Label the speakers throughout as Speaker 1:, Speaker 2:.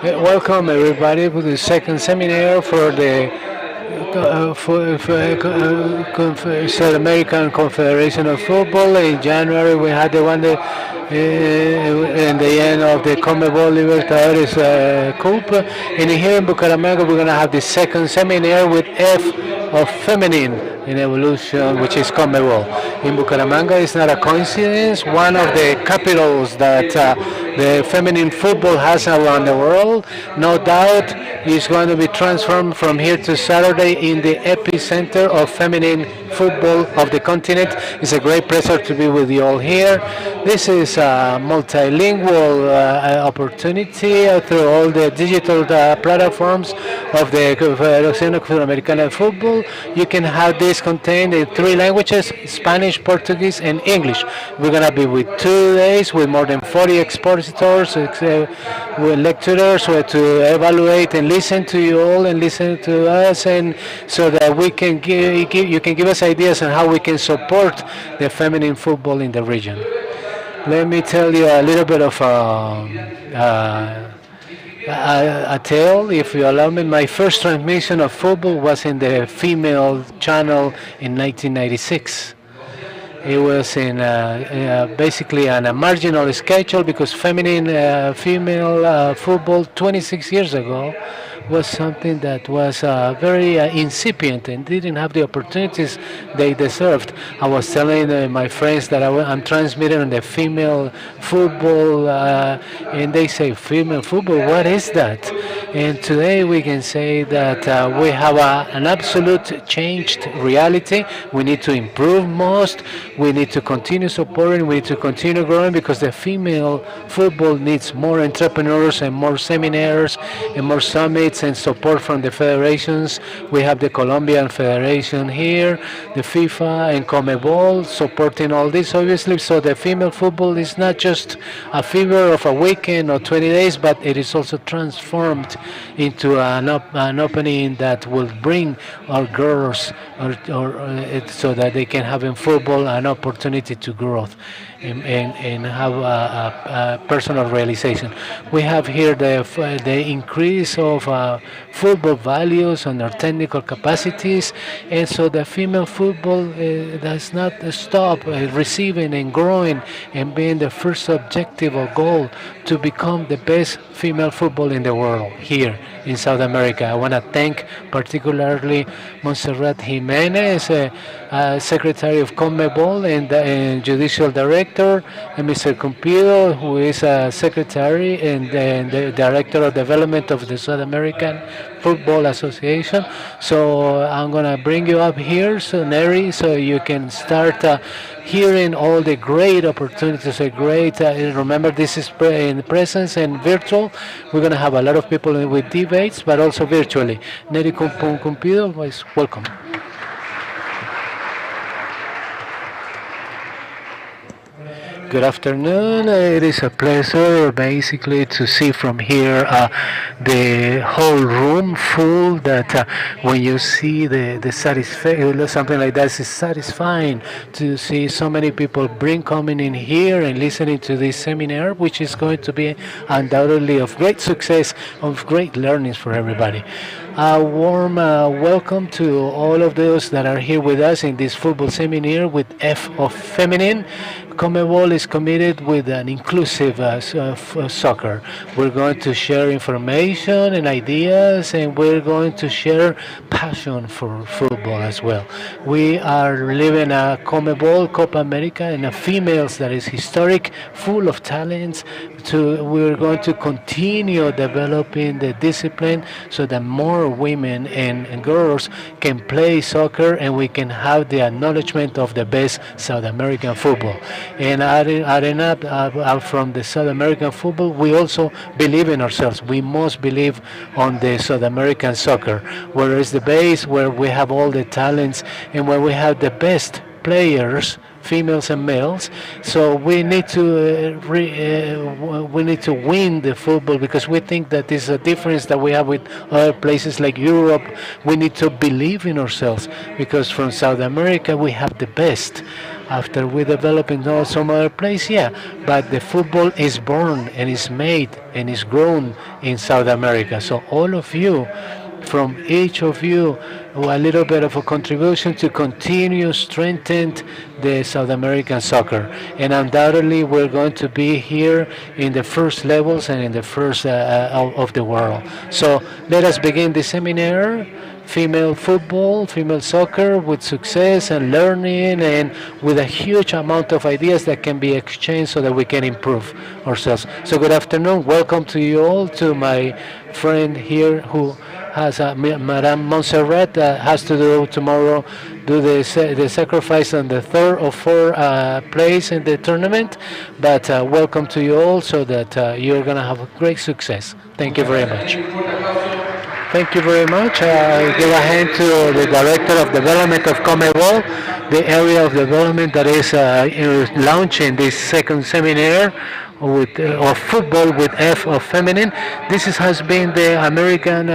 Speaker 1: Welcome everybody to the second seminar for the South American Confederation of Football. In January we had the one that, in the end of the Conmebol Libertadores Cup. And here in Bucaramanga we're going to have the second seminar with F of Feminine in Evolution, which is Conmebol. In Bucaramanga, it's not a coincidence. One of the capitals that the feminine football has around the world, no doubt, is going to be transformed from here to Saturday in the epicenter of feminine football of the continent. It's a great pleasure to be with you all here. This is a multilingual opportunity through all the digital platforms of the Confederación Sudamericana de Football. You can have this contained in three languages: Spanish, Portuguese, and English. We're going to be with 2 days with more than 40 expositors, with lecturers to evaluate and listen to you all and listen to us, and so that we can you can give us ideas on how we can support the feminine football in the region. Let me tell you a little bit of a tale, if you allow me. My first transmission of football was in the female channel in 1996. It was in basically on a marginal schedule because female football 26 years ago was something that was very incipient and didn't have the opportunities they deserved. I was telling my friends that I'm transmitting on the female football, and they say, female football, what is that? And today we can say that we have an absolute changed reality. We need to improve most. We need to continue supporting. We need to continue growing because the female football needs more entrepreneurs and more seminars and more summits and support from the federations. We have the Colombian Federation here, the FIFA and Comebol supporting all this, obviously. So the female football is not just a fever of a weekend or 20 days, but it is also transformed into an opening that will bring our girls so that they can have in football an opportunity to growth and have a personal realization. We have here the increase of football values and our technical capacities, and so the female football does not stop receiving and growing and being the first objective or goal to become the best female football in the world here in South America. I want to thank particularly Montserrat Jimenez, Secretary of CONMEBOL and Judicial Director, and Mr. Cumpido, who is a Secretary and the Director of Development of the South American Football Association. So I'm going to bring you up here, so Neri, so you can start hearing all the great opportunities. Remember, this is in presence and virtual. We're going to have a lot of people with debates, but also virtually. Neri Cumpido, welcome. Good afternoon. It is a pleasure basically to see from here the whole room full. That when you see the satisfaction, something like that is satisfying to see so many people coming in here and listening to this seminar, which is going to be undoubtedly of great success, of great learnings for everybody. A warm welcome to all of those that are here with us in this football seminar with F of Feminine. Comebol is committed with an inclusive soccer. We're going to share information and ideas, and we're going to share passion for football as well. We are living a Comebol Copa America and a females that is historic, full of talents. We're going to continue developing the discipline so that more women and girls can play soccer, and we can have the acknowledgement of the best South American football. And Arena, from the South American football, we also believe in ourselves. We must believe on the South American soccer, where is the base, where we have all the talents, and where we have the best players, females and males. So we need to win the football, because we think that is a difference that we have with other places like Europe. We need to believe in ourselves, because from South America we have the best. after we develop in some other place, yeah. But the football is born and is made and is grown in South America. So all of you, from each of you, a little bit of a contribution to continue strengthen the South American soccer. And undoubtedly, we're going to be here in the first levels and in the first of the world. So let us begin the seminar. Female football, female soccer with success and learning and with a huge amount of ideas that can be exchanged so that we can improve ourselves. So good afternoon. Welcome to you all, to my friend here who has Madame Montserrat that has to do tomorrow, do the sacrifice on the third or fourth place in the tournament. But welcome to you all so that you're going to have a great success. Thank you very much. Thank you very much. I give a hand to the Director of Development of Comebol, the area of development that is launching this second seminar with of football with F of feminine. Has been the American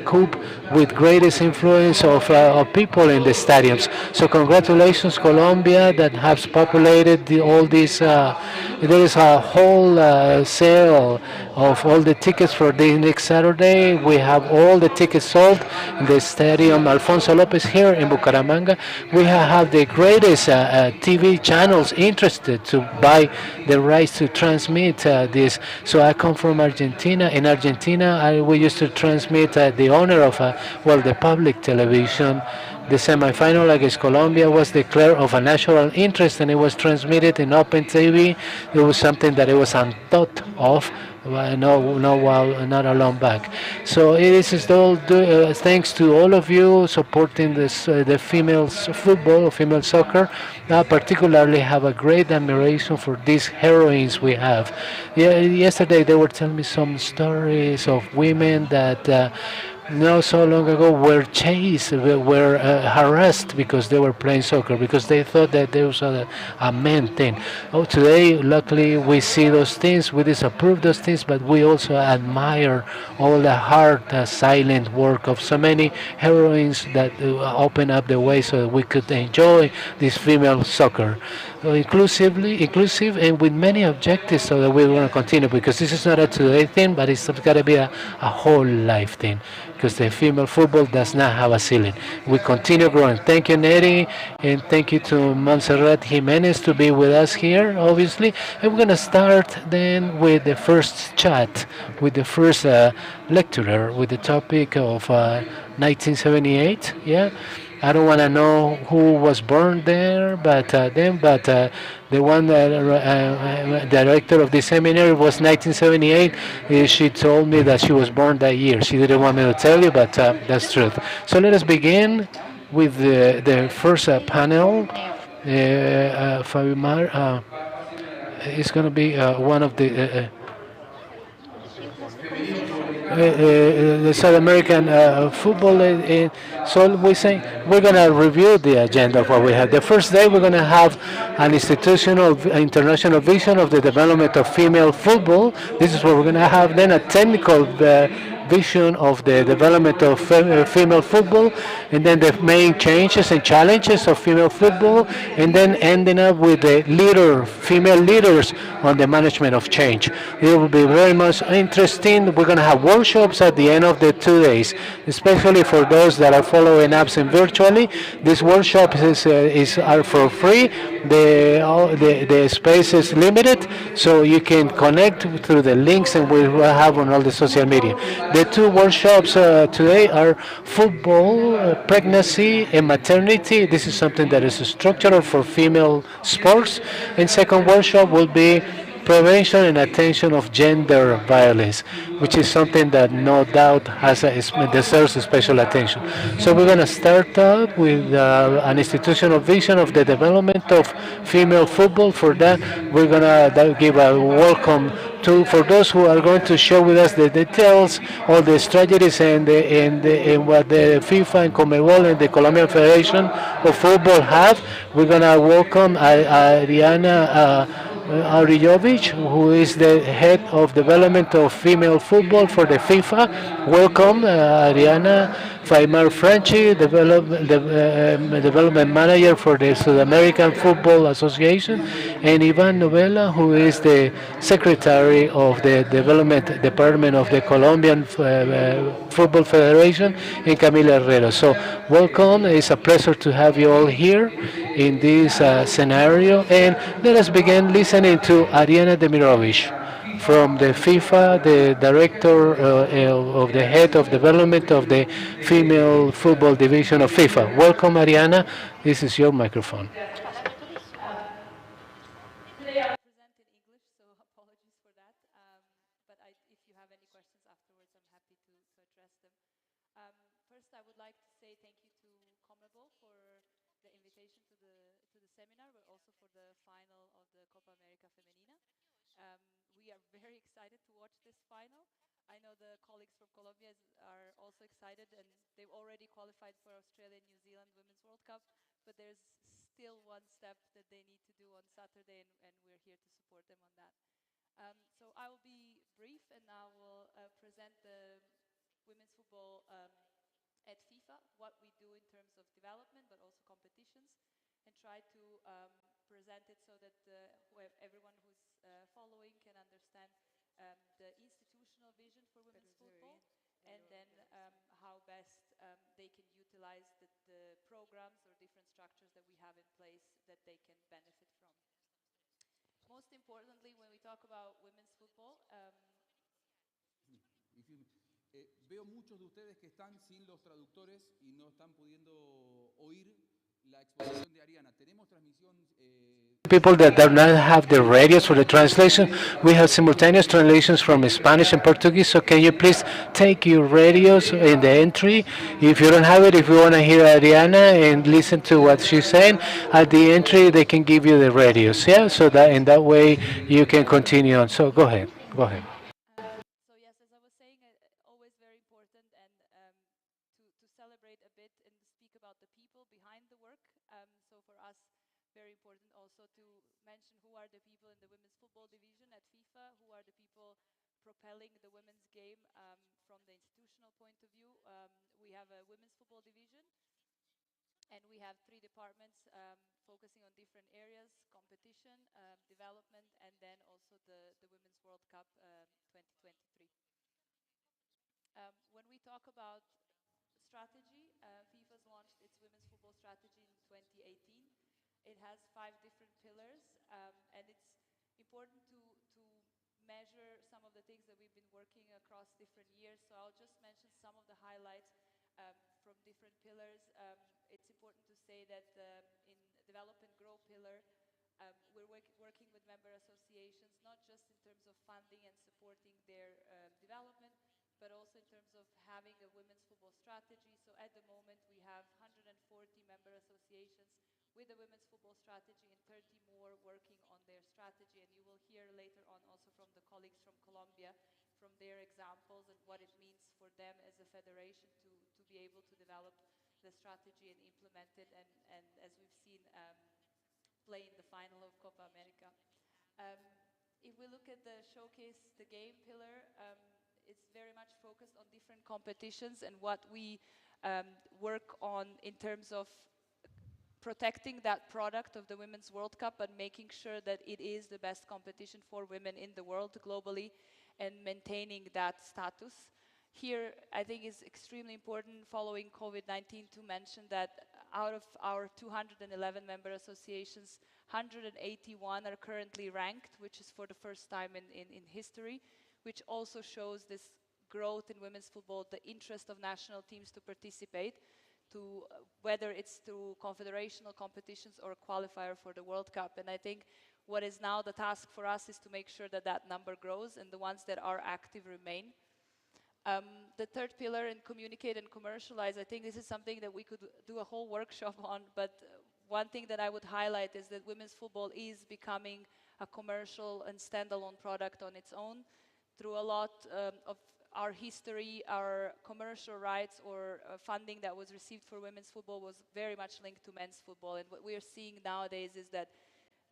Speaker 1: Cup with greatest influence of people in the stadiums. So congratulations, Colombia, that has populated all these. There is a whole sale of all the tickets for the next Saturday. We have all the tickets sold in the stadium Alfonso Lopez here in Bucaramanga. We have the greatest TV channels interested to buy the rights to transmit this. So I come from Argentina. In Argentina, we used to transmit the owner of the public television. The semifinal against Colombia was declared of a national interest, and it was transmitted in Open TV. It was something that it was unthought of. No, while not a long back. So it is all thanks to all of you supporting this, the female football, female soccer. I particularly have a great admiration for these heroines we have. Yeah, yesterday they were telling me some stories of women that not so long ago were chased, were harassed because they were playing soccer, because they thought that there was a man thing. Oh, today, luckily, we see those things, we disapprove those things, but we also admire all the hard, silent work of so many heroines that open up the way so that we could enjoy this female soccer. Inclusive and with many objectives so that we want to continue, because this is not a today thing, but it's got to be a whole life thing, because the female football does not have a ceiling. We continue growing. Thank you, Neri, and thank you to Montserrat Jimenez to be with us here, obviously. And we're going to start then with the first chat, with the first lecturer, with the topic of 1978, yeah? I don't want to know who was born there, but the one director of the seminary was 1978. She told me that she was born that year. She didn't want me to tell you, but that's truth. So let us begin with the first panel. Fabimar is going to be one of the South American football. So we say we're going to review the agenda of what we have. The first day we're going to have an international vision of the development of female football. This is what we're going to have. Then a technical vision of the development of female football, and then the main changes and challenges of female football, and then ending up with the female leaders on the management of change. It will be very much interesting. We're going to have workshops at the end of the 2 days, especially for those that are following us virtually. These workshops are for free. The space is limited, so you can connect through the links and we will have on all the social media. The two workshops today are football, pregnancy, and maternity. This is something that is structural for female sports. And second workshop will be prevention and attention of gender violence, which is something that no doubt deserves special attention. So we're going to start up with an institutional vision of the development of female football. For that, we're going to give a welcome for those who are going to share with us the details, all the strategies and what the FIFA and Conmebol and the Colombian Federation of Football have. We're going to welcome Ariana Arijovic, who is the head of development of female football for the FIFA. Welcome, Ariana. Faimar Franchi, development manager for the South American Football Association, and Ivan Novella, who is the secretary of the development department of the Colombian Football Federation, and Camila Herrera. So, welcome. It's a pleasure to have you all here in this scenario. And let us begin listening to Ariana Demirovic from the FIFA, the director of the head of development of the female football division of FIFA. Welcome, Ariana. This is your microphone.
Speaker 2: Veo muchos de ustedes que están sin los traductores y no están pudiendo oír la exposición de Ariana. Tenemos transmisión.
Speaker 1: People that do not have the radios for the translation, we have simultaneous translations from Spanish and Portuguese. So can you please take your radios in the entry? If you don't have it, if you want to hear Ariana and listen to what she's saying, at the entry they can give you the radios. Yeah, so that in that way you can continue on. So go ahead. Go ahead.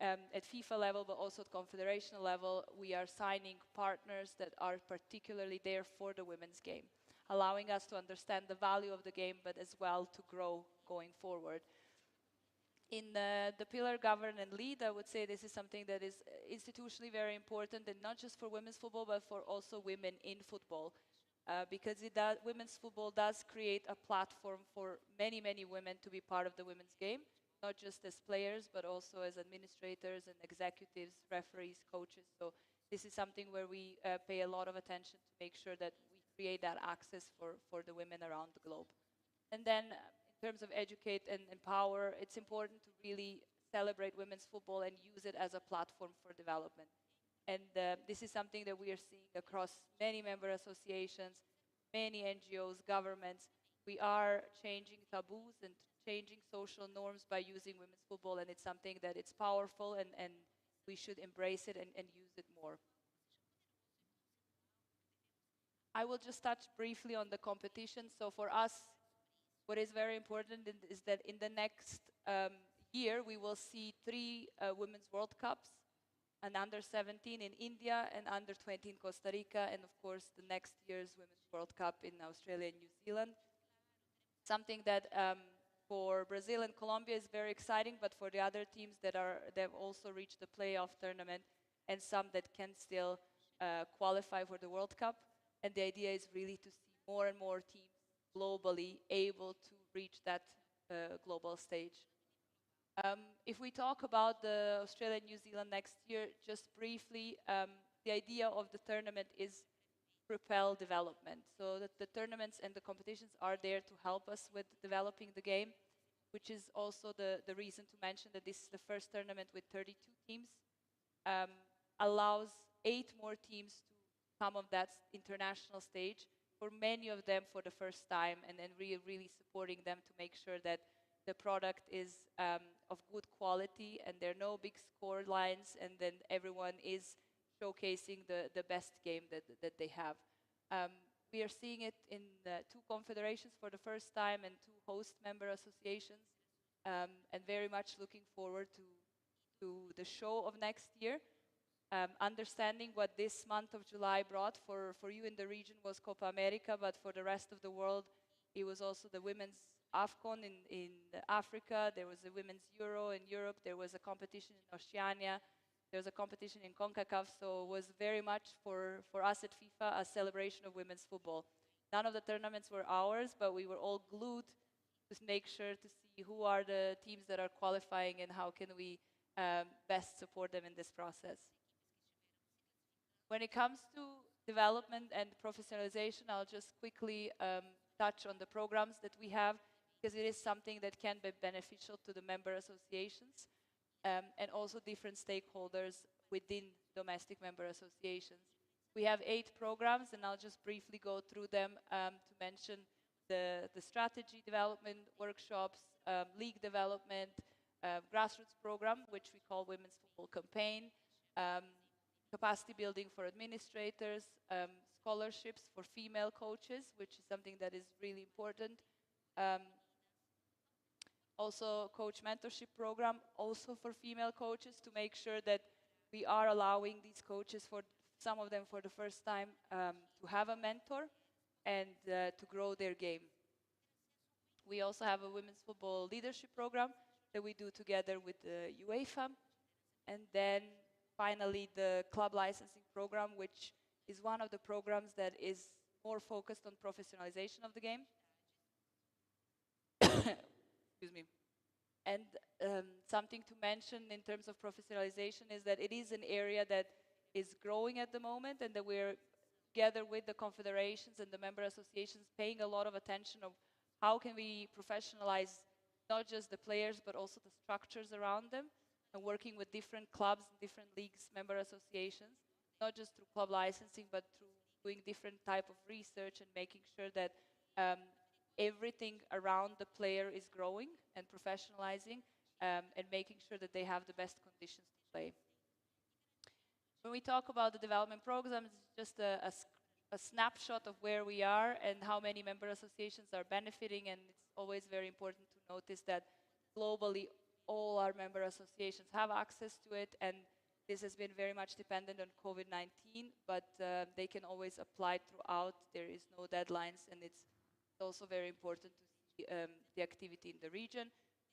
Speaker 3: at FIFA level, but also at confederational level, we are signing partners that are particularly there for the women's game, allowing us to understand the value of the game, but as well to grow going forward. In the pillar govern and lead, I would say this is something that is institutionally very important, and not just for women's football, but for also women in football. Because women's football does create a platform for many, many women to be part of the women's game, not just as players, but also as administrators and executives, referees, coaches. So this is something where we pay a lot of attention to make sure that we create that access for the women around the globe. And then in terms of educate and empower, it's important to really celebrate women's football and use it as a platform for development. And this is something that we are seeing across many member associations, many NGOs, governments. We are changing taboos and changing social norms by using women's football, and it's something that it's powerful, and we should embrace it and use it more. I will just touch briefly on the competition. So for us, what is very important is that in the next year, we will see 3 Women's World Cups, an under-17 in India and under-20 in Costa Rica, and of course the next year's Women's World Cup in Australia and New Zealand. Something that for Brazil and Colombia is very exciting, but for the other teams they've also reached the playoff tournament, and some that can still qualify for the World Cup. And the idea is really to see more and more teams globally able to reach that global stage. If we talk about the Australia and New Zealand next year, just briefly, the idea of the tournament is propel development. So that the tournaments and the competitions are there to help us with developing the game, which is also the reason to mention that this is the first tournament with 32 teams, allows 8 more teams to come of that international stage, for many of them for the first time, and then really supporting them to make sure that the product is of good quality and there are no big score lines, and then everyone is showcasing the best game that they have. We are seeing it in 2 confederations for the first time and 2 host member associations, and very much looking forward to the show of next year. Understanding what this month of July brought for you in the region was Copa America, but for the rest of the world, it was also the women's AFCON in Africa, there was a women's Euro in Europe, there was a competition in Oceania, there was a competition in CONCACAF, so it was very much for us at FIFA a celebration of women's football. None of the tournaments were ours, but we were all glued to make sure to see who are the teams that are qualifying and how can we best support them in this process. When it comes to development and professionalization, I'll just quickly touch on the programs that we have, because it is something that can be beneficial to the member associations and also different stakeholders within domestic member associations. We have 8 programs, and I'll just briefly go through them to mention the strategy development workshops, league development, grassroots program, which we call Women's Football Campaign, capacity building for administrators, scholarships for female coaches, which is something that is really important. Also coach mentorship program, also for female coaches, to make sure that we are allowing these coaches, for some of them for the first time, to have a mentor and to grow their game. We also have a women's football leadership program that we do together with the UEFA. And then finally, the club licensing program, which is one of the programs that is more focused on professionalization of the game. Excuse me. And something to mention in terms of professionalization is that it is an area that is growing at the moment, and that we're, together with the confederations and the member associations, paying a lot of attention of how can we professionalize not just the players, but also the structures around them, and working with different clubs, different leagues, member associations, not just through club licensing, but through doing different type of research and making sure that everything around the player is growing and professionalizing, and making sure that they have the best conditions to play. When we talk about the development programs, it's just a snapshot of where we are and how many member associations are benefiting, and it's always very important to notice that globally all our member associations have access to it, and this has been very much dependent on COVID-19, but they can always apply throughout. There is no deadlines, and it's also very important to see the activity in the region.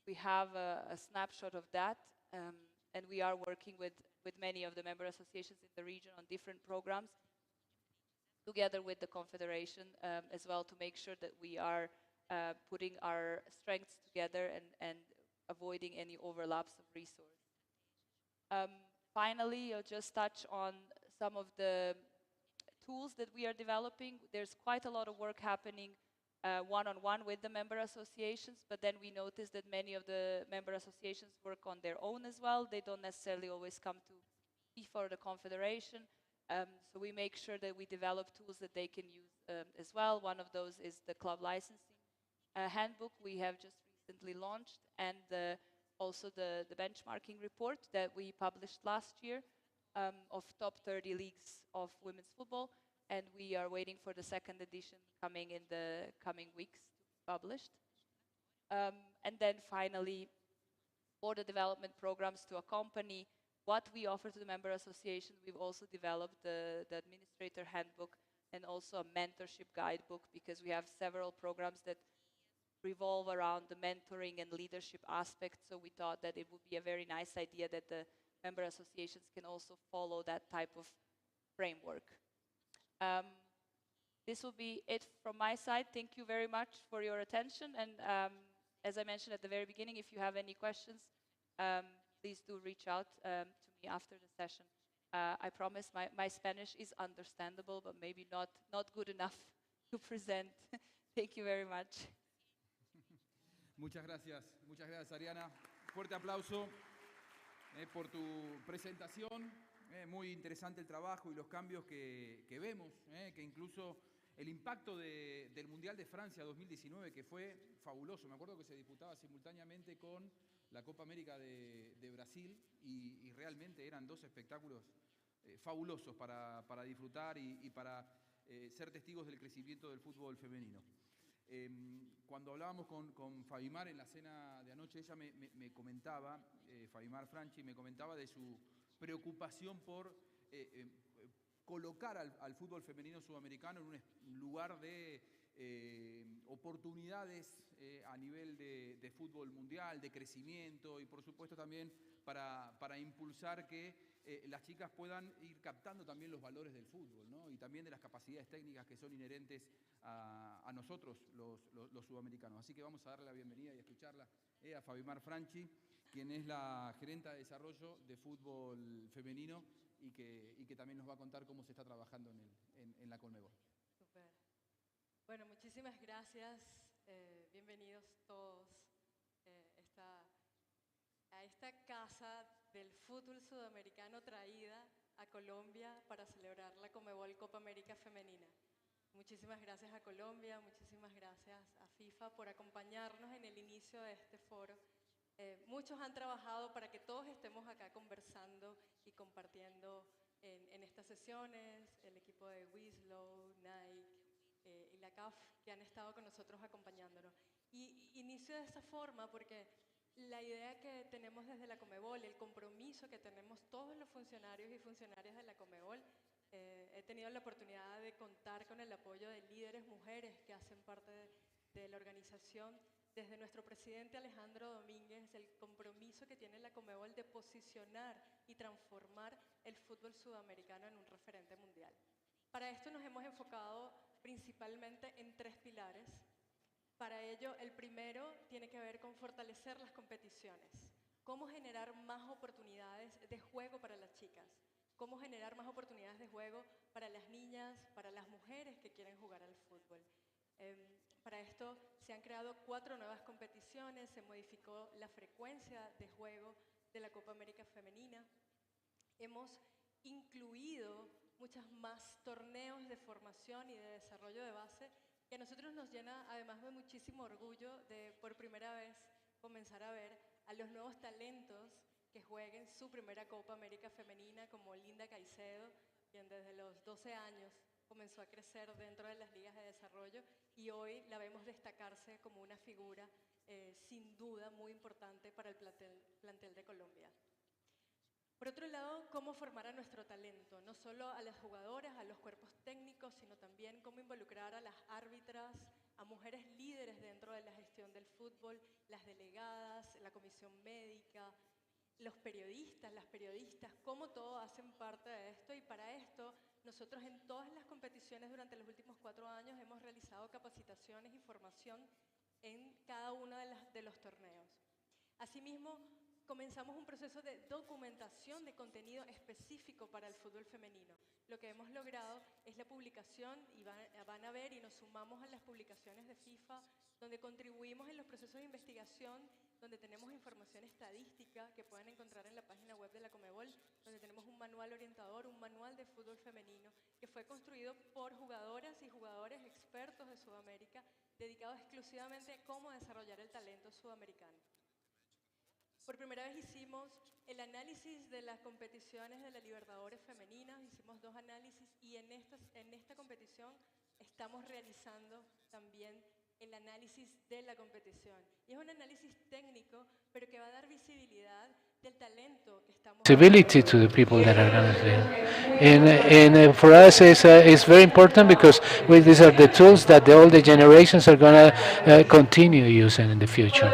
Speaker 3: We have a snapshot of that, and we are working with many of the member associations in the region on different programs, together with the Confederation as well, to make sure that we are putting our strengths together and avoiding any overlaps of resources. Finally, I'll just touch on some of the tools that we are developing. There's quite a lot of work happening one-on-one with the member associations, but then we noticed that many of the member associations work on their own as well. They don't necessarily always come to FIFA or the Confederation. So we make sure that we develop tools that they can use as well. One of those is the club licensing handbook we have just recently launched, and also the benchmarking report that we published last year of top 30 leagues of women's football, and we are waiting for the second edition coming in the coming weeks to be published. And then finally, for the development programs to accompany what we offer to the member association, we've also developed the administrator handbook and also a mentorship guidebook, because we have several programs that revolve around the mentoring and leadership aspect. So we thought that it would be a very nice idea that the member associations can also follow that type of framework. This will be it from my side. Thank you very much for your attention. And as I mentioned at the very beginning, if you have any questions, please do reach out to me after the session. I promise my Spanish is understandable, but maybe not good enough to present. Thank you very much.
Speaker 2: Muchas gracias, Ariana. Fuerte aplauso por tu presentación. Muy interesante el trabajo y los cambios que vemos, que incluso el impacto del Mundial de Francia 2019, que fue fabuloso. Me acuerdo que se disputaba simultáneamente con la Copa América de Brasil y realmente eran dos espectáculos fabulosos para disfrutar y para ser testigos del crecimiento del fútbol femenino. Cuando hablábamos con Fabimar en la cena de anoche, ella me comentaba, Fabimar Franchi, me comentaba de su preocupación por colocar al fútbol femenino sudamericano en un lugar de oportunidades a nivel de fútbol mundial, de crecimiento y por supuesto también para impulsar que las chicas puedan ir captando también los valores del fútbol, ¿no? Y también de las capacidades técnicas que son inherentes a nosotros, los sudamericanos. Así que vamos a darle la bienvenida y escucharla a Fabimar Franchi, quien es la gerenta de desarrollo de fútbol femenino y que también nos va a contar cómo se está trabajando en la Conmebol.
Speaker 4: Super. Bueno, muchísimas gracias. Bienvenidos todos a esta casa del fútbol sudamericano traída a Colombia para celebrar la Conmebol Copa América Femenina. Muchísimas gracias a Colombia, muchísimas gracias a FIFA por acompañarnos en el inicio de este foro. Muchos han trabajado para que todos estemos acá conversando y compartiendo en estas sesiones, el equipo de Winslow, Nike y la CAF, que han estado con nosotros acompañándonos. Y inicio de esta forma porque la idea que tenemos desde la Conmebol, el compromiso que tenemos todos los funcionarios y funcionarias de la Conmebol, he tenido la oportunidad de contar con el apoyo de líderes mujeres que hacen parte de la organización, desde nuestro presidente Alejandro Domínguez, el compromiso que tiene la Conmebol de posicionar y transformar el fútbol sudamericano en un referente mundial. Para esto nos hemos enfocado principalmente en 3 pilares. Para ello, el primero tiene que ver con fortalecer las competiciones, cómo generar más oportunidades de juego para las chicas, cómo generar más oportunidades de juego para las niñas, para las mujeres que quieren jugar al fútbol. Para esto se han creado 4 nuevas competiciones, se modificó la frecuencia de juego de la Copa América Femenina, hemos incluido muchos más torneos de formación y de desarrollo de base, que a nosotros nos llena además de muchísimo orgullo de por primera vez comenzar a ver a los nuevos talentos que jueguen su primera Copa América Femenina, como Linda Caicedo, quien desde los 12 años comenzó a crecer dentro de las ligas de desarrollo y hoy la vemos destacarse como una figura sin duda muy importante para el plantel de Colombia. Por otro lado, cómo formar a nuestro talento, no solo a las jugadoras, a los cuerpos técnicos, sino también cómo involucrar a las árbitras, a mujeres líderes dentro de la gestión del fútbol, las delegadas, la comisión médica, los periodistas, las periodistas, cómo todos hacen parte de esto. Y para esto, nosotros en todas las competiciones durante los últimos 4 años hemos realizado capacitaciones y formación en cada uno de los torneos. Asimismo, comenzamos un proceso de documentación de contenido específico para el fútbol femenino. Lo que hemos logrado es la publicación, y van a ver, y nos sumamos a las publicaciones de FIFA, donde contribuimos en los procesos de investigación, donde tenemos información estadística que pueden encontrar en la página web de la Conmebol, donde tenemos un manual orientador, un manual de fútbol femenino, que fue construido por jugadoras y jugadores expertos de Sudamérica, dedicado exclusivamente a cómo desarrollar el talento sudamericano. Por primera vez hicimos el análisis de las competiciones de la Libertadores femeninas, hicimos 2 análisis, y en esta competición estamos realizando también el análisis de la competición. Y es un análisis técnico, pero que va a dar visibilidad del talento que estamos
Speaker 1: Visibility to the people that are going to do it. And for us, it's very important because these are the tools that all the generations are going to continue using in the future.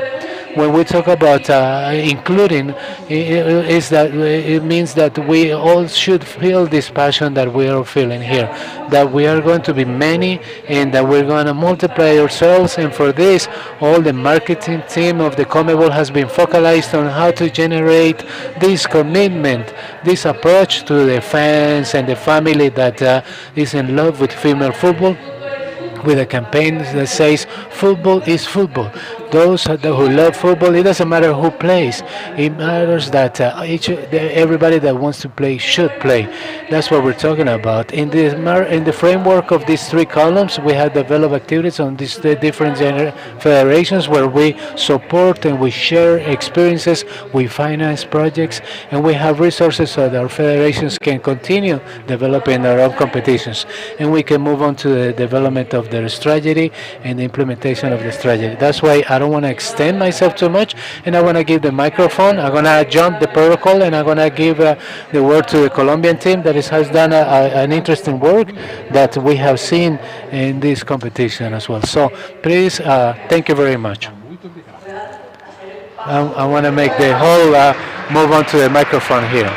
Speaker 1: When we talk about including, is that it means that we all should feel this passion that we are feeling here, that we are going to be many and that we're going to multiply ourselves. And for this, all the marketing team of the Comebol has been focalized on how to generate this commitment, this approach to the fans and the family that is in love with female football, with a campaign that says football is football. Those who love football, it doesn't matter who plays. It matters that everybody that wants to play should play. That's what we're talking about. In the framework of these 3 columns, we have developed activities on these different federations where we support and we share experiences, we finance projects, and we have resources so that our federations can continue developing their own competitions. And we can move on to the development of their strategy and the implementation of the strategy. That's why I don't want to extend myself too much, and I want to give the microphone. I'm going to jump the protocol, and I'm going to give the word to the Colombian team that has done an interesting work that we have seen in this competition as well. So please, thank you very much. I want to make the whole move on to the microphone here.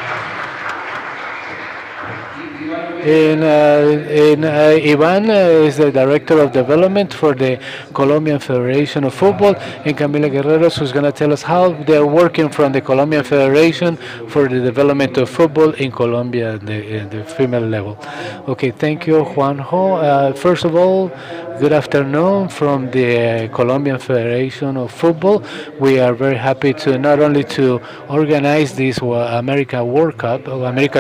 Speaker 1: Ivan is the Director of Development for the Colombian Federation of Football, and Camila Guerreros, who's going to tell us how they're working from the Colombian Federation for the development of football in Colombia at the female level. Okay, thank you, Juanjo. First of all, good afternoon from the Colombian Federation of Football. We are very happy to not only to organize this American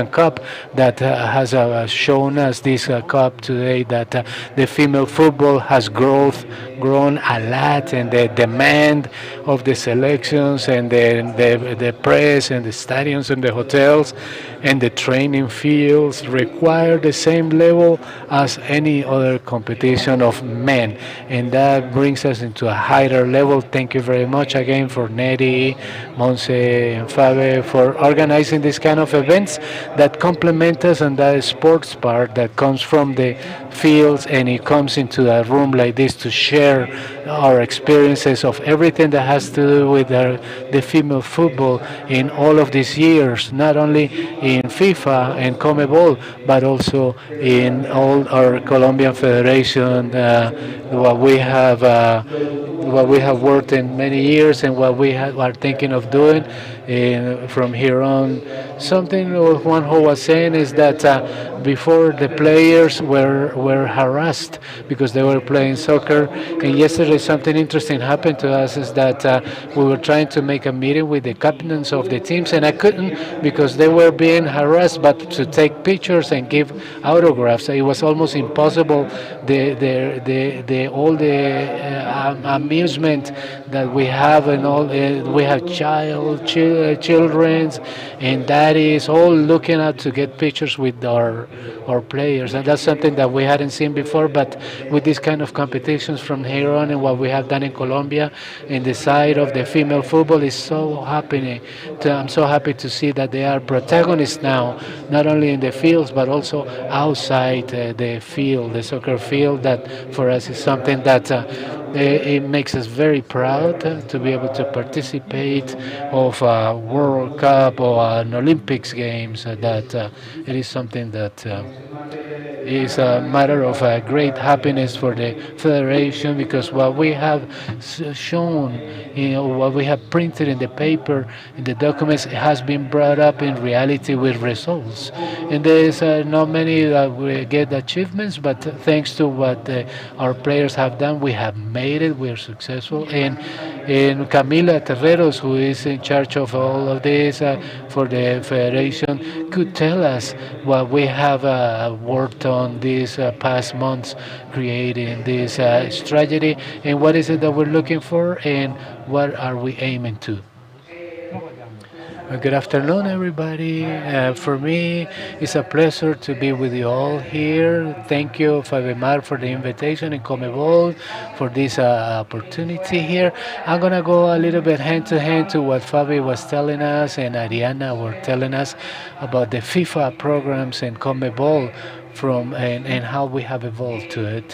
Speaker 1: Cup that has shown us this cup today, that the female football has grown a lot, and the demand of the selections and the press and the stadiums and the hotels and the training fields require the same level as any other competition of men, and that brings us into a higher level. Thank you very much again for Neri, Monse, and Fabe for organizing this kind of events that complement us on that sports part that comes from the fields, and it comes into a room like this to share our experiences of everything that has to do with the female football in all of these years, not only in FIFA and Comebol, but also in all our Colombian federation, what we have worked in many years and what we are thinking of doing from here on. Something Juanjo was saying is that before the players were harassed because they were playing soccer, and yesterday something interesting happened to us is that we were trying to make a meeting with the captains of the teams, and I couldn't because they were being harassed, but to take pictures and give autographs, it was almost impossible. All the amusement that we have, and all we have childrens and daddies all looking out to get pictures with our players, and that's something that we hadn't seen before. But with this kind of competitions from here on, and what we have done in Colombia in the side of the female football is so happening. I'm so happy to see that they are protagonists now, not only in the fields but also outside the field, the soccer field. That for us is something that it makes us very proud to be able to participate of a World Cup or an Olympics games. That it is something that is a matter of great happiness for the federation, because what we have shown, what we have printed in the paper, in the documents, has been brought up in reality with results. And there's not many that we get achievements, but thanks to what our players have done, we have made it. We are successful. And Camila Terreros, who is in charge of all of this for the federation, could tell us what we have worked on these past months, creating this strategy, and what is it that we're looking for, and what are we aiming to. Good afternoon, everybody. For me, it's a pleasure to be with you all here. Thank you, Fabemar, for the invitation, and Comebol for this opportunity here. I'm going to go a little bit hand to hand to what Fabi was telling us and Ariana were telling us about the FIFA programs and Comebol and how we have evolved to it.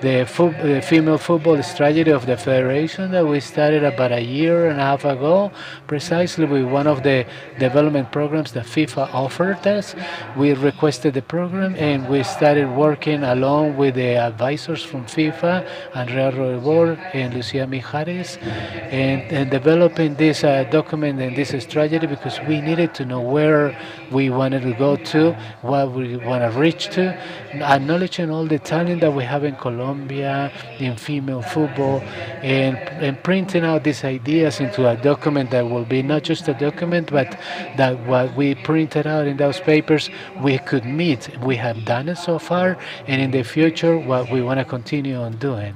Speaker 1: The female football strategy of the federation that we started about a year and a half ago, precisely with one of the development programs that FIFA offered us. We requested the program and we started working along with the advisors from FIFA, Andrea Roebor and Lucia Mijares, and developing this document and this strategy, because we needed to know where we wanted to go to, what we want to reach to, acknowledging all the talent that we have in Colombia in female football, and printing out these ideas into a document that will be not just a document, but that what we printed out in those papers we could meet. We have done it so far, and in the future, what we want to continue on doing.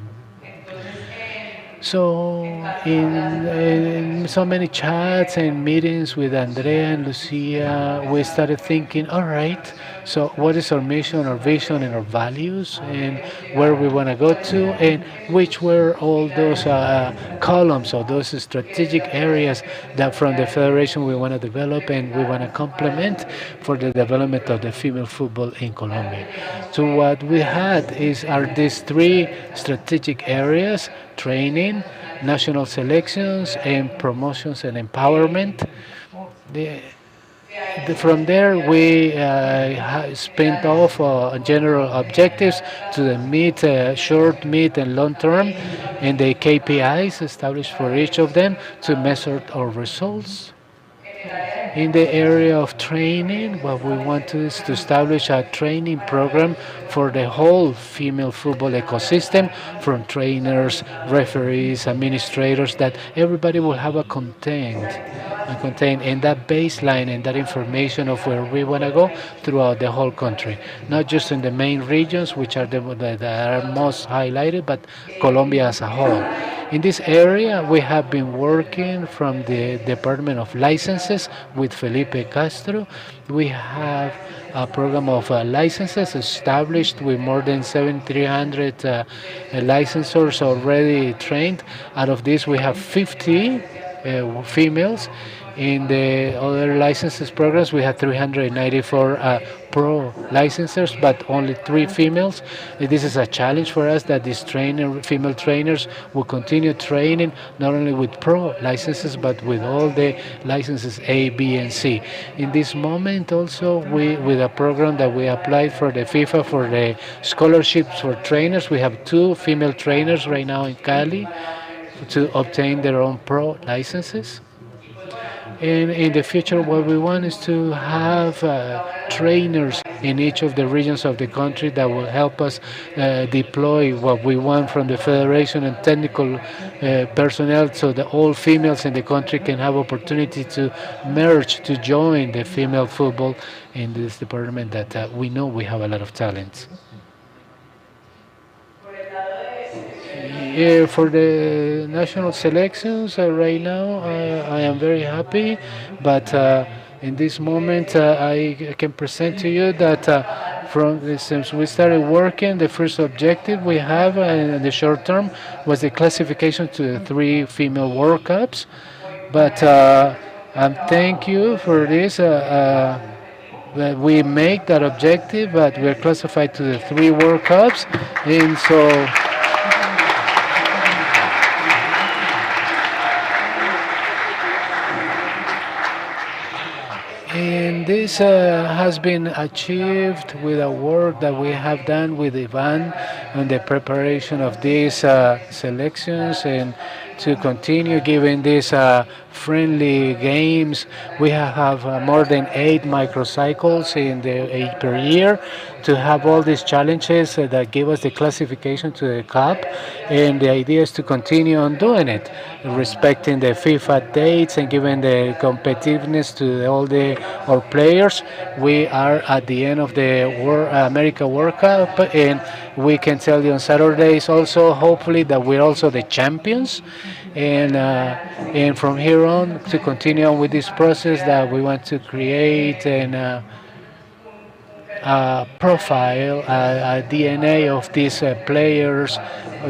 Speaker 1: So, in so many chats and meetings with Andrea and Lucia, we started thinking, all right, so what is our mission, our vision, and our values, and where we want to go to, and which were all those columns or those strategic areas that from the federation we want to develop and we want to complement for the development of the female football in Colombia. So what we had are these three strategic areas: training, national selections, and promotions and empowerment. The, from there, we spent off general objectives to the short, mid, and long term, and the KPIs established for each of them to measure our results. In the area of training, what we want to is to establish a training program for the whole female football ecosystem, from trainers, referees, administrators, that everybody will have and that baseline and that information of where we want to go throughout the whole country, not just in the main regions, which are that are most highlighted, but Colombia as a whole. In this area, we have been working from the Department of Licenses with Felipe Castro. We have a program of licenses established with more than 7,300 licensors already trained. Out of this, we have 50 females. In the other licenses programs, we have 394 pro licensors, but only 3 females. This is a challenge for us, that these female trainers will continue training not only with pro licenses, but with all the licenses A, B, and C. In this moment, also, with a program that we applied for the FIFA for the scholarships for trainers, we have 2 female trainers right now in Cali to obtain their own pro licenses. And in the future, what we want is to have trainers in each of the regions of the country that will help us deploy what we want from the federation and technical personnel, so that all females in the country can have opportunity to merge, to join the female football in this department that we know we have a lot of talents. For the national selections right now, I am very happy, but in this moment, I can present to you that since we started working, the first objective we have in the short term was the classification to the three female World Cups. But thank you for this. That we make that objective, but we're classified to the three World Cups, and so. And this has been achieved with a work that we have done with Ivan on the preparation of these selections and to continue giving these friendly games. We have more than 8 microcycles in per year to have all these challenges that give us the classification to the cup. And the idea is to continue on doing it, respecting the FIFA dates and giving the competitiveness to all the our players. We are at the end of the America World Cup, and we can tell you on Saturdays also, hopefully, that we're also the champions. And from here on, to continue on with this process that we want to create and profile, a DNA of these players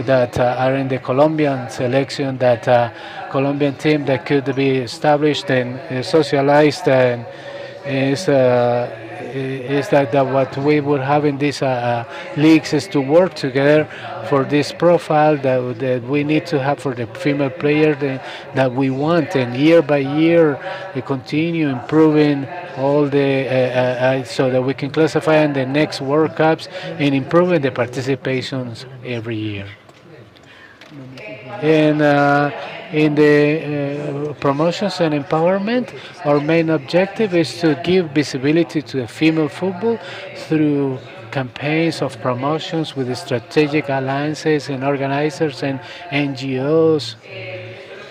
Speaker 1: that are in the Colombian selection, that Colombian team that could be established and socialized, and is that what we would have in these leagues is to work together for this profile that we need to have for the female player that we want, and year by year continue improving all the so that we can classify in the next World Cups and improving the participations every year. And in the promotions and empowerment, our main objective is to give visibility to the female football through campaigns of promotions with strategic alliances and organizers and NGOs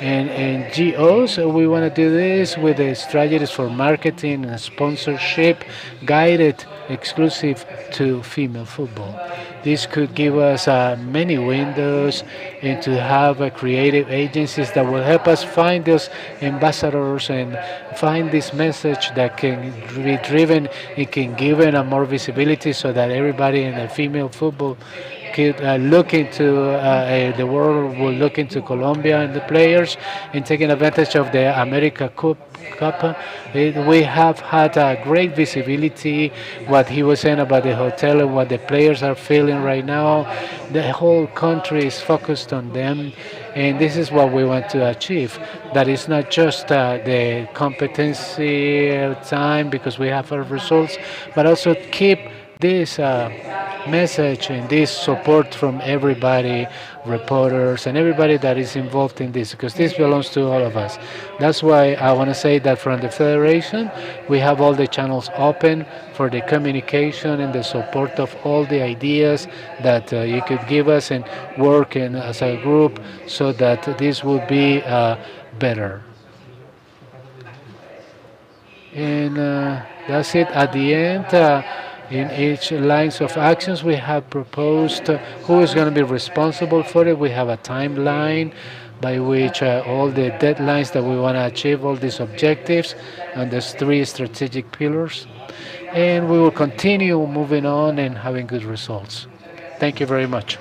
Speaker 1: and GOs. We want to do this with the strategies for marketing and sponsorship guided exclusive to female football. This could give us many windows and to have creative agencies that will help us find those ambassadors and find this message that can be driven, it can give it a more visibility so that everybody in the female football could look into the world will look into Colombia and the players and taking advantage of the America Cup. We have had a great visibility. What he was saying about the hotel and what the players are feeling right now, the whole country is focused on them, and this is what we want to achieve. That is not just the competency time because we have our results, but also keep this message and this support from everybody, reporters, and everybody that is involved in this, because this belongs to all of us. That's why I want to say that from the Federation, we have all the channels open for the communication and the support of all the ideas that you could give us and work in as a group so that this will be better. And that's it. At the end, in each lines of actions, we have proposed who is going to be responsible for it. We have a timeline by which all the deadlines that we want to achieve, all these objectives, and there's three strategic pillars. And we will continue moving on and having good results. Thank you very much.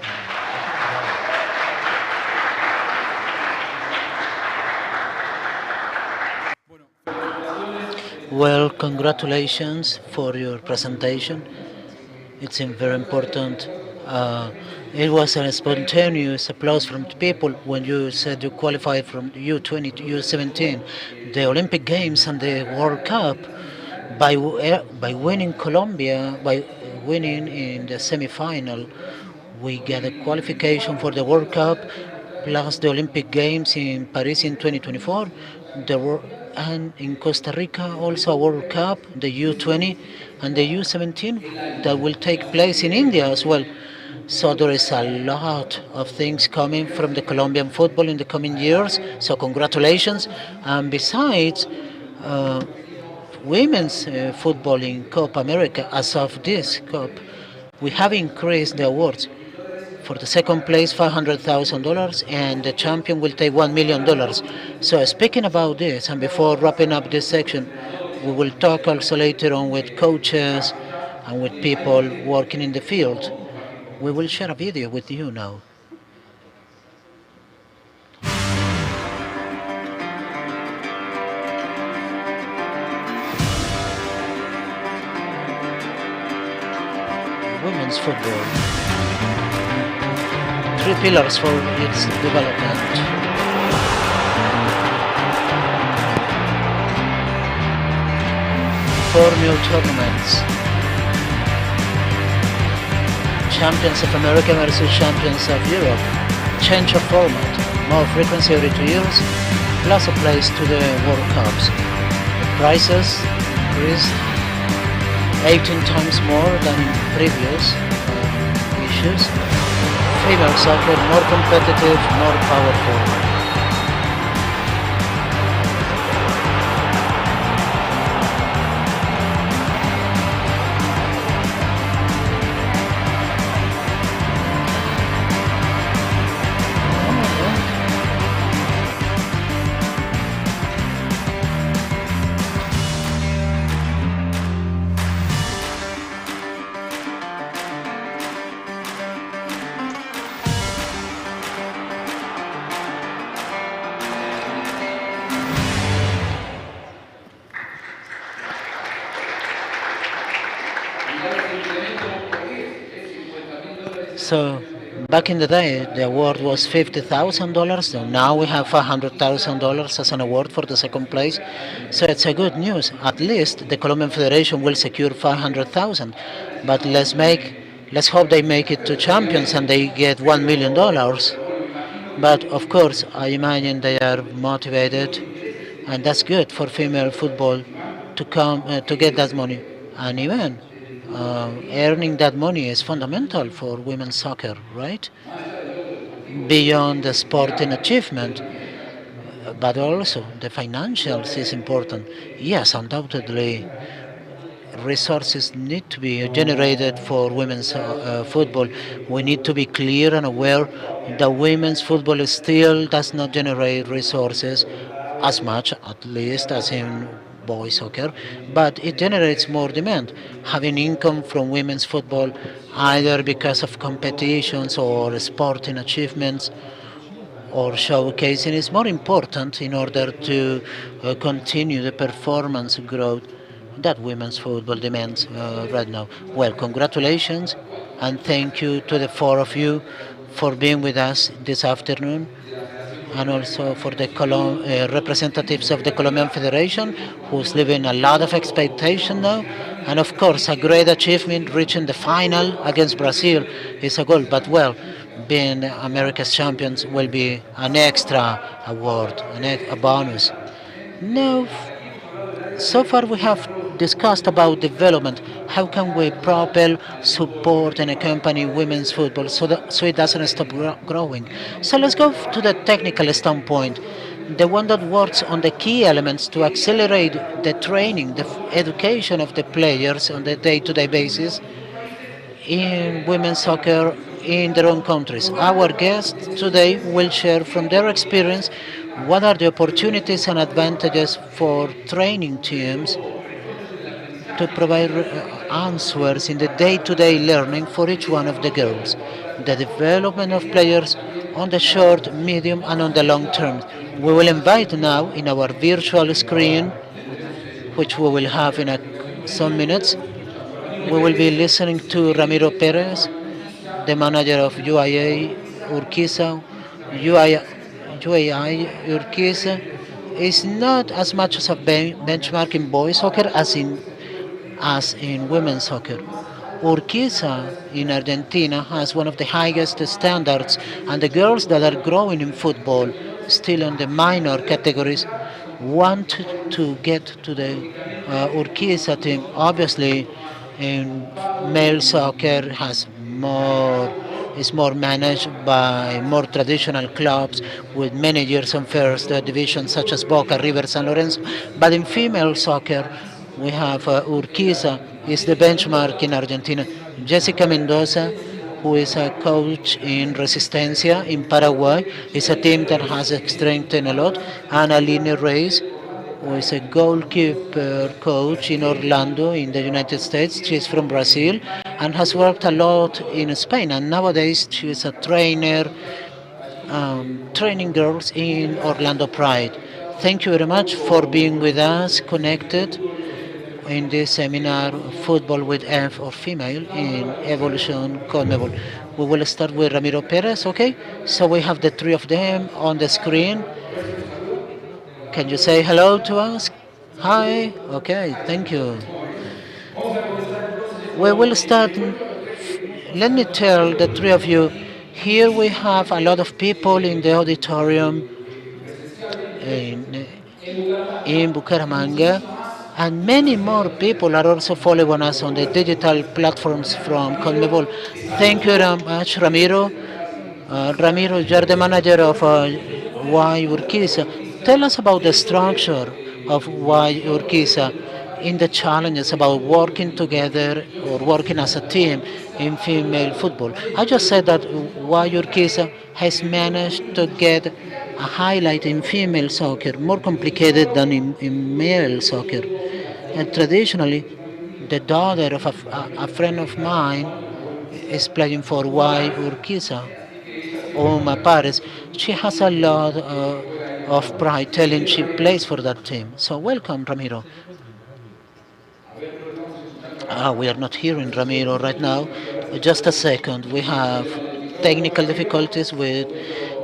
Speaker 5: Well, congratulations for your presentation. It's very important. It was a spontaneous applause from the people when you said you qualified from U20 to U17, the Olympic Games and the World Cup by winning Colombia, by winning in the semi-final. We get a qualification for the World Cup plus the Olympic Games in Paris in 2024, and in Costa Rica also a World Cup, the U20 and the U17 that will take place in India as well. So there is a lot of things coming from the Colombian football in the coming years. So congratulations. And besides, women's football in Copa America, as of this cup, we have increased the awards For the second place, $500,000, and the champion will take $1 million. So speaking about this, and before wrapping up this section, we will talk also later on with coaches and with people working in the field. We will share a video with you now. Women's football. Three pillars for its development. Four new tournaments. Champions of America versus Champions of Europe. Change of format. More frequency every 2 years, plus a place to the World Cups. The prices increased 18 times more than in previous issues. Female soccer more competitive, more powerful. So back in the day, the award was $50,000. So now we have $500,000 as an award for the second place. So it's a good news. At least the Colombian Federation will secure 500,000. But let's hope they make it to champions and they get $1 million. But of course, I imagine they are motivated, and that's good for female football to come to get that money. And even earning that money is fundamental for women's soccer, right? Beyond the sporting achievement, but also the financials is important. Yes, undoubtedly, resources need to be generated for women's football. We need to be clear and aware that women's football still does not generate resources as much, at least, as in boys soccer, but it generates more demand. Having income from women's football, either because of competitions or sporting achievements, or showcasing is more important in order to continue the performance growth that women's football demands right now. Well, congratulations and thank you to the four of you for being with us this afternoon, and also for the representatives of the Colombian Federation, who's living a lot of expectation now. And of course, a great achievement reaching the final against Brazil is a goal. But well, being America's champions will be an extra award, a bonus. Now, so far we have discussed about development. How can we propel, support and accompany women's football so it doesn't stop growing? So let's go to the technical standpoint, the one that works on the key elements to accelerate the training, the education of the players on the day-to-day basis in women's soccer in their own countries. Our guests today will share from their experience what are the opportunities and advantages for training teams to provide answers in the day-to-day learning for each one of the girls, the development of players on the short, medium and on the long term. We will invite now in our virtual screen, which we will have in some minutes, we will be listening to Ramiro Perez, the manager of UIA Urquiza. UAI Urquiza is not as much as a benchmark in boys soccer as in women's soccer. Urquiza in Argentina has one of the highest standards, and the girls that are growing in football, still in the minor categories, want to get to the Urquiza team. Obviously, in male soccer is more managed by more traditional clubs with many years in first division, such as Boca, River, San Lorenzo. But in female soccer, we have Urquiza is the benchmark in Argentina. Jessica Mendoza who is a coach in Resistencia in Paraguay. It's a team that has strengthened a lot. And Aline Reyes, who is a goalkeeper coach in Orlando in the United States. She's from Brazil and has worked a lot in Spain. And nowadays she is a trainer, training girls in Orlando Pride. Thank you very much for being with us, connected in this seminar, Football with F or Female in Evolution CONMEBOL. We will start with Ramiro Perez, okay? So we have the three of them on the screen. Can you say hello to us? Hi, okay, thank you. We will start. Let me tell the three of you, here we have a lot of people in the auditorium in, in Bucaramanga, and many more people are also following us on the digital platforms from CONMEBOL. Thank you very much, Ramiro. Ramiro, you're the manager of Y Urquiza. Tell us about the structure of Y Urquiza in the challenges about working together or working as a team in female football. I just said that Y Urquiza has managed to get a highlight in female soccer, more complicated than in male soccer. And traditionally, the daughter of a friend of mine is playing for Y Urquiza. Oma Paris, she has a lot of pride telling she plays for that team. So welcome, Ramiro. We are not hearing Ramiro right now. Just a second. We have technical difficulties with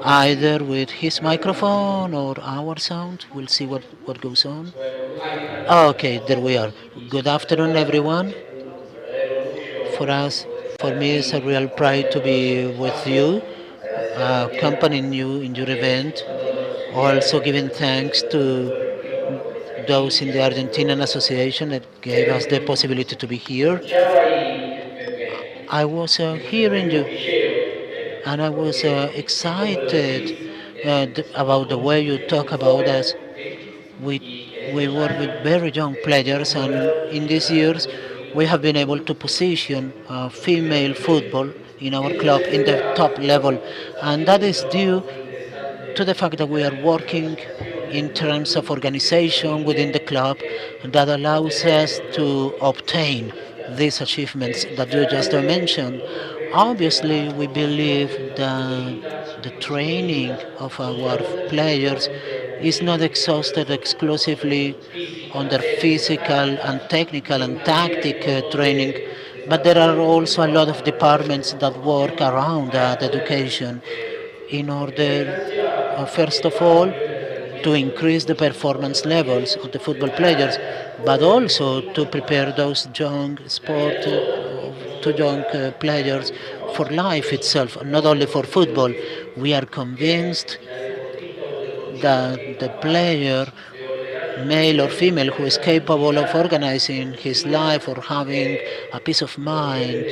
Speaker 5: either with his microphone or our sound. We'll see what goes on. Okay, there we are. Good afternoon, everyone. For us, for me, it's a real pride to be with you, accompanying you in your event. Also, giving thanks to those in the Argentinian Association that gave us the possibility to be here. I was hearing you, and I was excited about the way you talk about us. We work with very young players, and in these years, we have been able to position female football in our club in the top level, and that is due to the fact that we are working in terms of organization within the club that allows us to obtain these achievements that you just mentioned. Obviously, we believe that the training of our players is not exhausted exclusively on their physical and technical and tactic training, but there are also a lot of departments that work around that education in order, first of all, to increase the performance levels of the football players, but also to prepare those young to young players for life itself, not only for football. We are convinced that the player, male or female, who is capable of organizing his life or having a peace of mind,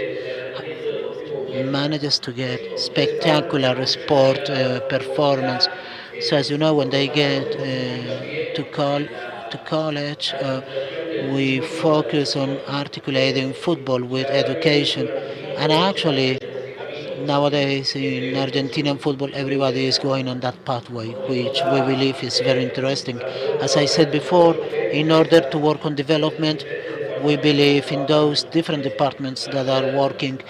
Speaker 5: manages to get spectacular sport performance. So as you know, when they get to college, we focus on articulating football with education. And actually, nowadays in Argentinian football, everybody is going on that pathway, which we believe is very interesting. As I said before, in order to work on development, we believe in those different departments that are working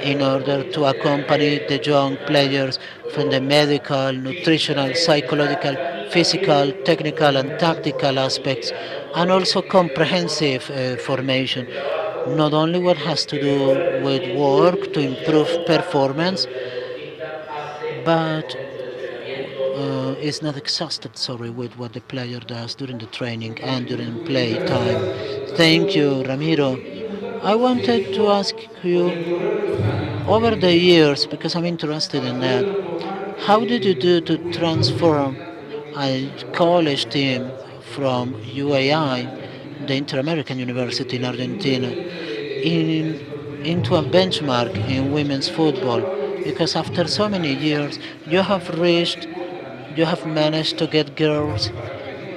Speaker 5: in order to accompany the young players from the medical, nutritional, psychological, physical, technical, and tactical aspects, and also comprehensive formation. Not only what has to do with work to improve performance, but is not exhausted, sorry, with what the player does during the training and during play time. Thank you, Ramiro. I wanted to ask you, over the years, because I'm interested in that, how did you do to transform a college team from UAI, the Inter-American University in Argentina, in, into a benchmark in women's football? Because after so many years, you have reached, you have managed to get girls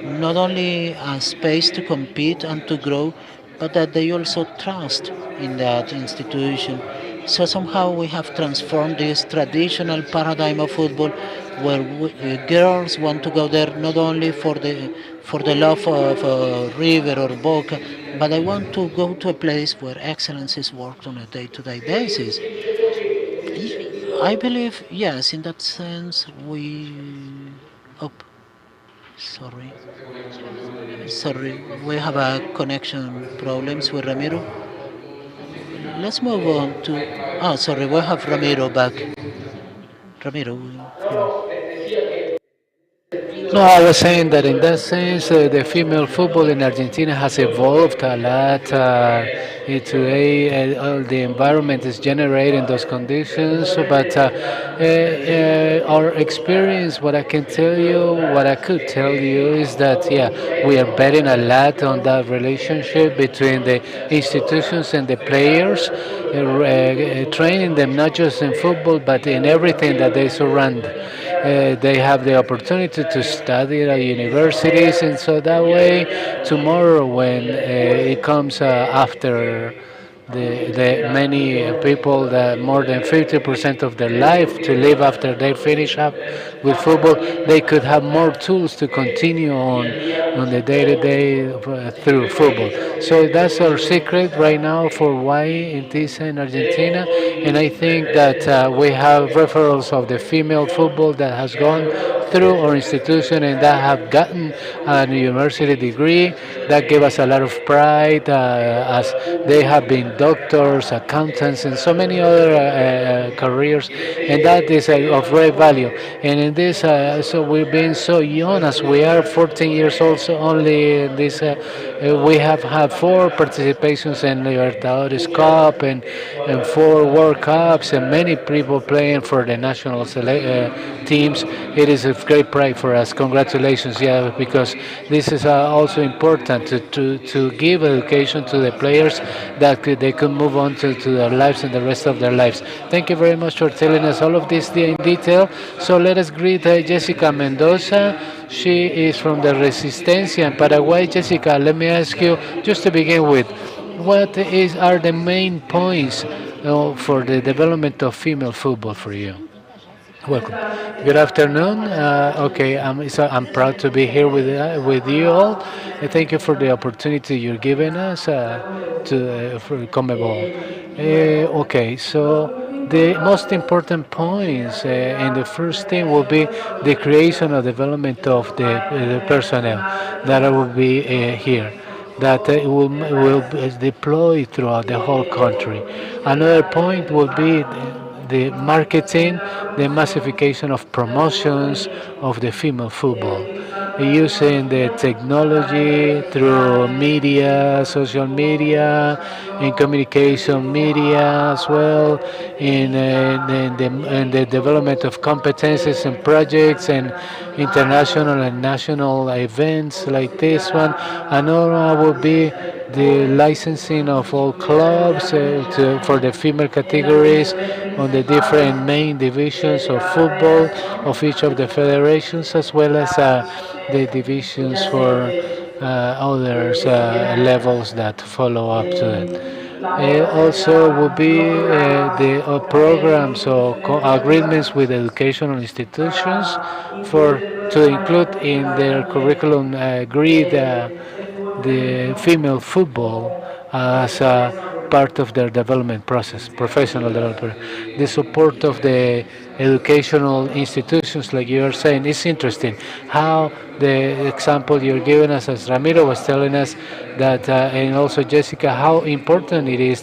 Speaker 5: not only a space to compete and to grow, but that they also trust in that institution. So somehow we have transformed this traditional paradigm of football, where girls want to go there not only for the love of River or Boca, but I want to go to a place where excellence is worked on a day-to-day basis. I believe yes, in that sense we. Oh, sorry, sorry, we have a connection problems with Ramiro. Let's move on to. Oh, sorry, we have Ramiro back. Ramiro.
Speaker 1: No, I was saying that in that sense, the female football in Argentina has evolved a lot. Today, all the environment is generating those conditions. But our experience, what I can tell you, what I could tell you is that, yeah, we are betting a lot on that relationship between the institutions and the players, training them not just in football, but in everything that they surround. They have the opportunity to study at universities, and so that way, tomorrow when it comes after the many people that more than 50% of their life to live after they finish up with football, they could have more tools to continue on the day-to-day through football. So that's our secret right now for why it is in Argentina, and I think that we have referrals of the female football that has gone through our institution and that have gotten a university degree. That gave us a lot of pride, as they have been doctors, accountants, and so many other careers, and that is of great value. And in this, so we've been so young as we are, 14 years old, so only in this, we have had four participations in Libertadores Cup and four World Cups, and many people playing for the national teams. It is a great pride for us. Congratulations, yeah, because this is also important to give education to the players that they could move on to their lives and the rest of their lives. Thank you very much for telling us all of this in detail. So let us greet Jessica Mendoza. She is from the Resistencia in Paraguay. Jessica, let me ask you, just to begin with, what are the main points for the development of female football for you? Welcome. Good afternoon. Okay, I'm proud to be here with you all. Thank you for the opportunity you're giving us for Comebol. Okay, so the most important points, and the first thing will be the creation or development of the personnel that will be here, that will be deployed throughout the whole country. Another point will be the marketing, the massification of promotions of the female football, using the technology through media, social media, in communication media as well, in the development of competences and projects and international and national events like this one. Another will be the licensing of all clubs for the female categories on the different main divisions of football of each of the federations, as well as the divisions for others levels that follow up to it. Also will be the programs or agreements with educational institutions for to include in their curriculum grid the female football as a part of their development process, professional development. The support of the educational institutions, like you are saying, is interesting. How the example you're giving us, as Ramiro was telling us, that and also Jessica, how important it is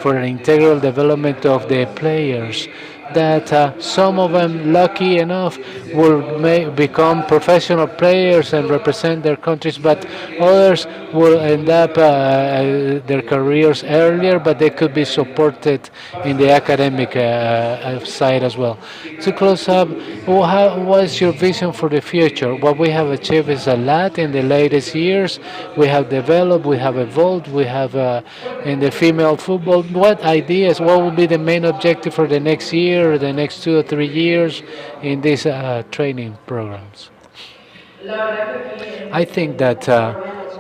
Speaker 1: for an integral development of the players, that some of them, lucky enough, will become professional players and represent their countries, but others will end up their careers earlier, but they could be supported in the academic side as well. To close up, what is your vision for the future? What we have achieved is a lot in the latest years. We have developed, we have evolved, we have in the female football. What ideas, what will be the main objective for the next year, or the next 2 or 3 years in these training programs? I think that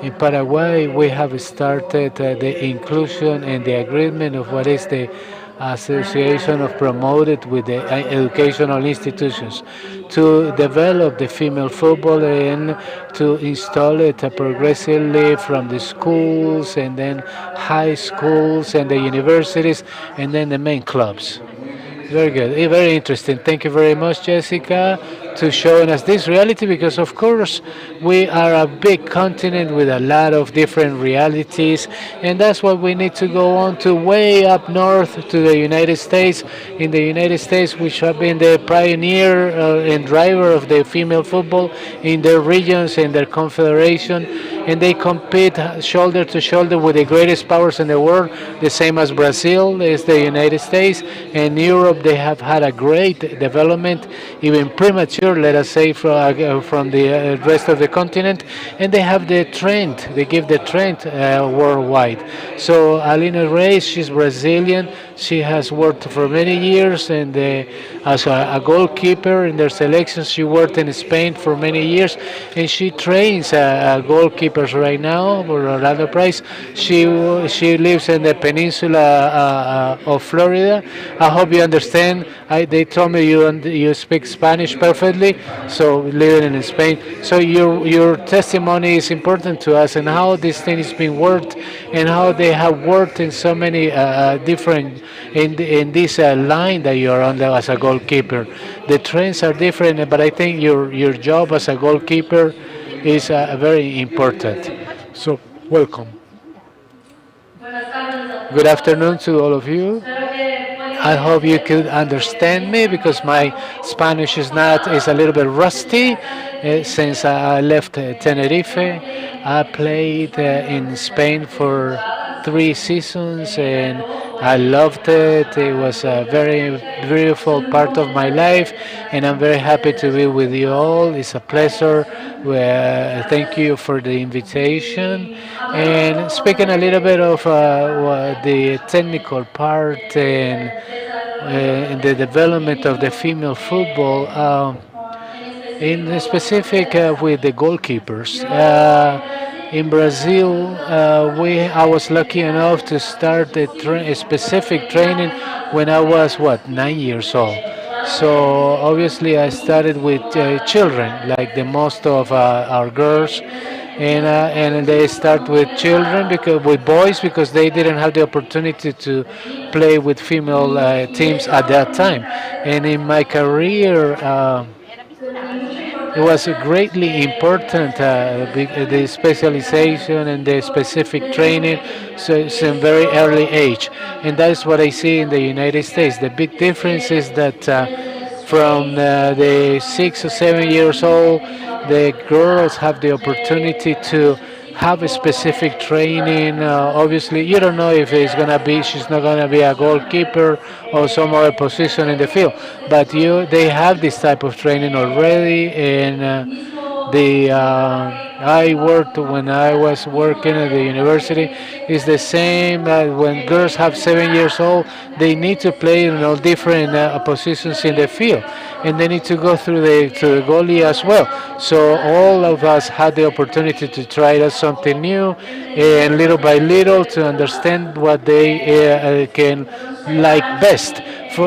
Speaker 1: in Paraguay we have started the inclusion and the agreement of what is the association of promoted with the educational institutions to develop the female football and to install it progressively from the schools and then high schools and the universities and then the main clubs. Very good. Very interesting. Thank you very much, Jessica, to showing us this reality because, of course, we are a big continent with a lot of different realities, and that's what we need to go on to way up north to the United States. In the United States, which have been the pioneer and driver of the female football in their regions and their confederation, and they compete shoulder to shoulder with the greatest powers in the world, the same as Brazil is the United States. And Europe, they have had a great development, even premature, let us say, from the rest of the continent, and they have the trend, they give the trend worldwide. So Alina Reis, she's Brazilian, she has worked for many years and as a goalkeeper in their selections. She worked in Spain for many years, and she trains goalkeepers right now for Orlando Price. She lives in the peninsula of Florida. I hope you understand. They told me you speak Spanish perfectly, so living in Spain. So your testimony is important to us, and how this thing is being worked, and how they have worked in so many different in this line that you are on as a goalkeeper. The trends are different, but I think your job as a goalkeeper is very important. So welcome. Good afternoon to all of you. I hope you could understand me because my Spanish is a little bit rusty since I left Tenerife. I played in Spain for 3 seasons and I loved it. It was a very beautiful part of my life, and I'm very happy to be with you all. It's a pleasure. Thank you for the invitation. And speaking a little bit of the technical part and the development of the female football. In specific with the goalkeepers. In Brazil, I was lucky enough to start a specific training when I was 9 years old. So obviously I started with children, like the most of our girls, and they start with children because with boys because they didn't have the opportunity to play with female teams at that time. And in my career. It was greatly important, the specialization and the specific training, so it's a very early age. And that's what I see in the United States. The big difference is that from the 6 or 7 years old, the girls have the opportunity to have a specific training. Obviously, you don't know if she's not gonna be a goalkeeper or some other position in the field, but they have this type of training already, and the I worked when I was working at the university. It's the same when girls have 7 years old, they need to play in all different positions in the field, and they need to go through to the goalie as well. So all of us had the opportunity to try out something new, and little by little to understand what they can like best.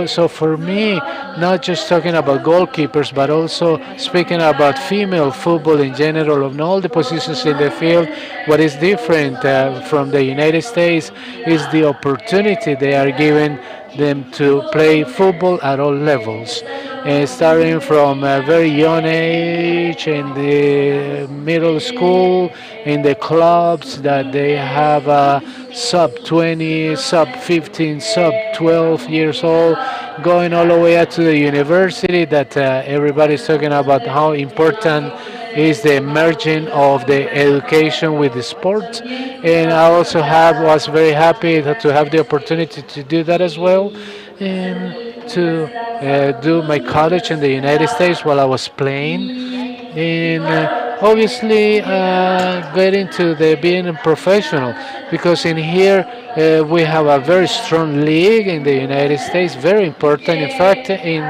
Speaker 1: So for me, not just talking about goalkeepers, but also speaking about female football in general, on all the positions in the field, what is different from the United States is the opportunity they are given them to play football at all levels, starting from a very young age in the middle school, in the clubs that they have sub 20, sub 15, sub 12 years old, going all the way up to the university that everybody's talking about how important is the merging of the education with the sports. And I also was very happy to have the opportunity to do that as well, and to do my college in the United States while I was playing, and obviously get into the being a professional, because in here we have a very strong league in the United States, very important. In fact, in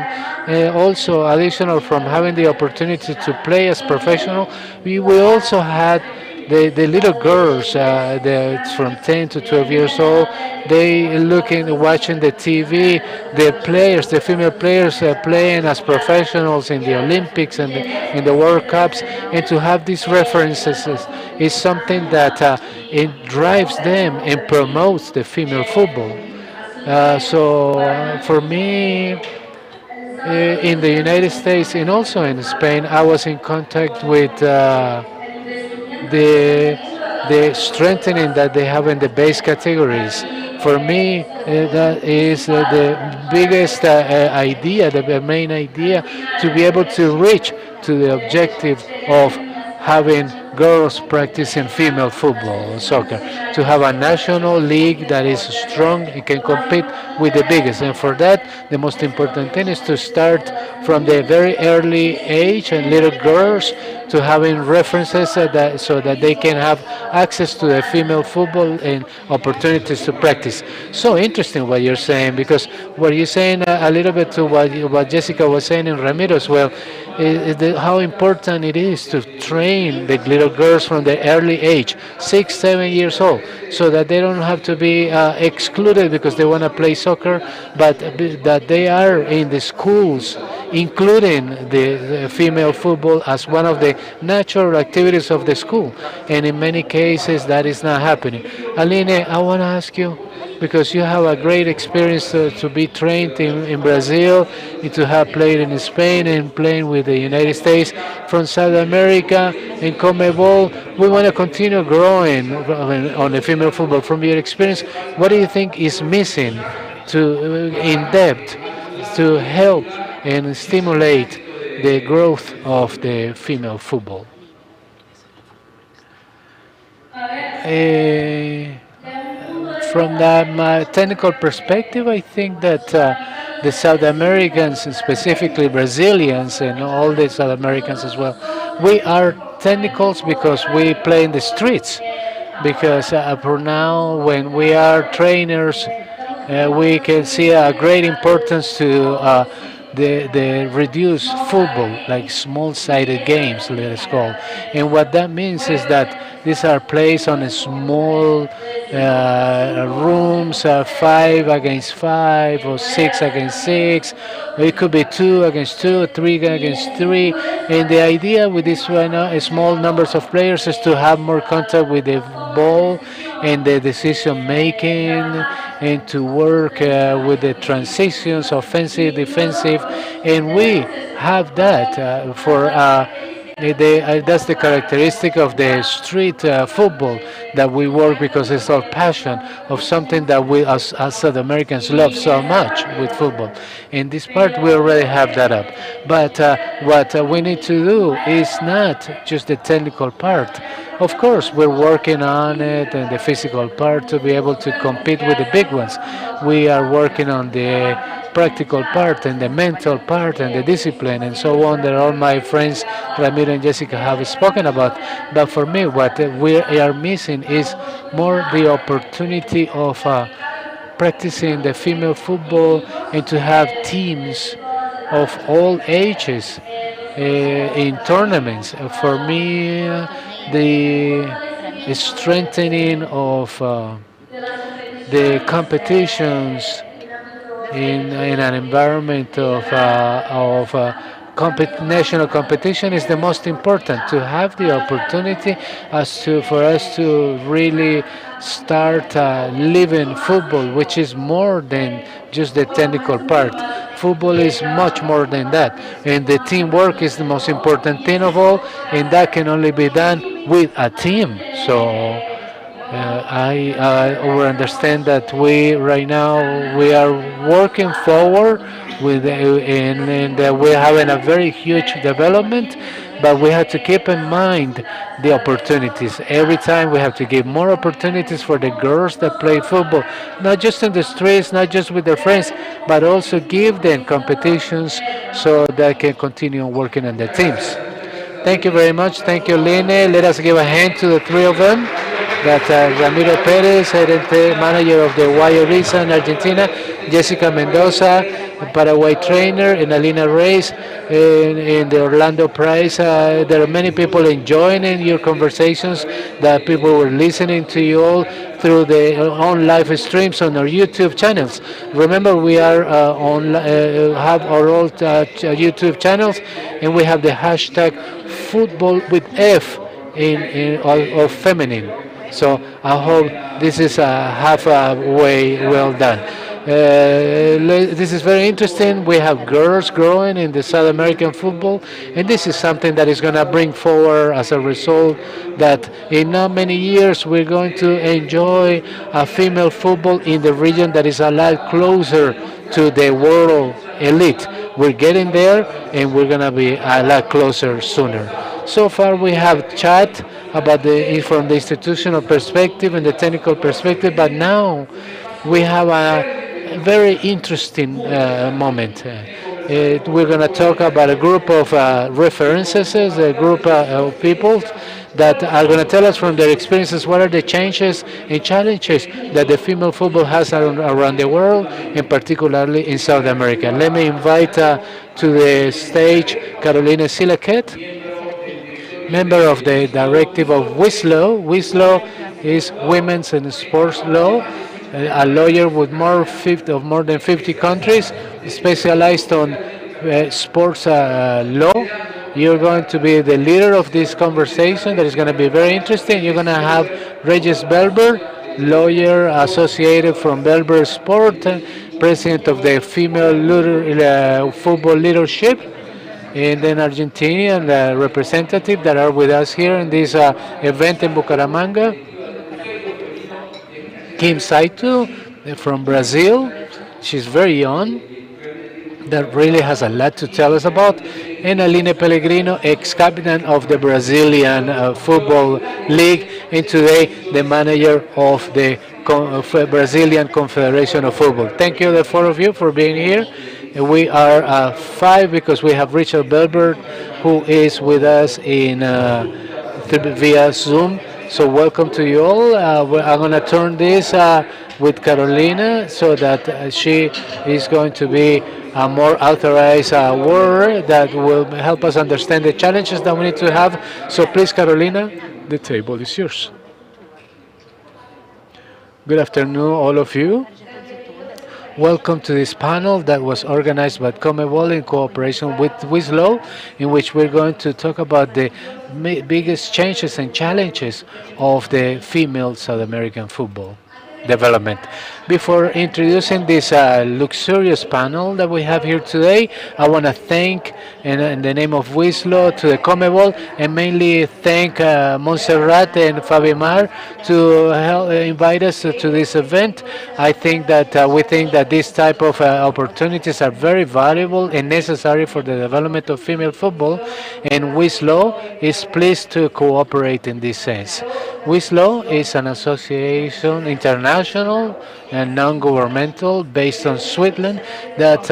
Speaker 1: also additional from having the opportunity to play as professional, we also had the little girls, from 10 to 12 years old, they looking, watching the TV, the players, the female players playing as professionals in the Olympics and in the World Cups, and to have these references is something that it drives them and promotes the female football. For me, in the United States and also in Spain, I was in contact with the the strengthening that they have in the base categories. For me, that is the biggest idea, the main idea, to be able to reach to the objective of having girls practicing female football, soccer, to have a national league that is strong and can compete with the biggest. And for that, the most important thing is to start from the very early age and little girls to having references so that they can have access to the female football and opportunities to practice. So interesting what you're saying, because what you're saying a little bit to what Jessica was saying in Ramiro as well, how important it is to train the little girls from the early age, 6, 7 years old, so that they don't have to be excluded because they want to play soccer, but that they are in the schools, including the female football as one of the natural activities of the school. And in many cases, that is not happening. Aline, I want to ask you, because you have a great experience to be trained in Brazil, and to have played in Spain and playing with the United States, from South America and Comebol. We want to continue growing on the female football. From your experience, what do you think is missing in depth to help and stimulate the growth of the female football? Uh, from that my technical perspective, I think that the South Americans, and specifically Brazilians, and all the South Americans as well, we are technicals because we play in the streets. Because for now, when we are trainers, we can see a great importance to the reduced football, like small-sided games, let us call. And what that means is that these are placed on a small rooms, 5 against 5 or 6 against 6. It could be 2 against 2, 3 against 3. And the idea with this one, small numbers of players, is to have more contact with the ball and the decision making, and to work with the transitions, offensive, defensive, and we have that that's the characteristic of the street football that we work, because it's our passion of something that we as South Americans love so much with football. In this part, we already have that up. But what we need to do is not just the technical part. Of course, we're working on it and the physical part to be able to compete with the big ones. We are working on the practical part and the mental part and the discipline and so on that all my friends Ramiro and Jessica have spoken about. But for me, what we are missing is more the opportunity of practicing the female football and to have teams of all ages in tournaments. For me, the strengthening of the competitions in an environment of national competition is the most important, to have the opportunity for us to really start living football, which is more than just the technical part. Football is much more than that, and the teamwork is the most important thing of all, and that can only be done with a team. So I will understand that we right now we are working forward and we're having a very huge development, but we have to keep in mind the opportunities. Every time we have to give more opportunities for the girls that play football, not just in the streets, not just with their friends, but also give them competitions so they can continue working on their teams. Thank you very much. Thank you, Lene. Let us give a hand to the three of them. that Ramiro Perez, gerente manager of the Guayoriza in Argentina, Jessica Mendoza, Paraguay trainer, and Alina Reyes in the Orlando Prize. There are many people enjoying in your conversations, that people were listening to you all through the on live streams on our YouTube channels. Remember, we are have our old YouTube channels, and we have the hashtag football with F in or feminine. So I hope this is half a way well done. This is very interesting. We have girls growing in the South American football, and this is something that is going to bring forward as a result that in not many years we're going to enjoy a female football in the region that is a lot closer to the world elite. We're getting there, and we're going to be a lot closer sooner. So far, we have chat about from the institutional perspective and the technical perspective, but now we have a very interesting moment. We're going to talk about a group of references, a group of people that are going to tell us from their experiences what are the changes and challenges that the female football has around the world, and particularly in South America. Let me invite to the stage Carolina Silaket, member of the directive of WISLO. WISLO is Women's and Sports Law, a lawyer with more than 50 countries, specialized on sports law. You're going to be the leader of this conversation that is going to be very interesting. You're going to have Regis Belber, lawyer associated from Belber Sport, president of the Female Football Leadership, and then Argentinian representative that are with us here in this event in Bucaramanga. Kim Saito from Brazil. She's very young. That really has a lot to tell us about. And Aline Pellegrino, ex-captain of the Brazilian Football League, and today the manager of the Brazilian Confederation of Football. Thank you, the four of you, for being here. We are five because we have Richard Belbert, who is with us in via Zoom. So welcome to you all. I'm going to turn this with Carolina so that she is going to be a more authorized word that will help us understand the challenges that we need to have. So please, Carolina, the table is yours. Good afternoon, all of you. Welcome to this panel that was organized by Comebol in cooperation with WISLO, in which we're going to talk about the biggest changes and challenges of the female South American football development. Before introducing this luxurious panel that we have here today, I want to thank, in the name of WISLO, to the Comebol, and mainly thank Montserrat and Fabimar to help invite us to this event. I think that we think that these type of opportunities are very valuable and necessary for the development of female football, and WISLO is pleased to cooperate in this sense. WISLO is an association, international and non-governmental, based on Switzerland, that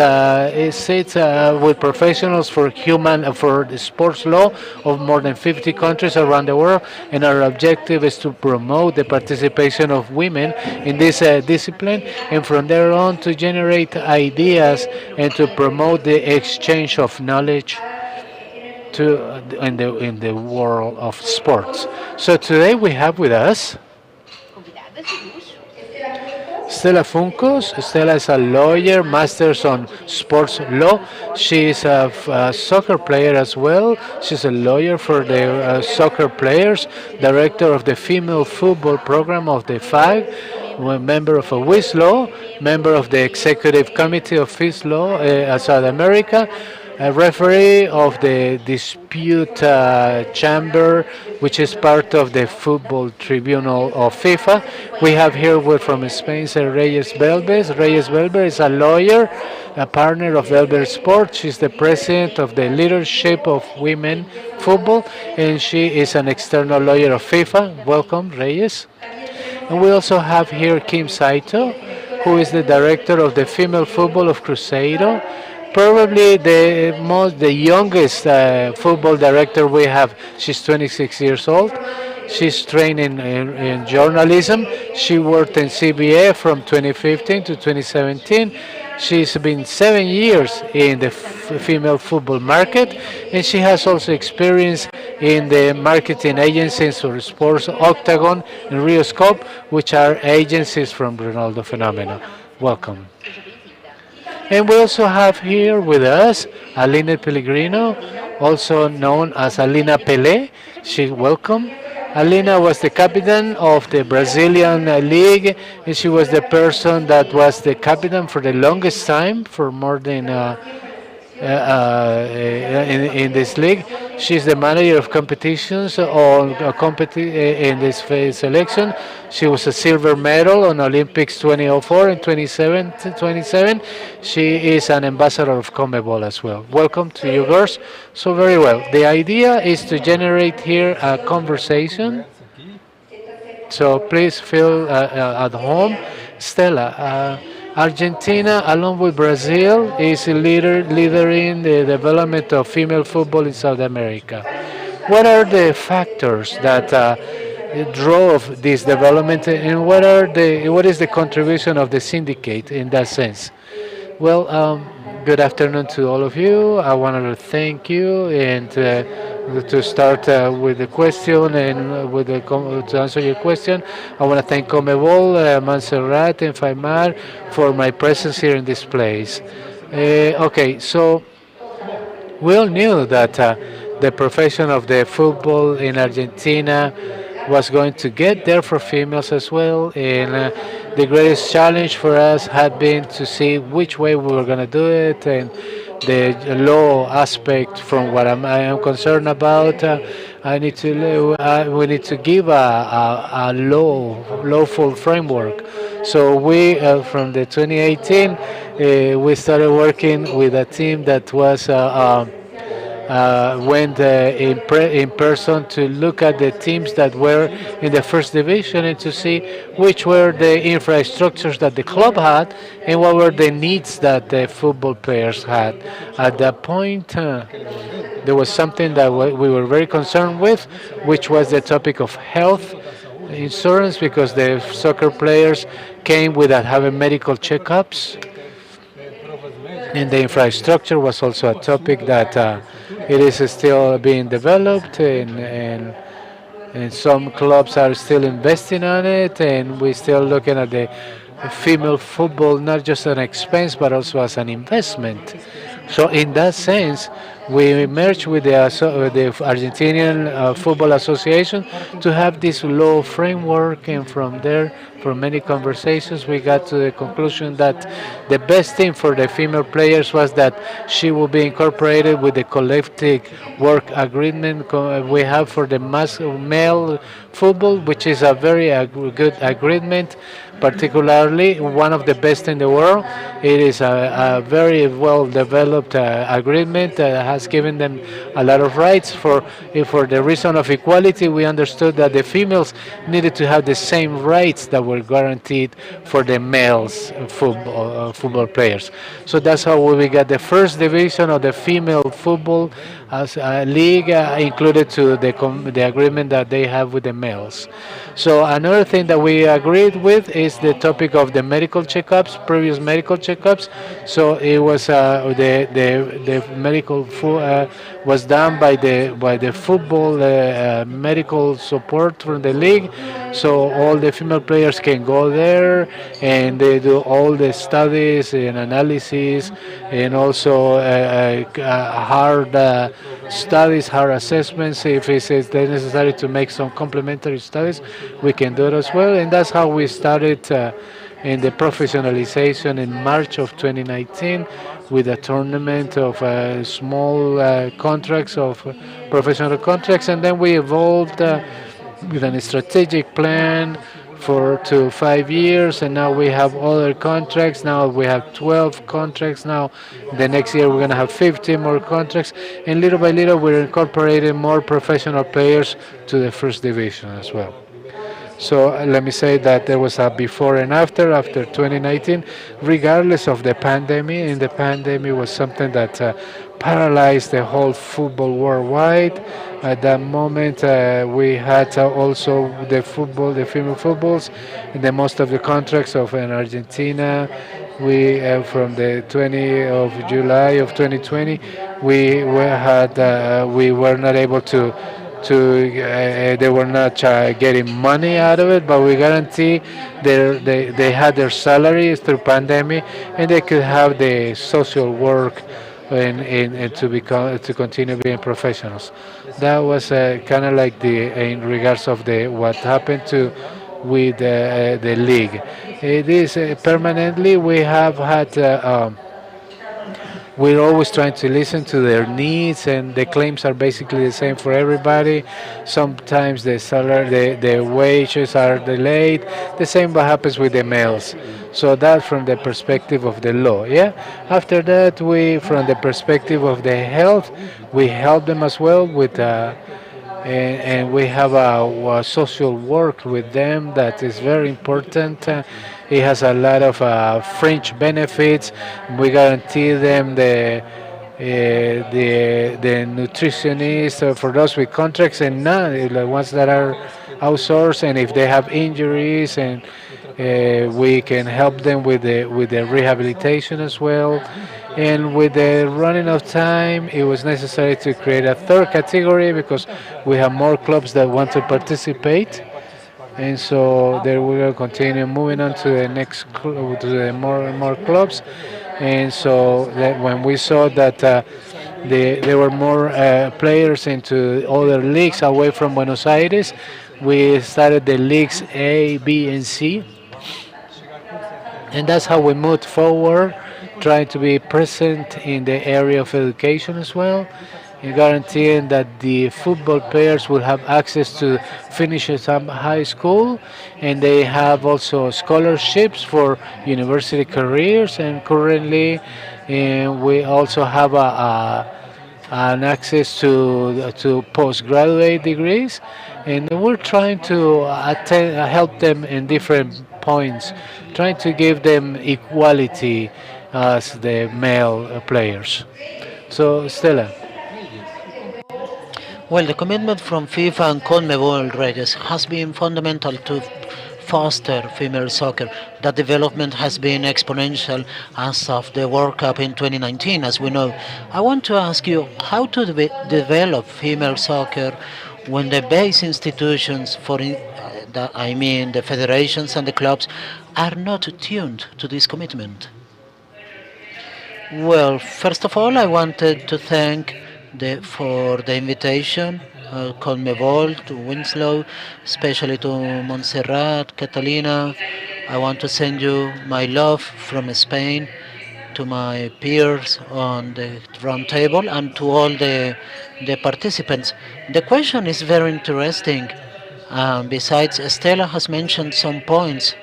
Speaker 1: sits with professionals for the sports law of more than 50 countries around the world, and our objective is to promote the participation of women in this discipline, and from there on to generate ideas and to promote the exchange of knowledge in the world of sports. So today we have with us Stella Funcos. Stella is a lawyer, masters on sports law. She is a soccer player as well. She's a lawyer for the soccer players, director of the female football program of the FAG, a member of a WISLO, member of the executive committee of FISLO South America, a referee of the dispute chamber, which is part of the football tribunal of FIFA. We have here from Spain Reyes Belbes. Reyes Belbes is a lawyer, a partner of Belbes Sport. She's the president of the leadership of women football, and she is an external lawyer of FIFA. Welcome, Reyes. And we also have here Kim Saito, who is the director of the female football of Cruzeiro. Probably the youngest football director we have. She's 26 years old. She's trained in journalism. She worked in CBA from 2015 to 2017. She's been 7 years in the female football market, and she has also experience in the marketing agencies for Sports Octagon and Rioscope, which are agencies from Ronaldo Phenomena. Welcome. And we also have here with us Alina Pellegrino, also known as Alina Pelé. She welcome. Alina was the captain of the Brazilian league, and she was the person that was the captain for the longest time, for more than in this league. She's the manager of competitions on in this selection. She was a silver medal on Olympics 2004 and 27. She is an ambassador of Comebol as well. Welcome to you girls. So very well. The idea is to generate here a conversation, so please feel at home. Stella, Argentina, along with Brazil, is a leader in the development of female football in South America. What are the factors that drove this development, and what is the contribution of the syndicate in that sense? Well, good afternoon to all of you. I wanted to thank you and to start with the question and to answer your question. I want to thank Comebol, Montserrat, and Faimar for my presence here in this place. Okay, so we all knew that the profession of the football in Argentina was going to get there for females as well. And the greatest challenge for us had been to see which way we were going to do it, and the law aspect from what I am concerned about. We need to give a lawful framework. So we, from the 2018, we started working with a team that was went in person to look at the teams that were in the first division and to see which were the infrastructures that the club had and what were the needs that the football players had. At that point, there was something that we were very concerned with, which was the topic of health insurance, because the soccer players came without having medical checkups, and the infrastructure was also a topic that it is still being developed, and some clubs are still investing on it, and we're still looking at the female football not just an expense but also as an investment. So in that sense, we merged with the Argentinian Football Association to have this law framework, and from there, for many conversations, we got to the conclusion that the best thing for the female players was that she will be incorporated with the collective work agreement we have for the male football, which is a very good agreement, particularly one of the best in the world. It is a very well developed agreement that has given them a lot of rights. For the reason of equality, we understood that the females needed to have the same rights that were guaranteed for the males football players. So that's how we got the first division of the female football as a league included to the agreement that they have with the males. So another thing that we agreed with is the topic of the medical checkups, previous medical checkups. So it was the medical was done by the football medical support from the league. So all the female players can go there and they do all the studies and analysis, and also hard studies, hard assessments. If it's necessary to make some complementary studies, we can do it as well. And that's how we started in the professionalization in March of 2019 with a tournament of small contracts, of professional contracts. And then we evolved with a strategic plan for 5 years, and now we have other contracts. Now we have 12 contracts. Now the next year we're going to have 50 more contracts, and little by little we're incorporating more professional players to the first division as well. So let me say that there was a before and after 2019, regardless of the pandemic. And the pandemic was something that paralyzed the whole football worldwide. At that moment, we had also the female footballs, in the most of the contracts of in Argentina. We from the 20th of July of 2020, we were not able to they were not getting money out of it, but we guarantee they had their salaries through pandemic, and they could have the social work and to continue being professionals. That was kind of like the in regards of the what happened to with the league. It is permanently we have had. We're always trying to listen to their needs, and the claims are basically the same for everybody. Sometimes the salary, the wages are delayed. The same what happens with the males. So that from the perspective of the law, yeah. After that, we from the perspective of the health, we help them as well with. And we have a social work with them that is very important. It has a lot of fringe benefits. We guarantee them the nutritionist for those with contracts and not the ones that are outsourced. And if they have injuries, and we can help them with the rehabilitation as well. And with the running of time, it was necessary to create a third category because we have more clubs that want to participate. And so there we will continue moving on to the next to the more and more clubs. And so that when we saw that there were more players into other leagues away from Buenos Aires, we started the leagues A, B, and C, and that's how we moved forward, trying to be present in the area of education as well, and guaranteeing that the football players will have access to finish some high school, and they have also scholarships for university careers. And currently, we also have an access to postgraduate degrees, and we're trying to help them in different points, trying to give them equality as the male players. So, Stella.
Speaker 5: Well, the commitment from FIFA and CONMEBOL Reyes has been fundamental to foster female soccer. That development has been exponential as of the World Cup in 2019, as we know. I want to ask you how to develop female soccer when the base institutions, I mean the federations and the clubs, are not tuned to this commitment. Well, first of all, I wanted to thank for the invitation, Conmebol, to Winslow, especially to Montserrat, Catalina. I want to send you my love from Spain to my peers on the round table and to all the participants. The question is very interesting. Besides, Estela has mentioned some points,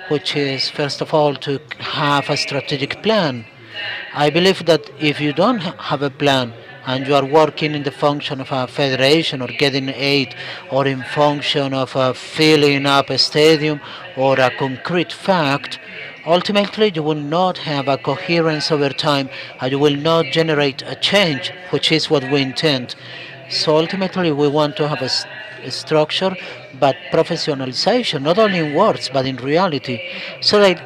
Speaker 5: which is first of all to have a strategic plan. I believe that if you don't have a plan and you are working in the function of a federation or getting aid or in function of filling up a stadium or a concrete fact, ultimately you will not have a coherence over time and you will not generate a change, which is what we intend. So ultimately we want to have a structure but professionalization, not only in words but in reality, so that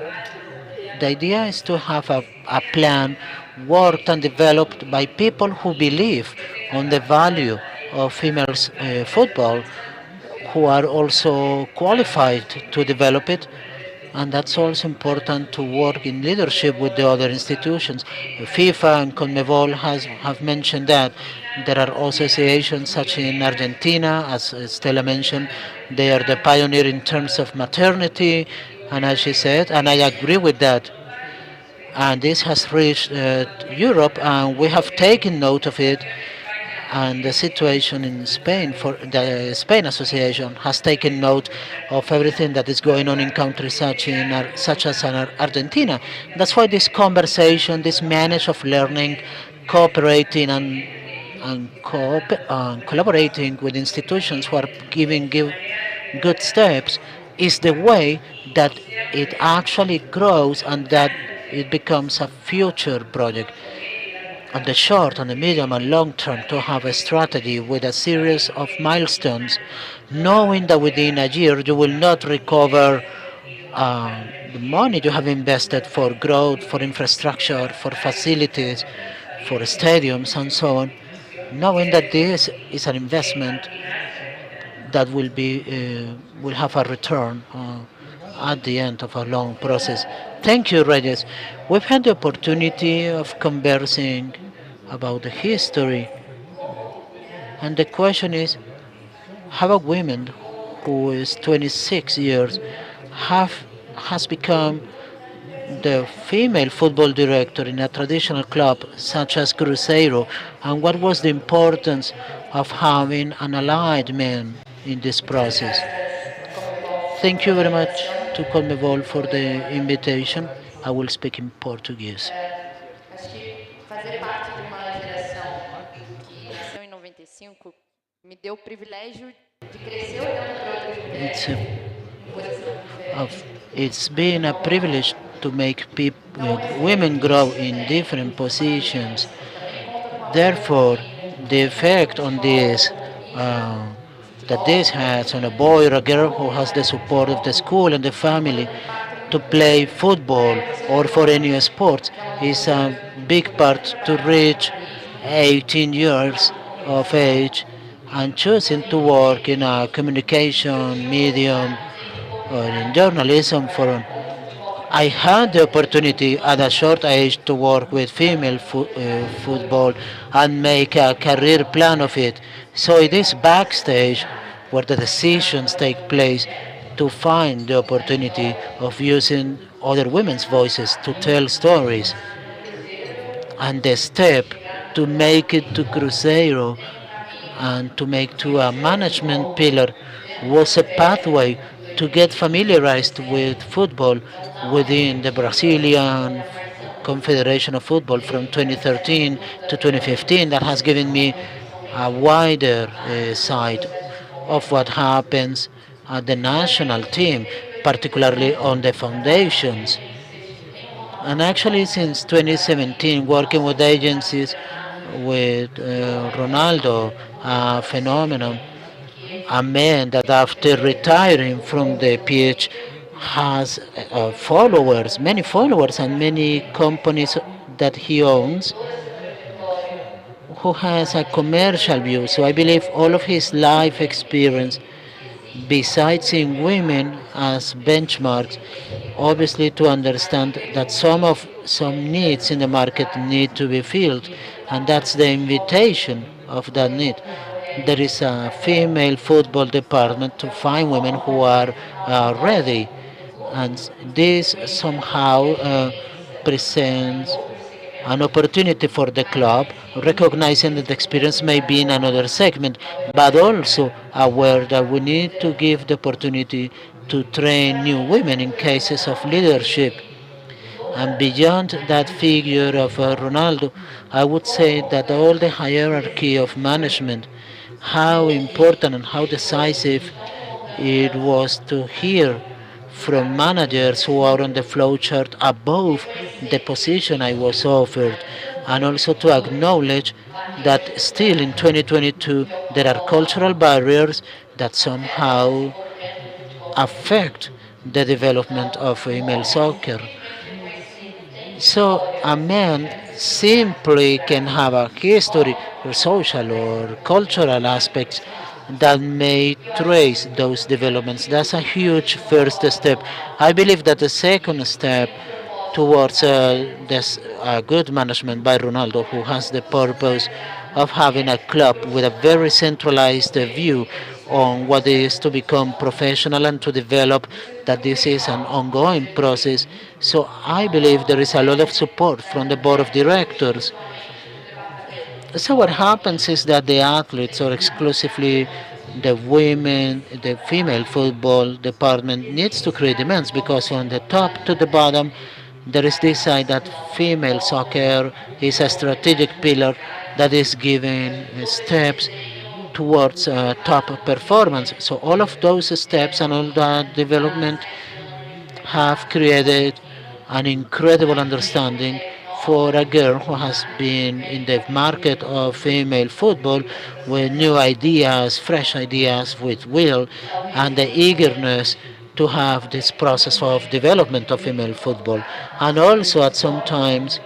Speaker 5: the idea is to have a plan worked and developed by people who believe on the value of females football, who are also qualified to develop it. And that's also important to work in leadership with the other institutions. FIFA and CONMEBOL have mentioned that. There are also associations such in Argentina, as Stella mentioned, they are the pioneer in terms of maternity, and as she said, and I agree with that. And this has reached Europe, and we have taken note of it. And the situation in Spain, for the Spain Association, has taken note of everything that is going on in countries such as Argentina. That's why this conversation, this manage of learning, cooperating and collaborating with institutions who are giving good steps, is the way that it actually grows and that it becomes a future project. on the short, on the medium, and long term to have a strategy with a series of milestones, knowing that within a year you will not recover the money you have invested for growth, for infrastructure, for facilities, for stadiums, and so on, knowing that this is an investment that will have a return at the end of a long process. Thank you, Reyes. We've had the opportunity of conversing about the history, and the question is, how a woman who is 26 years have has become the female football director in a traditional club such as Cruzeiro, and what was the importance of having an allied man in this process? Thank you very much to Colmebol for the invitation. I will speak in Portuguese. It's a, it's been a privilege to make women grow in different positions. Therefore, the effect on this that this has on a boy or a girl who has the support of the school and the family to play football or for any sport is a big part to reach 18 years of age and choosing to work in a communication medium or in journalism for I had the opportunity at a short age to work with female football and make a career plan of it. So it is backstage where the decisions take place to find the opportunity of using other women's voices to tell stories. And the step to make it to Cruzeiro and to make to a management pillar was a pathway to get familiarized with football within the Brazilian Confederation of Football from 2013 to 2015 that has given me a wider side of what happens at the national team, particularly on the foundations. And actually, since 2017, working with agencies with Ronaldo, a phenomenon, a man that after retiring from the pitch has followers, many followers, and many companies that he owns, who has a commercial view. So I believe all of his life experience, besides seeing women as benchmarks, obviously to understand that some needs in the market need to be filled, and that's the invitation of that need. There is a female football department to find women who are ready, and this somehow presents an opportunity for the club, recognizing that the experience may be in another segment, but also aware that we need to give the opportunity to train new women in cases of leadership. And beyond that figure of Ronaldo, I would say that all the hierarchy of management, how important and how decisive it was to hear from managers who are on the flowchart above the position I was offered, and also to acknowledge that still in 2022 there are cultural barriers that somehow affect the development of female soccer. So a man simply can have a history or social or cultural aspects that may trace those developments. That's a huge first step. I believe that the second step towards this good management by Ronaldo, who has the purpose of having a club with a very centralized view on what is to become professional and to develop, that this is an ongoing process. So I believe there is a lot of support from the board of directors. So what happens is that the athletes, or exclusively the female football department needs to create demands, because from the top to the bottom there is this side that female soccer is a strategic pillar that is giving steps towards top performance. So all of those steps and all that development have created an incredible understanding for a girl who has been in the market of female football with new ideas, fresh ideas, with will and the eagerness to have this process of development of female football. And also at some times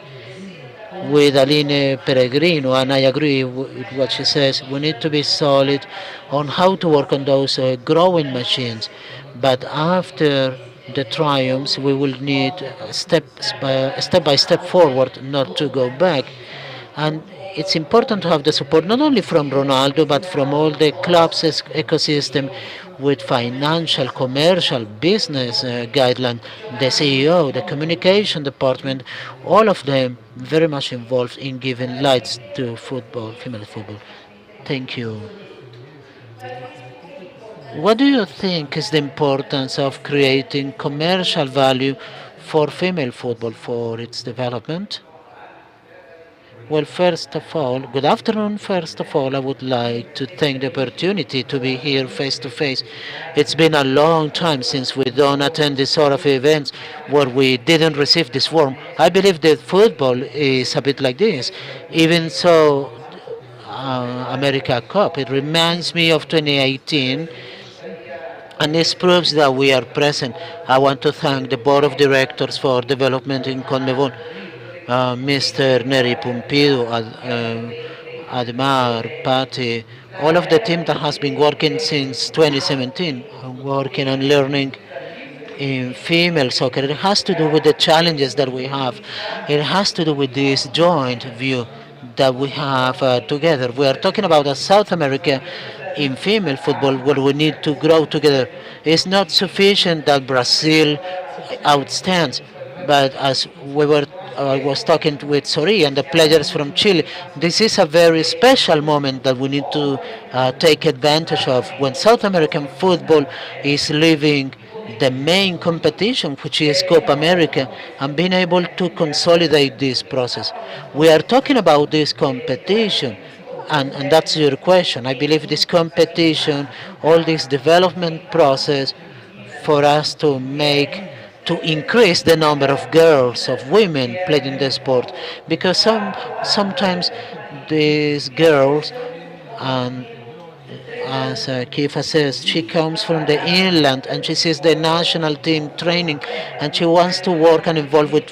Speaker 5: with Aline Peregrino, and I agree with what she says. We need to be solid on how to work on those growing machines. But after the triumphs, we will need step by step forward, not to go back. And it's important to have the support not only from Ronaldo but from all the clubs ecosystem with financial, commercial, business guideline, the CEO, the communication department, all of them very much involved in giving lights to football, female football. Thank you. What do you think is the importance of creating commercial value for female football for its development? Well, first of all, good afternoon. First of all, I would like to thank the opportunity to be here face to face. It's been a long time since we don't attend this sort of events where we didn't receive this warm. I believe that football is a bit like this. Even so, America Cup, it reminds me of 2018 and this proves that we are present. I want to thank the board of directors for development in CONMEBOL, Mr. Neri Pumpido, Admar, Patti, all of the team that has been working since 2017, working on learning in female soccer. It has to do with the challenges that we have. It has to do with this joint view that we have together. We are talking about a South America in female football where we need to grow together. It's not sufficient that Brazil outstands, but as we were I was talking with Sori and the players from Chile. This is a very special moment that we need to take advantage of when South American football is leaving the main competition, which is Copa America, and being able to consolidate this process. We are talking about this competition, and that's your question. I believe this competition, all this development process, for us to increase the number of girls, of women playing the sport, because sometimes these girls, and as Kifa says, she comes from the inland and she sees the national team training and she wants to work and involve with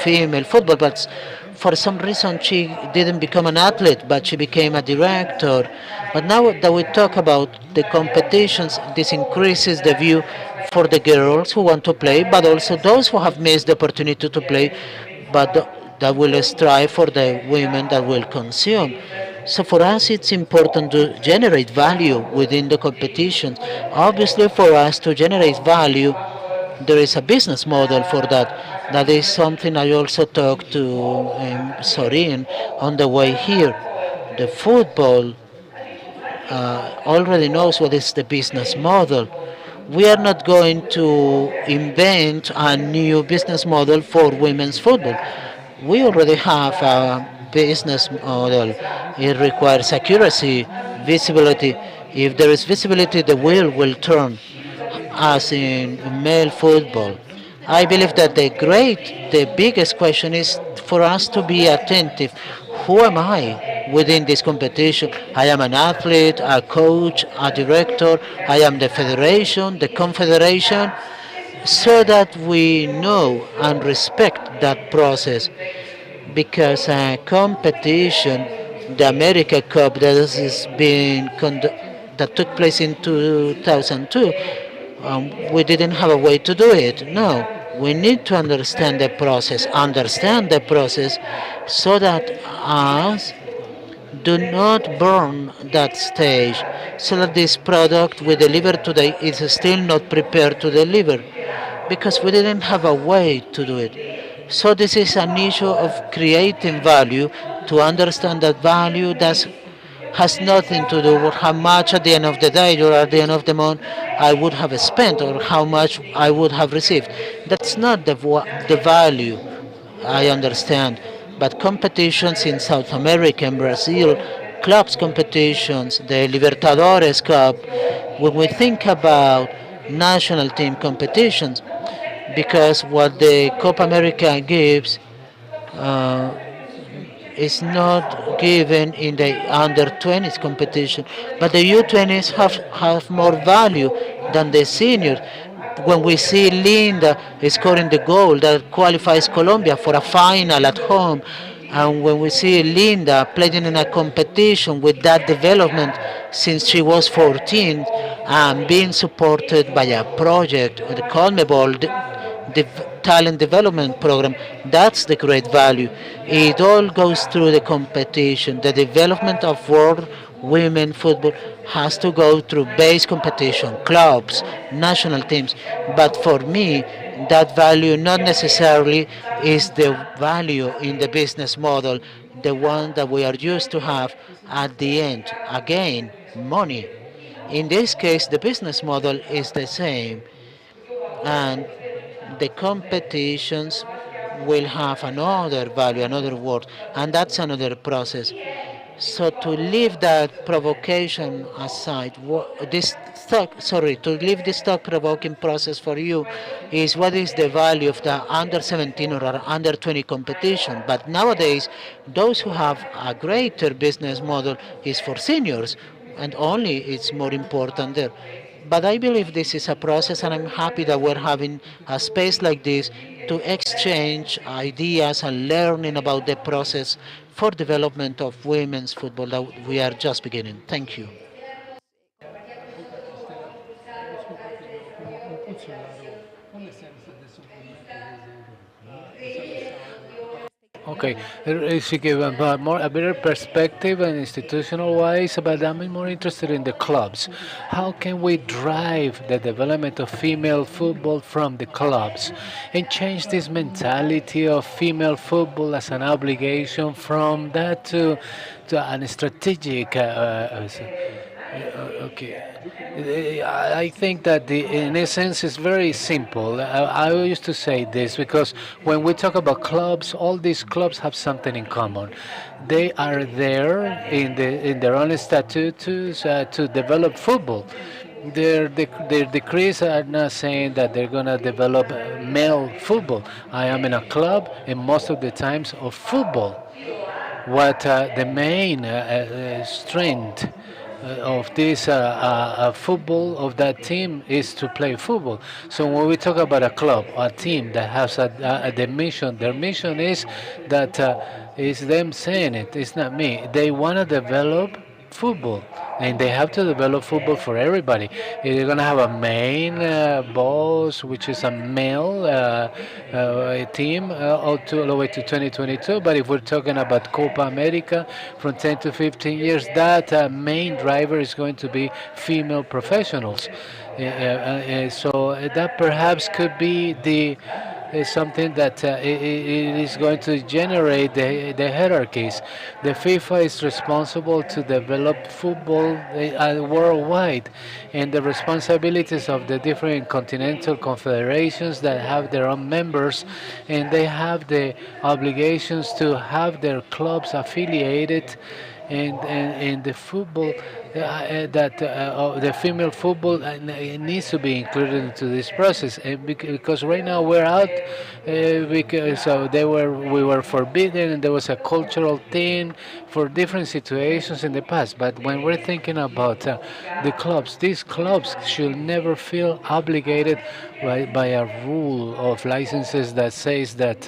Speaker 5: female football, but for some reason she didn't become an athlete, but she became a director. But now that we talk about the competitions, this increases the view for the girls who want to play, but also those who have missed the opportunity to play, but that will strive for the women that will consume. So for us, it's important to generate value within the competitions. Obviously, for us to generate value, there is a business model for that. That is something I also talked to Sorin on the way here. The football already knows what is the business model. We are not going to invent a new business model for women's football. We already have a business model. It requires accuracy, visibility. If there is visibility, the wheel will turn, as in male football. I believe that the biggest question is for us to be attentive. Who am I within this competition? I am an athlete, a coach, a director. I am the federation, the confederation, so that we know and respect that process. Because competition, the America Cup that took place in 2002, we didn't have a way to do it. No, we need to understand the process, so that us do not burn that stage, so that this product we deliver today is still not prepared to deliver, because we didn't have a way to do it. So this is an issue of creating value, to understand that value does has nothing to do with how much at the end of the day or at the end of the month I would have spent or how much I would have received. That's not the value, I understand. But competitions in South America and Brazil, clubs competitions, the Libertadores Cup, when we think about national team competitions, because what the Copa America gives uh, is not given in the under 20s competition, but the U20s have more value than the seniors. When we see Linda scoring the goal that qualifies Colombia for a final at home, and when we see Linda playing in a competition with that development since she was 14 and being supported by a project, the CONMEBOL, the talent development program, that's the great value. It all goes through the competition. The development of world women football has to go through base competition, clubs, national teams. But for me, that value not necessarily is the value in the business model, the one that we are used to have at the end. Again, money. In this case, the business model is the same, and the competitions will have another value, another word, and that's another process. So to leave that provocation aside, to leave this thought-provoking process for you is what is the value of the under 17 or under 20 competition. But nowadays, those who have a greater business model is for seniors, and only it's more important there. But I believe this is a process, and I'm happy that we're having a space like this to exchange ideas and learning about the process for development of women's football that we are just beginning. Thank you.
Speaker 1: Okay, if you give a better perspective and institutional wise, but I'm more interested in the clubs. How can we drive the development of female football from the clubs and change this mentality of female football as an obligation from that to an strategic okay. I think that in essence it's very simple. I used to say this because when we talk about clubs, all these clubs have something in common. They are there in their own statutes to develop football. Their decrees are not saying that they're gonna develop male football. I am in a club, and most of the times of football what the main strength of this football of that team is to play football. So when we talk about a club, a team that has the mission, their mission is that is them saying it. It's not me. They want to develop football, and they have to develop football for everybody. They're gonna have a main boss, which is a male team all the way to 2022. But if we're talking about Copa America from 10 to 15 years, that main driver is going to be female professionals. So that perhaps could be the is something that it is going to generate the hierarchies. The FIFA is responsible to develop football worldwide, and the responsibilities of the different continental confederations that have their own members, and they have the obligations to have their clubs affiliated and the football that the female football needs to be included into this process because right now we're out because so we were forbidden and there was a cultural thing for different situations in the past, but when we're thinking about the clubs, these clubs should never feel obligated by a rule of licenses that says that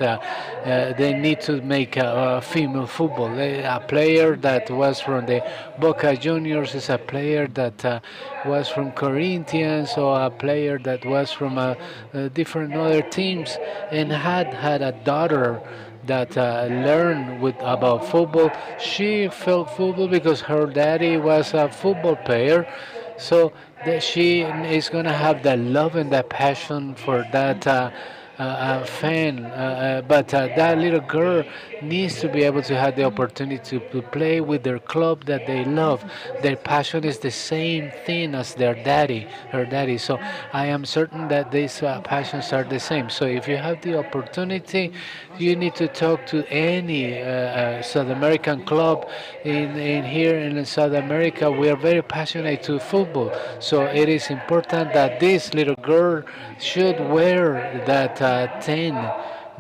Speaker 1: they need to make a female football. A player that was from the Boca Juniors is a player that was from Corinthians or a player that was from different other teams and had a daughter that learned about football. She felt football because her daddy was a football player, so that she is going to have that love and that passion for that fan. But that little girl needs to be able to have the opportunity to play with their club that they love. Their passion is the same thing as their daddy, her daddy. So I am certain that these passions are the same. So if you have the opportunity, you need to talk to any South American club in here in South America. We are very passionate to football, so it is important that this little girl should wear that 10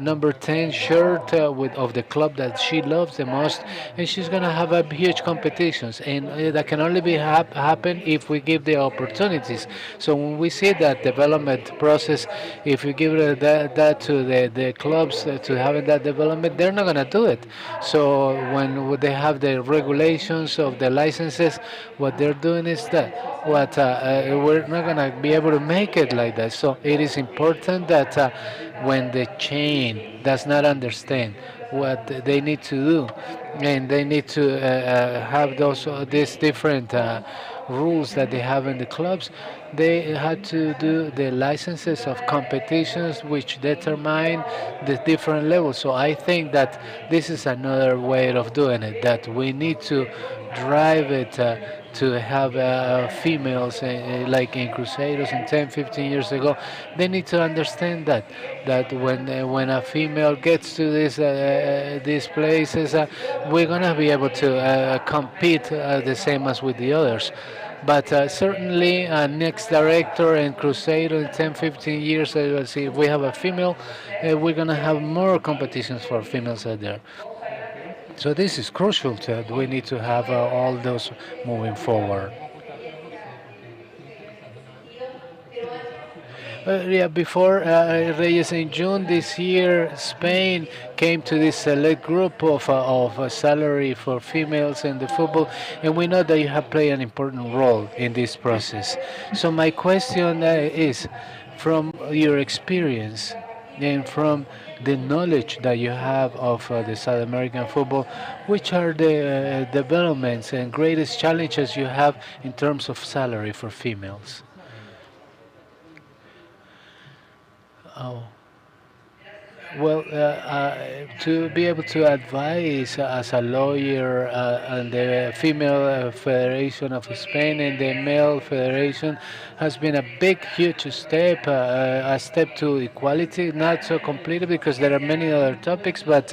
Speaker 1: number 10 shirt with of the club that she loves the most, and she's gonna have a huge competitions, and that can only be happen if we give the opportunities. So when we see that development process, if you give that to the clubs to having that development, they're not gonna do it. So when they have the regulations of the licenses, what they're doing is that we're not gonna be able to make it like that. So it is important that when the chain does not understand what they need to do, and they need to have these different rules that they have in the clubs, they had to do the licenses of competitions which determine the different levels. So I think that this is another way of doing it, that we need to drive it to have females like in Crusaders and 10, 15 years ago. They need to understand that when a female gets to these places, we're gonna be able to compete the same as with the others. But certainly, next director and Crusader in 10, 15 years, let's see if we have a female, we're gonna have more competitions for females out there. So this is crucial that we need to have all those moving forward. Yeah, before Reyes in June this year, Spain came to this select group of salary for females in the football, and we know that you have played an important role in this process. So my question is, from your experience and from the knowledge that you have of the South American football, which are the developments and greatest challenges you have in terms of salary for females? Oh. Well, to be able to advise as a lawyer and the female Federation of Spain and the male federation has been a big, huge step, a step to equality. Not so completely because there are many other topics, but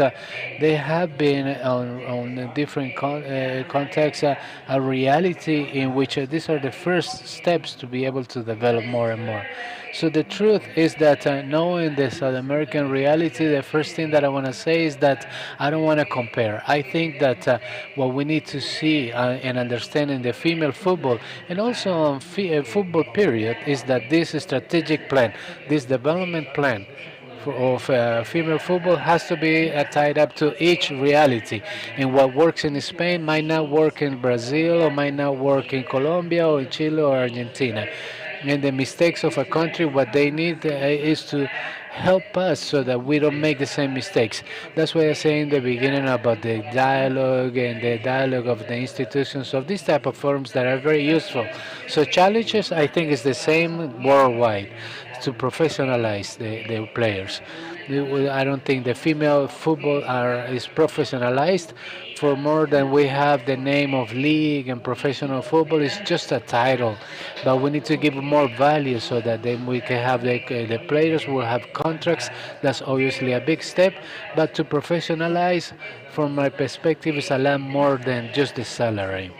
Speaker 1: they have been on different contexts a reality in which these are the first steps to be able to develop more and more. So the truth is that knowing the South American reality, the first thing that I want to say is that I don't want to compare. I think that what we need to see and understand in the female football and also on football period is that this strategic plan, this development plan of female football has to be tied up to each reality. And what works in Spain might not work in Brazil or might not work in Colombia or in Chile or Argentina. And the mistakes of a country, what they need is to help us so that we don't make the same mistakes. That's why I say in the beginning about the dialogue and the dialogue of the institutions of these type of forums that are very useful. So challenges, I think, is the same worldwide to professionalize the players. I don't think the female football is professionalized for more than we have the name of league and professional football. It's just a title, but we need to give more value so that then we can have the players will have contracts. That's obviously a big step, but to professionalize, from my perspective, is a lot more than just the salary.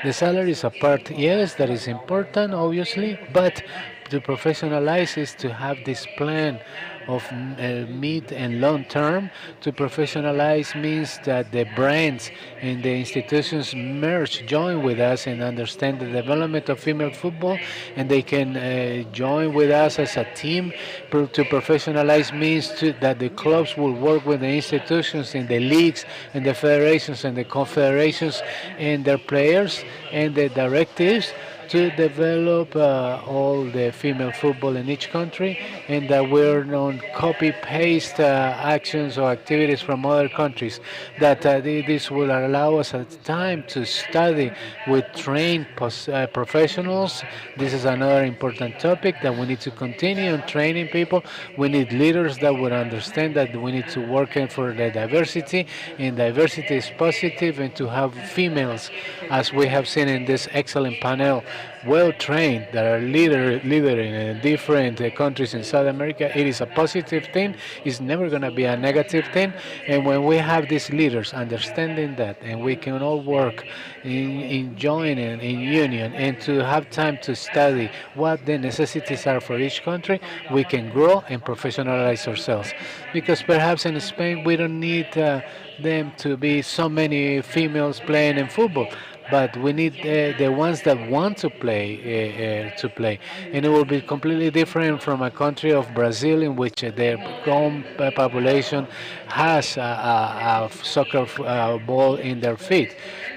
Speaker 1: The salary is a part, yes, that is important, obviously, but to professionalize is to have this plan of mid and long term. To professionalize means that the brands and the institutions merge, join with us and understand the development of female football, and they can join with us as a team. To professionalize means that the clubs will work with the institutions in the leagues and the federations and the confederations and their players and the directives to develop all the female football in each country, and that we're not copy paste actions or activities from other countries. That this will allow us at time to study with trained professionals. This is another important topic that we need to continue on training people. We need leaders that would understand that we need to work in for the diversity, and diversity is positive, and to have females, as we have seen in this excellent panel well trained, that are leader in different countries in South America, it is a positive thing. It's never going to be a negative thing. And when we have these leaders understanding that, and we can all work in joining in union and to have time to study what the necessities are for each country, we can grow and professionalize ourselves. Because perhaps in Spain we don't need them to be so many females playing in football, but we need the ones that want to play, and it will be completely different from a country of Brazil in which their grown population has a soccer ball in their feet.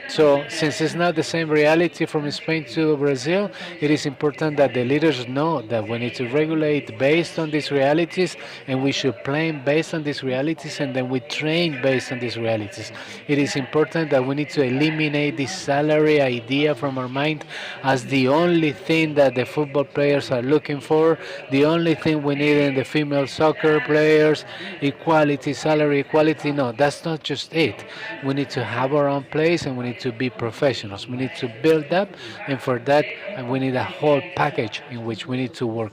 Speaker 1: So, since it's not the same reality from Spain to Brazil, it is important that the leaders know that we need to regulate based on these realities, and we should plan based on these realities, and then we train based on these realities. It is important that we need to eliminate this salary idea from our mind as the only thing that the football players are looking for, the only thing we need in the female soccer players, equality, salary equality. No, that's not just it. We need to have our own place, and we need to be professionals. We need to build up, and for that, we need a whole package in which we need to work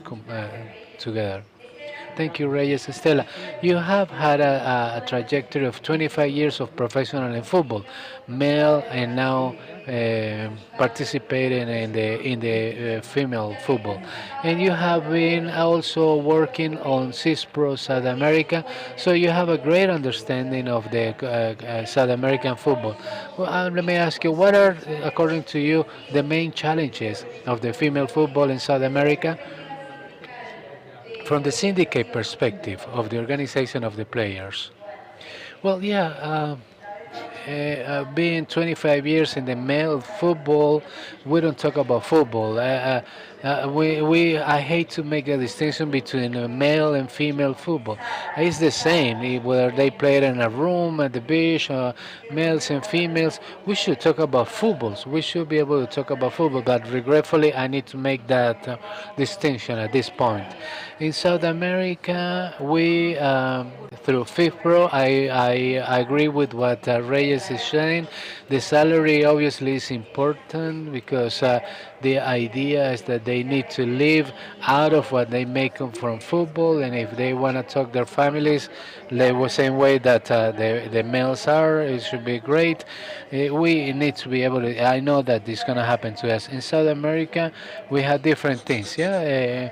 Speaker 1: together. Thank you, Reyes. Estela, you have had a trajectory of 25 years of professional in football, male, and now participating in the female football. And you have been also working on CISPRO South America, so you have a great understanding of the South American football. Well, let me ask you, what are, according to you, the main challenges of the female football in South America from the syndicate perspective of the organization of the players? Well, yeah, being 25 years in the male football, we don't talk about football. I hate to make a distinction between male and female football. It's the same, whether they play it in a room, at the beach, males and females. We should talk about footballs. We should be able to talk about football, but regretfully, I need to make that distinction at this point. In South America, we through FIFPro, I agree with what Reyes is saying. The salary obviously is important because the idea is that they need to live out of what they make from football, and if they want to talk their families the same way that the males are, it should be great. We need to be able to. I know that this is going to happen to us. In South America, we have different things. Yeah.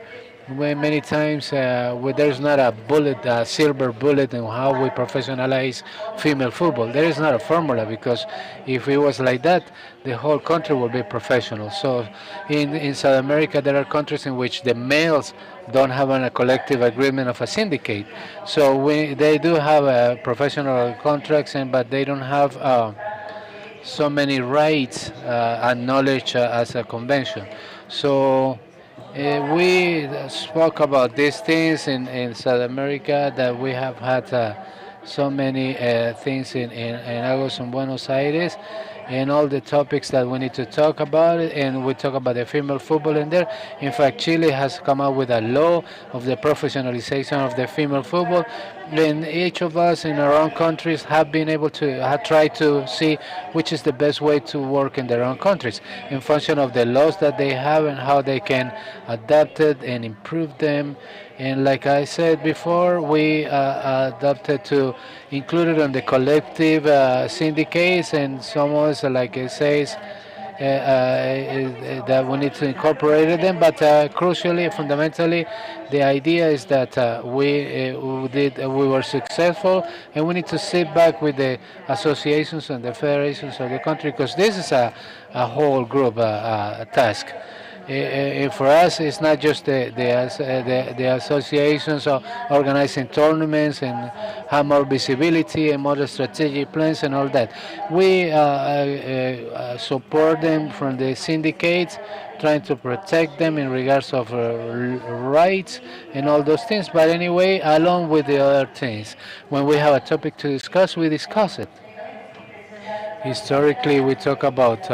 Speaker 1: When many times there's not a bullet, a silver bullet in how we professionalize female football. There is not a formula because if it was like that, the whole country would be professional. So in South America, there are countries in which the males don't have a collective agreement of a syndicate. So they do have professional contracts, but they don't have so many rights acknowledged as a convention. So we spoke about these things in South America, that we have had so many things in Agos and Buenos Aires, and all the topics that we need to talk about, and we talk about the female football in there. In fact, Chile has come out with a law of the professionalization of the female football, and each of us in our own countries have been able to have tried to see which is the best way to work in their own countries in function of the laws that they have and how they can adapt it and improve them. And like I said before, we adopted to include it on the collective syndicates, and some others, like it says, that we need to incorporate them. But crucially, fundamentally, the idea is that we were successful, and we need to sit back with the associations and the federations of the country, because this is a whole group task. For us, it's not just the associations of organizing tournaments and have more visibility and more strategic plans and all that. We support them from the syndicates, trying to protect them in regards of rights and all those things. But anyway, along with the other things, when we have a topic to discuss, we discuss it. Historically, we talk about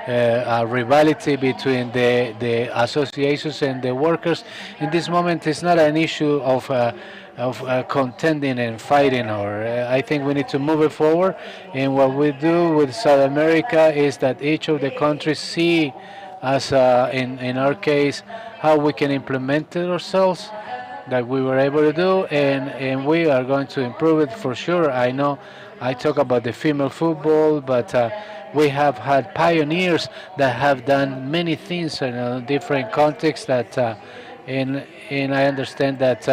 Speaker 1: a rivalry between the associations and the workers. In this moment, it's not an issue of contending and fighting, or I think we need to move it forward. And what we do with South America is that each of the countries see as in our case, how we can implement it ourselves that we were able to do, and we are going to improve it for sure. I know I talk about the female football, but we have had pioneers that have done many things in different contexts that and I understand that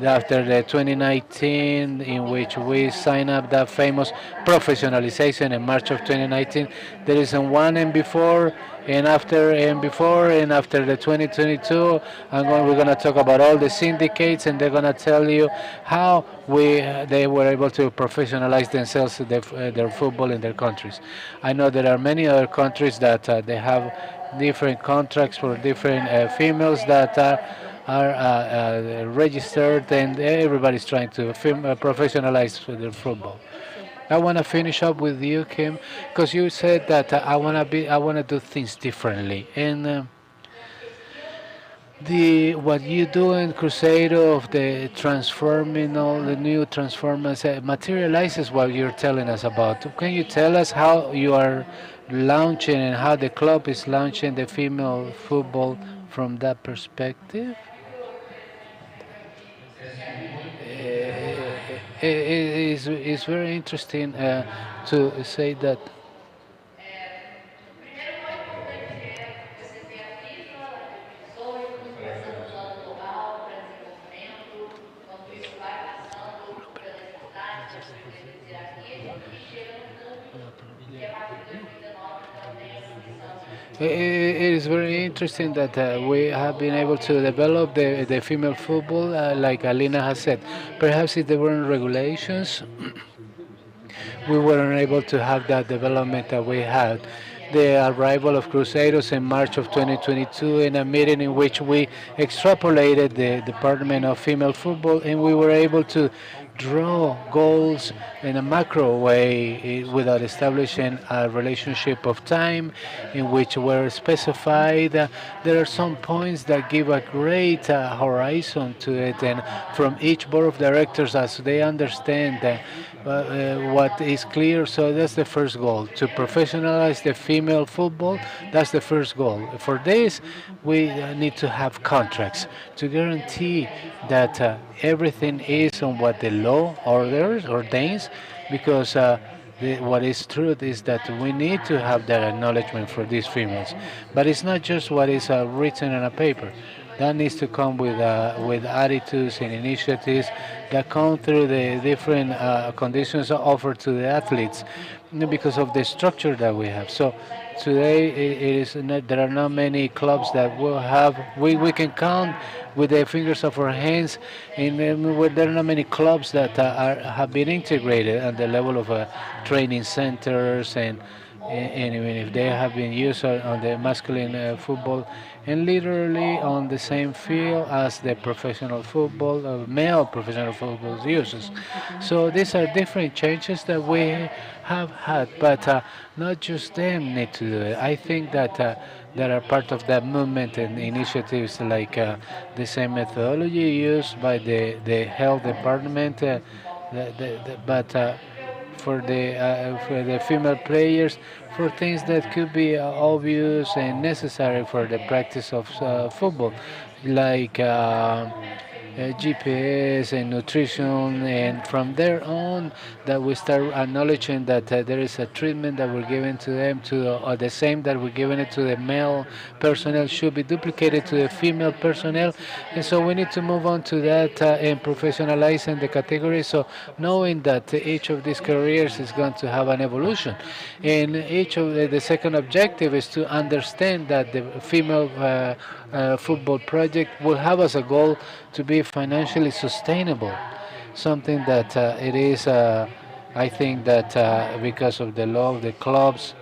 Speaker 1: after the 2019, in which we sign up that famous professionalization in March of 2019, there is a one and before and before and after the 2022. We're going to talk about all the syndicates, and they're going to tell you how they were able to professionalize themselves, their football in their countries. I know there are many other countries that they have different contracts for different females that are registered, and everybody's trying to professionalize their football. I want to finish up with you, Kim, because you said that I want to do things differently, and the what you do in Cruzeiro of the transforming all the new transformers materializes what you're telling us about. Can you tell us how you are launching and how the club is launching the female football from that perspective? It's very interesting to say that. It is very interesting that we have been able to develop the female football, like Alina has said. Perhaps if there weren't regulations, we weren't able to have that development that we had. The arrival of Crusaders in March of 2022 in a meeting in which we extrapolated the Department of Female Football, and we were able to draw goals in a macro way without establishing a relationship of time in which were specified. There are some points that give a great horizon to it, and from each board of directors as they understand what is clear. So that's the first goal, to professionalize the female football. That's the first goal. For this, we need to have contracts to guarantee that everything is on what the law ordains, because what is truth is that we need to have that acknowledgement for these females. But it's not just what is written on a paper. That needs to come with attitudes and initiatives that come through the different conditions offered to the athletes, because of the structure that we have. So today it is not, there are not many clubs that will have. We can count with the fingers of our hands, and there are not many clubs that have been integrated at the level of training centers, and even if they have been used on the masculine football, and literally on the same field as the professional football, male professional football uses. So these are different changes that we have had, but not just them need to do it. I think that that are part of that movement and initiatives, like the same methodology used by the health department, but for the female players, for things that could be obvious and necessary for the practice of football, like GPS and nutrition, and from there on, that we start acknowledging that there is a treatment that we're giving to them, to the same that we're giving it to the male personnel should be duplicated to the female personnel, and so we need to move on to that and professionalizing the category. So knowing that each of these careers is going to have an evolution, and each of the second objective is to understand that the female football project will have as a goal to be financially sustainable, something that it is. I think that because of the law of the clubs,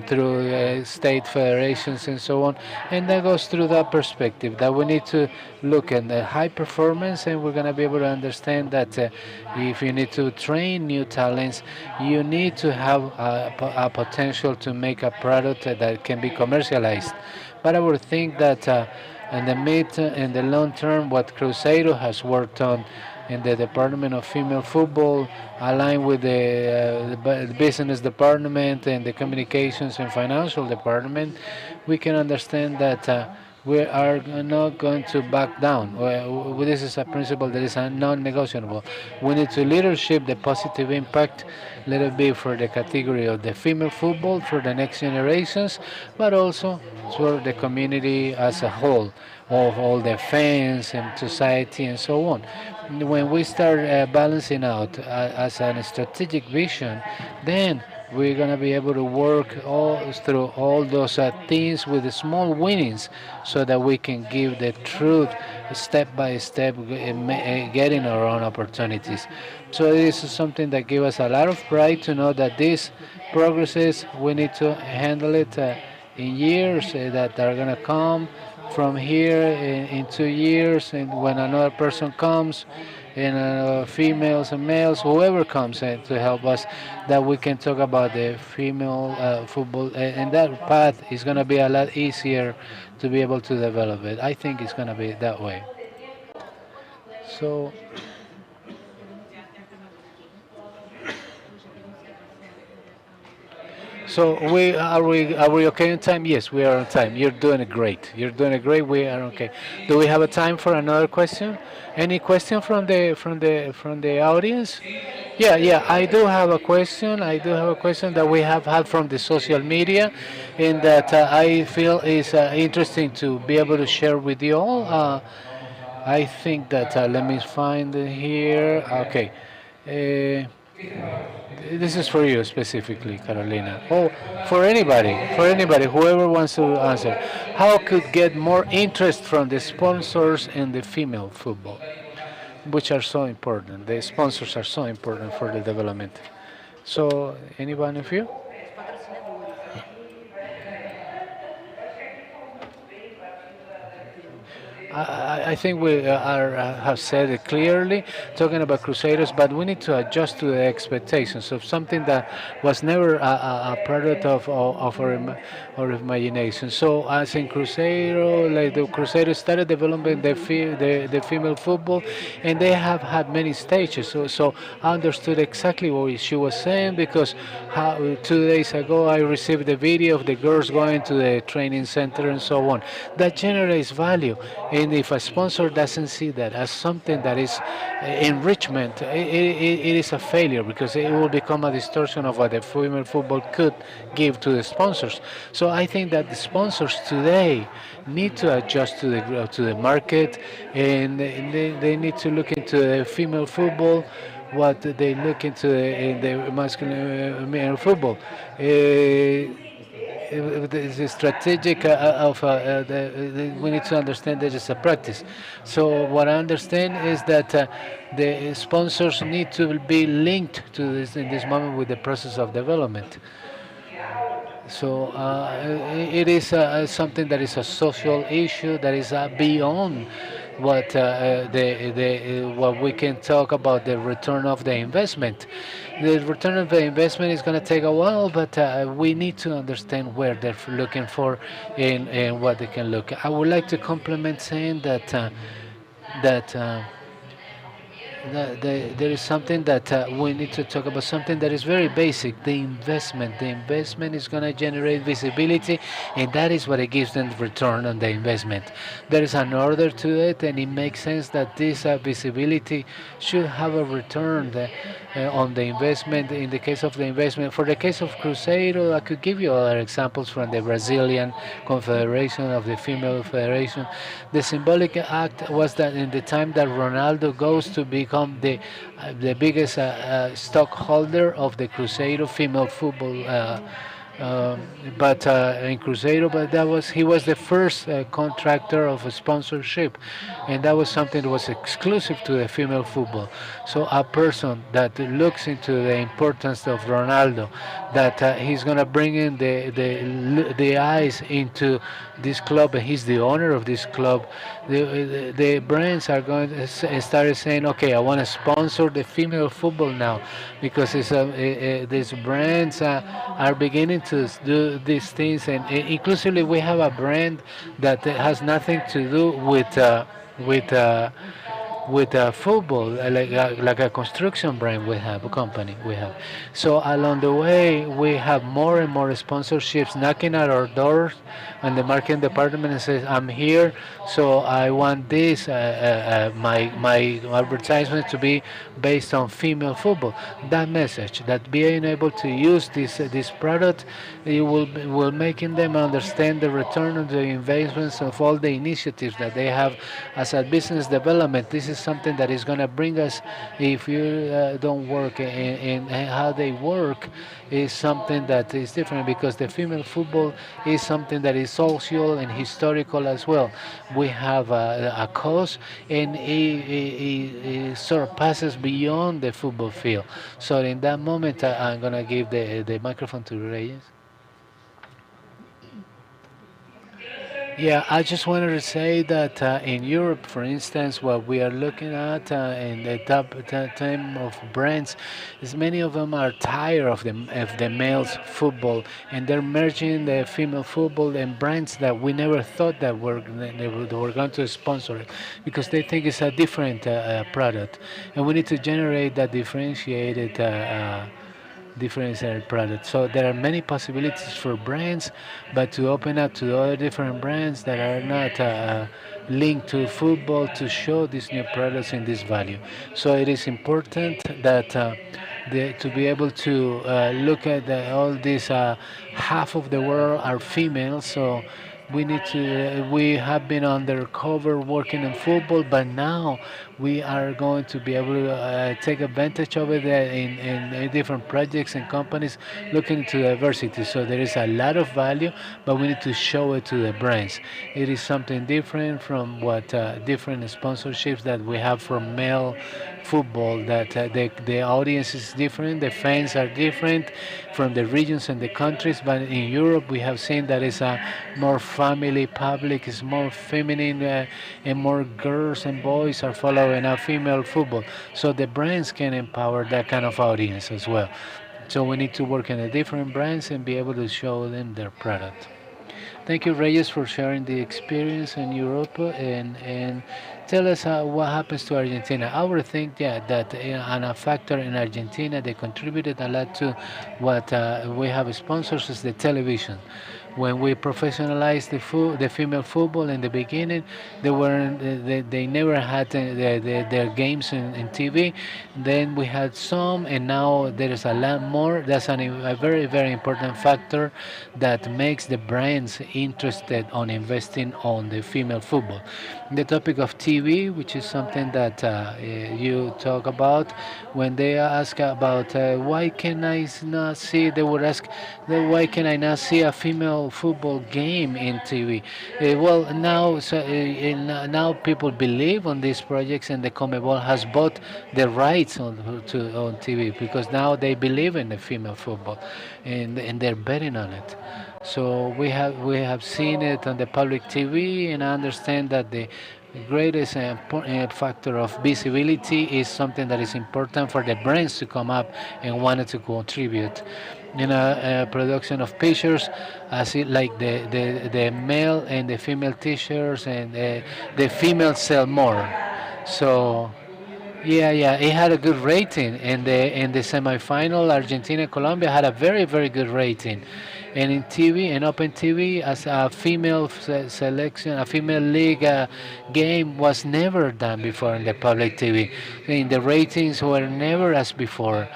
Speaker 1: through state federations and so on, and that goes through that perspective that we need to look at the high performance, and we're going to be able to understand that if you need to train new talents, you need to have a potential to make a product that can be commercialized. But I would think that in the mid and the long term, what Cruzeiro has worked on in the Department of Female Football, aligned with the business department and the communications and financial department, we can understand that we are not going to back down. This is a principle that is non-negotiable. We need to leadership the positive impact, let it be for the category of the female football for the next generations, but also for the community as a whole, of all the fans and society and so on. When we start balancing out as a strategic vision, then we're gonna be able to work all through all those things with the small winnings, so that we can give the truth step by step, getting our own opportunities. So this is something that gives us a lot of pride to know that these progresses we need to handle it in years that are gonna come from here in 2 years, and when another person comes, and females and males, whoever comes in to help us, that we can talk about the female football, and that path is going to be a lot easier to be able to develop it. I think it's going to be that way. So, so we okay on time? Yes, we are on time. You're doing it great. You're doing it great. We are okay. Do we have a time for another question? Any question from the audience? Yeah, yeah. I do have a question. I do have a question that we have had from the social media, and that I feel is interesting to be able to share with you all. I think that let me find it here. Okay. Uh, this is for you specifically, Carolina. Oh, for anybody, whoever wants to answer. How could get more interest from the sponsors in the female football, which are so important? The sponsors are so important for the development. So, anyone of you? I think we have said it clearly, talking about Crusaders, but we need to adjust to the expectations of something that was never a product of our imagination. So, as in Crusader, like the Crusaders started developing the female football, and they have had many stages. So I understood exactly what she was saying, because 2 days ago I received a video of the girls going to the training center and so on. That generates value, and if a sponsor doesn't see that as something that is enrichment, it is a failure, because it will become a distortion of what the female football could give to the sponsors. So I think that the sponsors today need to adjust to the market, and they need to look into the female football what they look into in the masculine male football. The strategic we need to understand that it's a practice. So what I understand is that the sponsors need to be linked to this in this moment with the process of development. So it is something that is a social issue that is beyond what we can talk about the return of the investment. The return of the investment is going to take a while, but we need to understand where they're looking for, and what they can look. I would like to compliment saying that. There is something that we need to talk about, something that is very basic: the investment. The investment is going to generate visibility, and that is what it gives them return on the investment. There is an order to it, and it makes sense that this visibility should have a return on the investment. In the case of the investment, for the case of Cruzeiro, I could give you other examples from the Brazilian Confederation of the Female Federation. The symbolic act was that in the time that Ronaldo goes to become the biggest stockholder of the Cruzeiro female football. But in Cruzeiro, but that was he was the first contractor of a sponsorship, and that was something that was exclusive to the female football. So a person that looks into the importance of Ronaldo, that he's gonna bring in the eyes into this club, and he's the owner of this club. The brands are going to start saying, okay, I want to sponsor the female football now, because these brands are beginning to do these things, and inclusively we have a brand that has nothing to do with with football, like a construction brand we have, a company we have. So along the way, we have more and more sponsorships knocking at our doors, and the marketing department and says, "I'm here, so I want this my advertisement to be based on female football." That message, that being able to use this product, it will making them understand the return on the investments of all the initiatives that they have as a business development. This is something that is going to bring us, if you don't work in how they work, is something that is different, because the female football is something that is social and historical as well. We have a cause, and it surpasses beyond the football field. So in that moment, I'm going to give the microphone to Reyes. Yeah, I just wanted to say that in Europe, for instance, what we are looking at in the time of brands is many of them are tired of the males football, and they're merging the female football and brands that we never thought that were going to sponsor it, because they think it's a different product, and we need to generate that differentiated product. So there are many possibilities for brands, but to open up to other different brands that are not linked to football, to show these new products and this value. So it is important that to be able to look at all these half of the world are female. So we have been undercover working in football, but now we are going to be able to take advantage of it in different projects and companies looking into diversity. So there is a lot of value, but we need to show it to the brands. It is something different from what different sponsorships that we have for male football, that the audience is different, the fans are different from the regions and the countries, but in Europe we have seen that it's a more family public, it's more feminine, and more girls and boys are following a female football. So the brands can empower that kind of audience as well. So we need to work in the different brands and be able to show them their product. Thank you, Reyes, for sharing the experience in Europe, and tell us what happens to Argentina. I would think, yeah, that on a factor in Argentina, they contributed a lot to what we have sponsors is the television. When we professionalized the female football in the beginning, they never had their games in TV. Then we had some, and now there is a lot more. That's a very very important factor that makes the brands interested on investing on the female football. The topic of TV, which is something that you talk about, when they ask about why can not see, they would ask, why can I not see a female football game in TV? Well, now now people believe on these projects, and the Comebol has bought the rights on TV, because now they believe in the female football, and they're betting on it. So we have seen it on the public TV, and I understand that the greatest factor of visibility is something that is important for the brands to come up and wanted to contribute in a production of pictures, as it like the male and the female t-shirts, and the females sell more. So yeah, yeah, it had a good rating in the semifinal. Argentina Colombia had a very very good rating, and in TV and Open TV, as a female selection, a female league game was never done before in the public TV. And the ratings were never as before.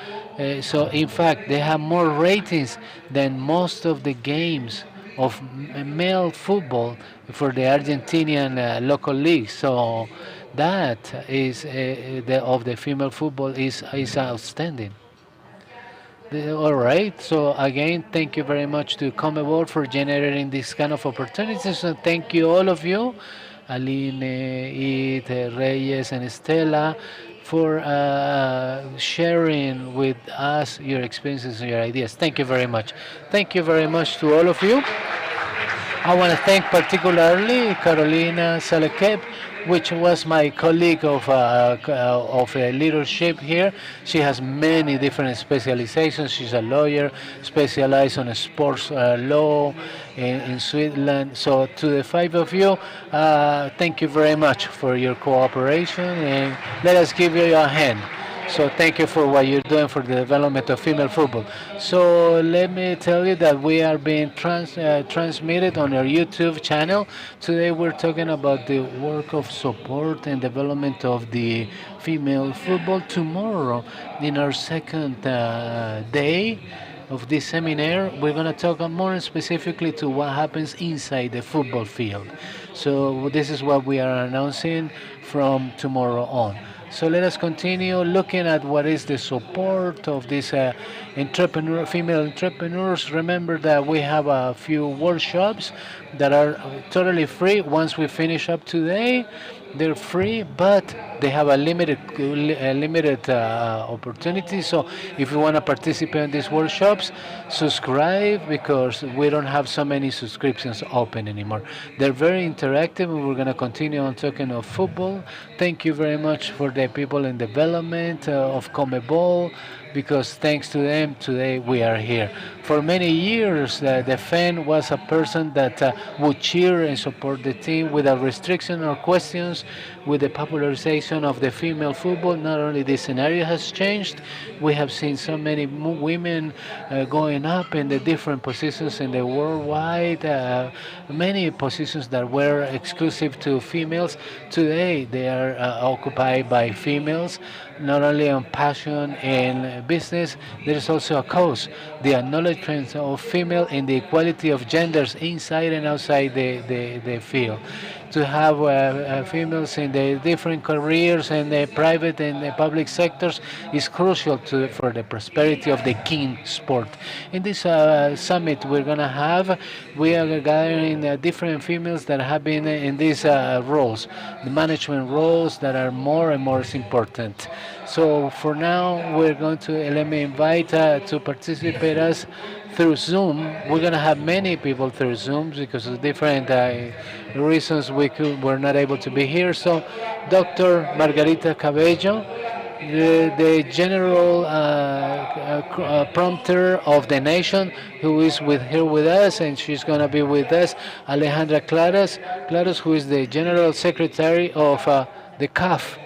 Speaker 1: So in fact, they have more ratings than most of the games of male football for the Argentinian local league. So that is the female football is outstanding. All right. So again, thank you very much to Comebol for generating this kind of opportunities, and thank you all of you, Aline, It, Reyes, and Estela, for sharing with us your experiences and your ideas. Thank you very much. Thank you very much to all of you. I want to thank particularly Carolina Salekep, which was my colleague of leadership here. She has many different specializations. She's a lawyer specialized on sports law in Switzerland. So to the five of you, thank you very much for your cooperation, and let us give you a hand. So thank you for what you're doing for the development of female football. So let me tell you that we are being transmitted on our YouTube channel. Today we're talking about the work of support and development of the female football. Tomorrow, in our second day of this seminar, we're going to talk more specifically to what happens inside the football field. So this is what we are announcing from tomorrow on. So let us continue looking at what is the support of these female entrepreneurs. Remember that we have a few workshops that are totally free. Once we finish up today, they're free, but they have a limited opportunity. So if you want to participate in these workshops, subscribe because we don't have so many subscriptions open anymore. They're very interactive, and we're going to continue on talking of football. Thank you very much for the people in development of Comebol, because thanks to them today we are here. For many years, the fan was a person that would cheer and support the team without restriction or questions. With the popularization of the female football, not only the scenario has changed, we have seen so many women going up in the different positions in the worldwide, many positions that were exclusive to females. Today they are occupied by females, not only on passion and business. There is also a cause, the acknowledgement of female and the equality of genders inside and outside the field. To have females in the different careers in the private and the public sectors is crucial for the prosperity of the king sport. In this summit we're going to have, we are gathering different females that have been in these roles, the management roles that are more and more important. So for now, we're going to let me invite to participate us through Zoom. We're going to have many people through Zoom because of different reasons we're not able to be here. So Dr. Margarita Cabello, the general prompter of the nation, who is here with us, and she's going to be with us. Alejandra Claros, who is the general secretary of the CAF.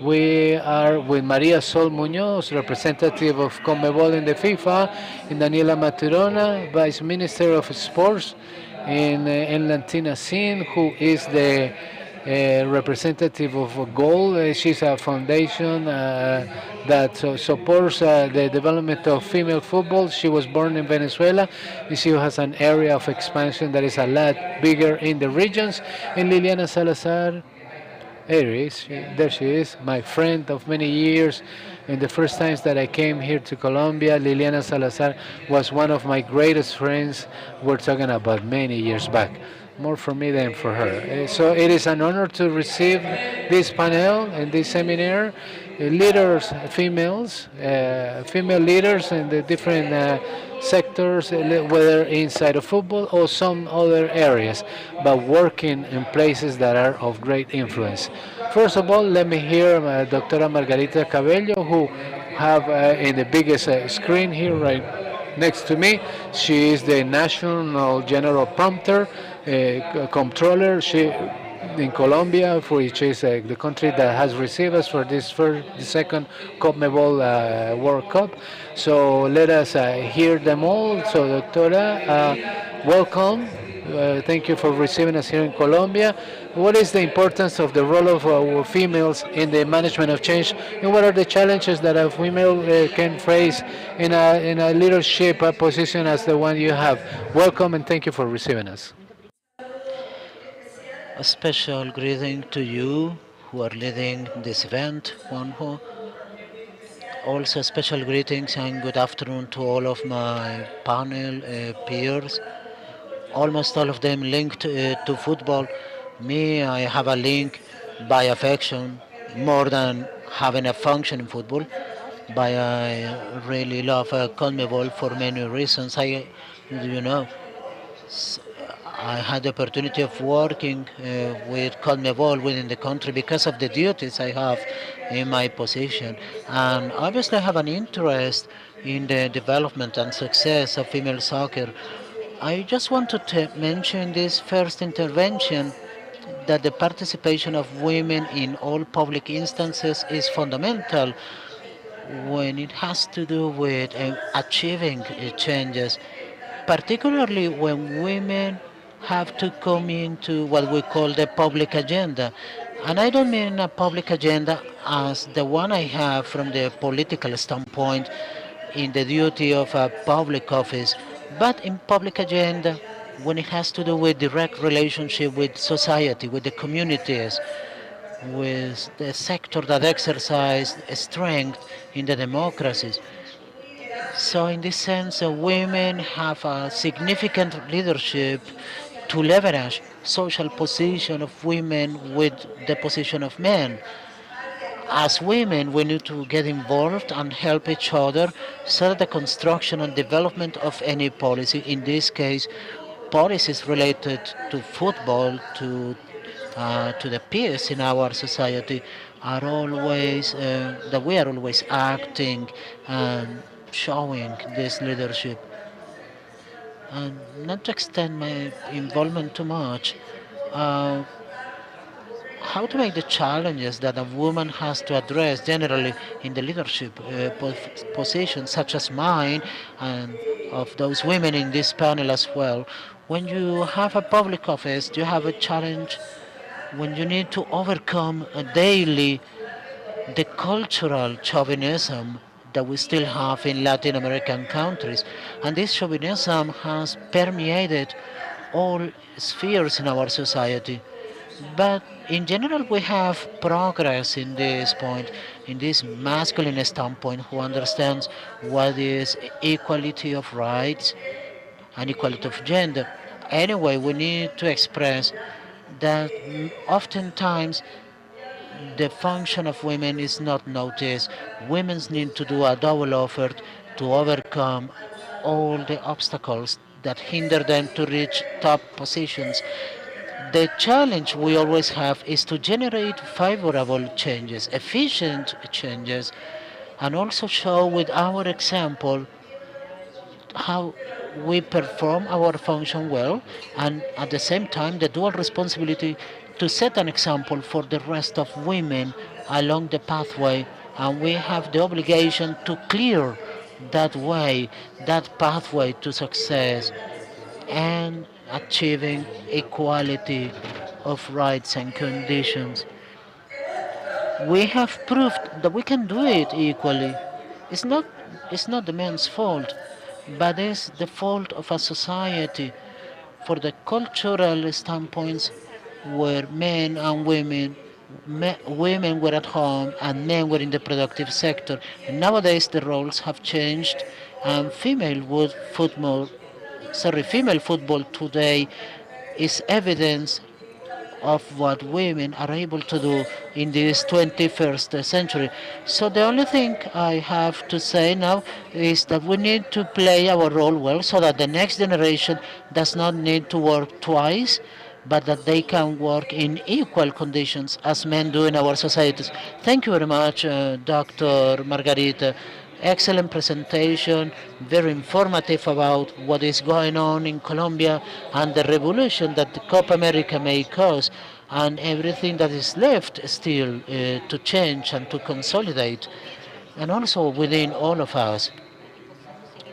Speaker 1: We are with Maria Sol Muñoz, representative of Conmebol in the FIFA, and Daniela Maturona, Vice Minister of Sports, and Lantina Sin, who is the representative of GOAL. She's a foundation that supports the development of female football. She was born in Venezuela, and she has an area of expansion that is a lot bigger in the regions. And Liliana Salazar, there she is, my friend of many years. And the first times that I came here to Colombia, Liliana Salazar was one of my greatest friends. We're talking about many years back, more for me than for her. So it is an honor to receive this panel and this seminar. Leaders, female leaders in the different sectors, whether inside of football or some other areas, but working in places that are of great influence. First of all, let me hear Dr. Margarita Cabello, who have in the biggest screen here right next to me. She is the national general prompter, comptroller. She in Colombia, which is the country that has received us for the second CONMEBOL World Cup. So let us hear them all. So, Doctora, welcome. Thank you for receiving us here in Colombia. What is the importance of the role of females in the management of change, and what are the challenges that a female can face in a leadership position as the one you have? Welcome, and thank you for receiving us.
Speaker 5: A special greeting to you who are leading this event, Juanjo. Also, special greetings and good afternoon to all of my panel peers. Almost all of them linked to football. Me, I have a link by affection more than having a function in football. But I really love CONMEBOL for many reasons. You know, I had the opportunity of working with CONMEBOL within the country because of the duties I have in my position. And obviously, I have an interest in the development and success of female soccer. I just wanted to mention this first intervention that the participation of women in all public instances is fundamental when it has to do with achieving changes, particularly when women have to come into what we call the public agenda. And I don't mean a public agenda as the one I have from the political standpoint in the duty of a public office, but in public agenda when it has to do with direct relationship with society, with the communities, with the sector that exercise strength in the democracies. So, in this sense, women have a significant leadership to leverage social position of women with the position of men. As women, we need to get involved and help each other so that the construction and development of any policy, in this case, policies related to football, to the peace in our society, are always that we are always acting and showing this leadership. And not to extend my involvement too much, uh, how to make the challenges that a woman has to address generally in the leadership positions, such as mine and of those women in this panel as well. When you have a public office, you have a challenge when you need to overcome daily the cultural chauvinism that we still have in Latin American countries. And this chauvinism has permeated all spheres in our society. But in general, we have progress in this point, in this masculine standpoint, who understands what is equality of rights and equality of gender. Anyway, we need to express that oftentimes the function of women is not noticed. Women need to do a double effort to overcome all the obstacles that hinder them to reach top positions. The challenge we always have is to generate favorable changes, efficient changes, and also show with our example how we perform our function well, and at the same time the dual responsibility to set an example for the rest of women along the pathway, and we have the obligation to clear that way, that pathway to success and achieving equality of rights and conditions. We have proved that we can do it equally. It's not, it's not the man's fault, but it's the fault of a society for the cultural standpoints where men and women, women were at home and men were in the productive sector. And nowadays the roles have changed, and female football today is evidence of what women are able to do in this 21st century. So the only thing I have to say now is that we need to play our role well so that the next generation does not need to work twice, but that they can work in equal conditions as men do in our societies. Thank you very much, Dr. Margarita. Excellent presentation, very informative about what is going on in Colombia and the revolution that the Copa America may cause, and everything that is left still to change and to consolidate, and also within all of us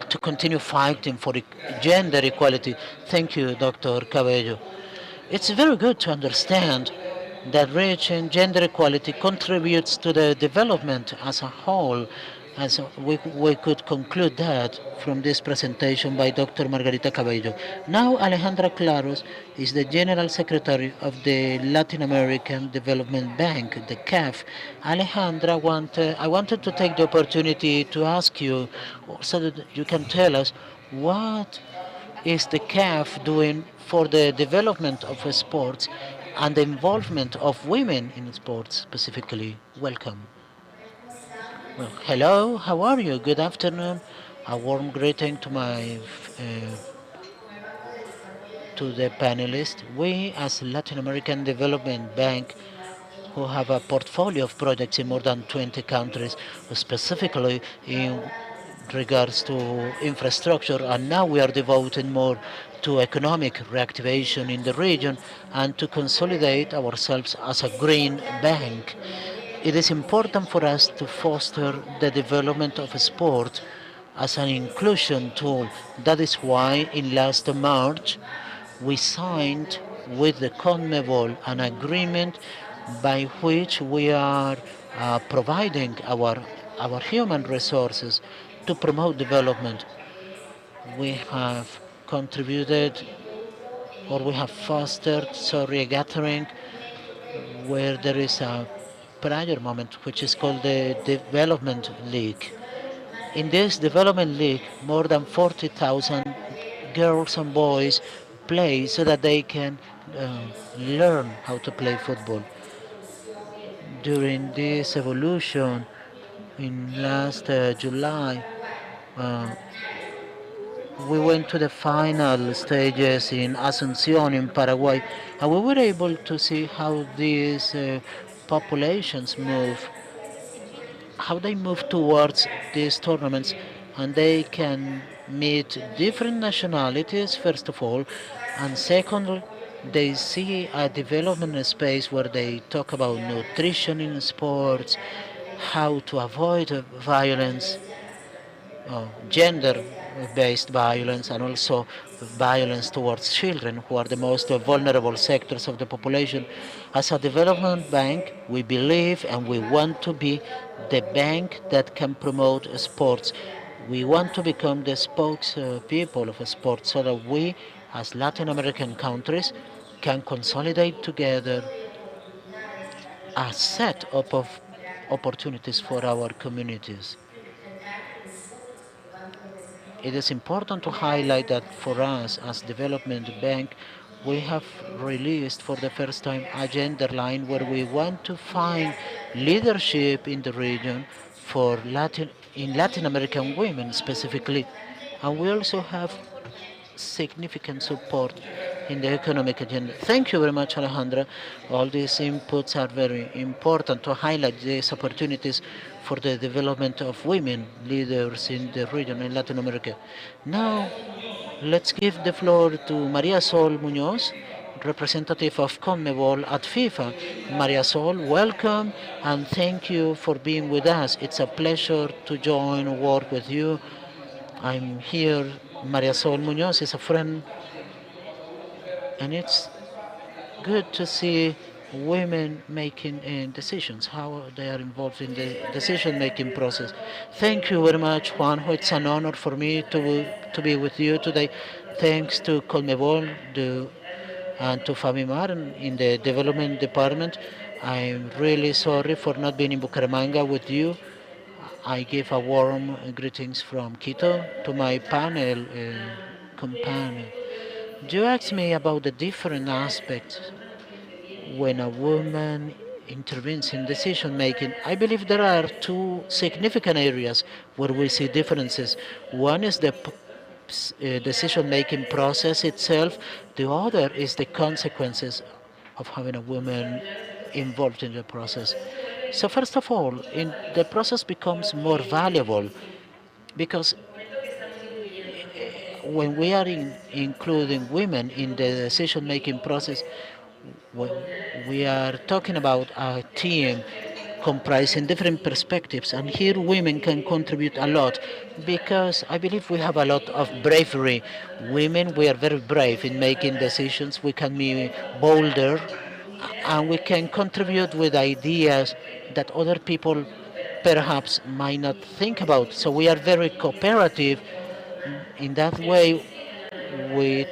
Speaker 5: to continue fighting for gender equality. Thank you, Dr. Cabello. It's very good to understand that reaching gender equality contributes to the development as a whole. As we could conclude that from this presentation by Dr. Margarita Cabello. Now Alejandra Claros is the General Secretary of the Latin American Development Bank, the CAF. Alejandra, I wanted to take the opportunity to ask you so that you can tell us what is the CAF doing for the development of sports and the involvement of women in sports specifically? Welcome. Well, hello, how are you? Good afternoon. A warm greeting to my to the panelists. We, as Latin American Development Bank, who have a portfolio of projects in more than 20 countries, specifically in regards to infrastructure, and now we are devoting more to economic reactivation in the region and to consolidate ourselves as a green bank. It is important for us to foster the development of sport as an inclusion tool. That is why in last March we signed with the CONMEBOL an agreement by which we are providing our human resources to promote development. We have contributed, or we have fostered, sorry, a gathering where there is a prior moment which is called the Development League. In this Development League, more than 40,000 girls and boys play so that they can learn how to play football. During this evolution, in last July, uh, we went to the final stages in Asunción in Paraguay, and we were able to see how these populations move, how they move towards these tournaments, and they can meet different nationalities first of all, and secondly they see a development space where they talk about nutrition in sports, how to avoid violence, gender based violence, and also violence towards children, who are the most vulnerable sectors of the population. As a development bank, we believe and we want to be the bank that can promote sports. We want to become the spokespeople of sports so that we, as Latin American countries, can consolidate together a set of opportunities for our communities. It is important to highlight that for us as Development Bank, we have released for the first time a gender line where we want to find leadership in the region for Latin American women specifically. And we also have significant support in the economic agenda. Thank you very much, Alejandra. All these inputs are very important to highlight these opportunities for the development of women leaders in the region in Latin America. Now, let's give the floor to Maria Sol Munoz, representative of CONMEBOL at FIFA. Maria Sol, welcome and thank you for being with us. It's a pleasure to join work with you. I'm here. Maria Sol Munoz is a friend, and it's good to see women making decisions, how they are involved in the decision making process. Thank you very much, Juanjo. It's an honor for me to be with you today. Thanks to Colmebol and to Famimar in the development department. I'm really sorry for not being in Bucaramanga with you. I give a warm greetings from Quito to my panel companion. You asked me about the different aspects when a woman intervenes in decision making. I believe there are two significant areas where we see differences. One is the decision making process itself, the other is the consequences of having a woman involved in the process. So, first of all, the process becomes more valuable because when we are including women in the decision making process, when we are talking about a team comprising different perspectives, and here women can contribute a lot because I believe we have a lot of bravery. Women, we are very brave in making decisions. We can be bolder and we can contribute with ideas that other people perhaps might not think about. So we are very cooperative. In that way, we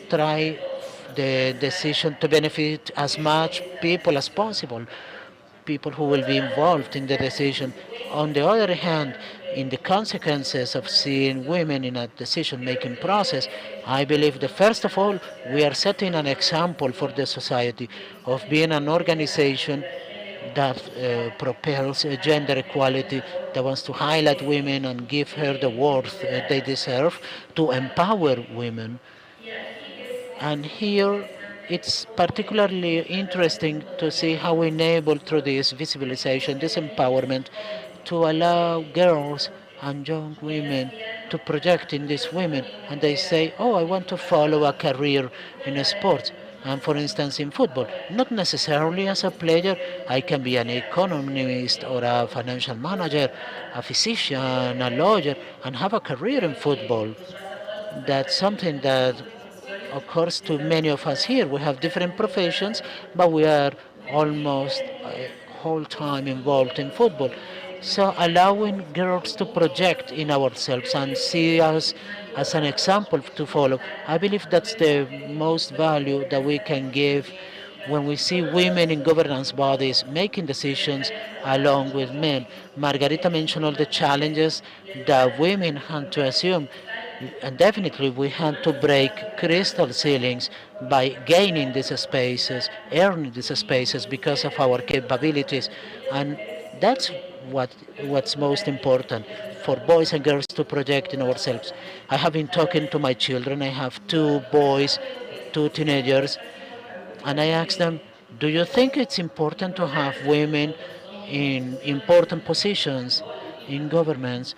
Speaker 5: try the decision to benefit as much people as possible, people who will be involved in the decision. On the other hand, in the consequences of seeing women in a decision making process, I believe that first of all, we are setting an example for the society of being an organization that propels gender equality, that wants to highlight women and give her the worth they deserve, to empower women. And here it's particularly interesting to see how we enable through this visibilization, this empowerment, to allow girls and young women to project in these women. And they say, oh, I want to follow a career in a sport. And for instance, in football, not necessarily as a player, I can be an economist or a financial manager, a physician, a lawyer, and have a career in football. That's something that occurs to many of us here. We have different professions, but we are almost whole time involved in football. So allowing girls to project in ourselves and see us as an example to follow, I believe that's the most value that we can give when we see women in governance bodies making decisions along with men. Margarita mentioned all the challenges that women have to assume, and definitely we had to break crystal ceilings by gaining these spaces, earning these spaces because of our capabilities. And that's what what's most important for boys and girls to project in ourselves. I have been talking to my children. I have two boys, two teenagers, and I asked them, do you think it's important to have women in important positions in governments,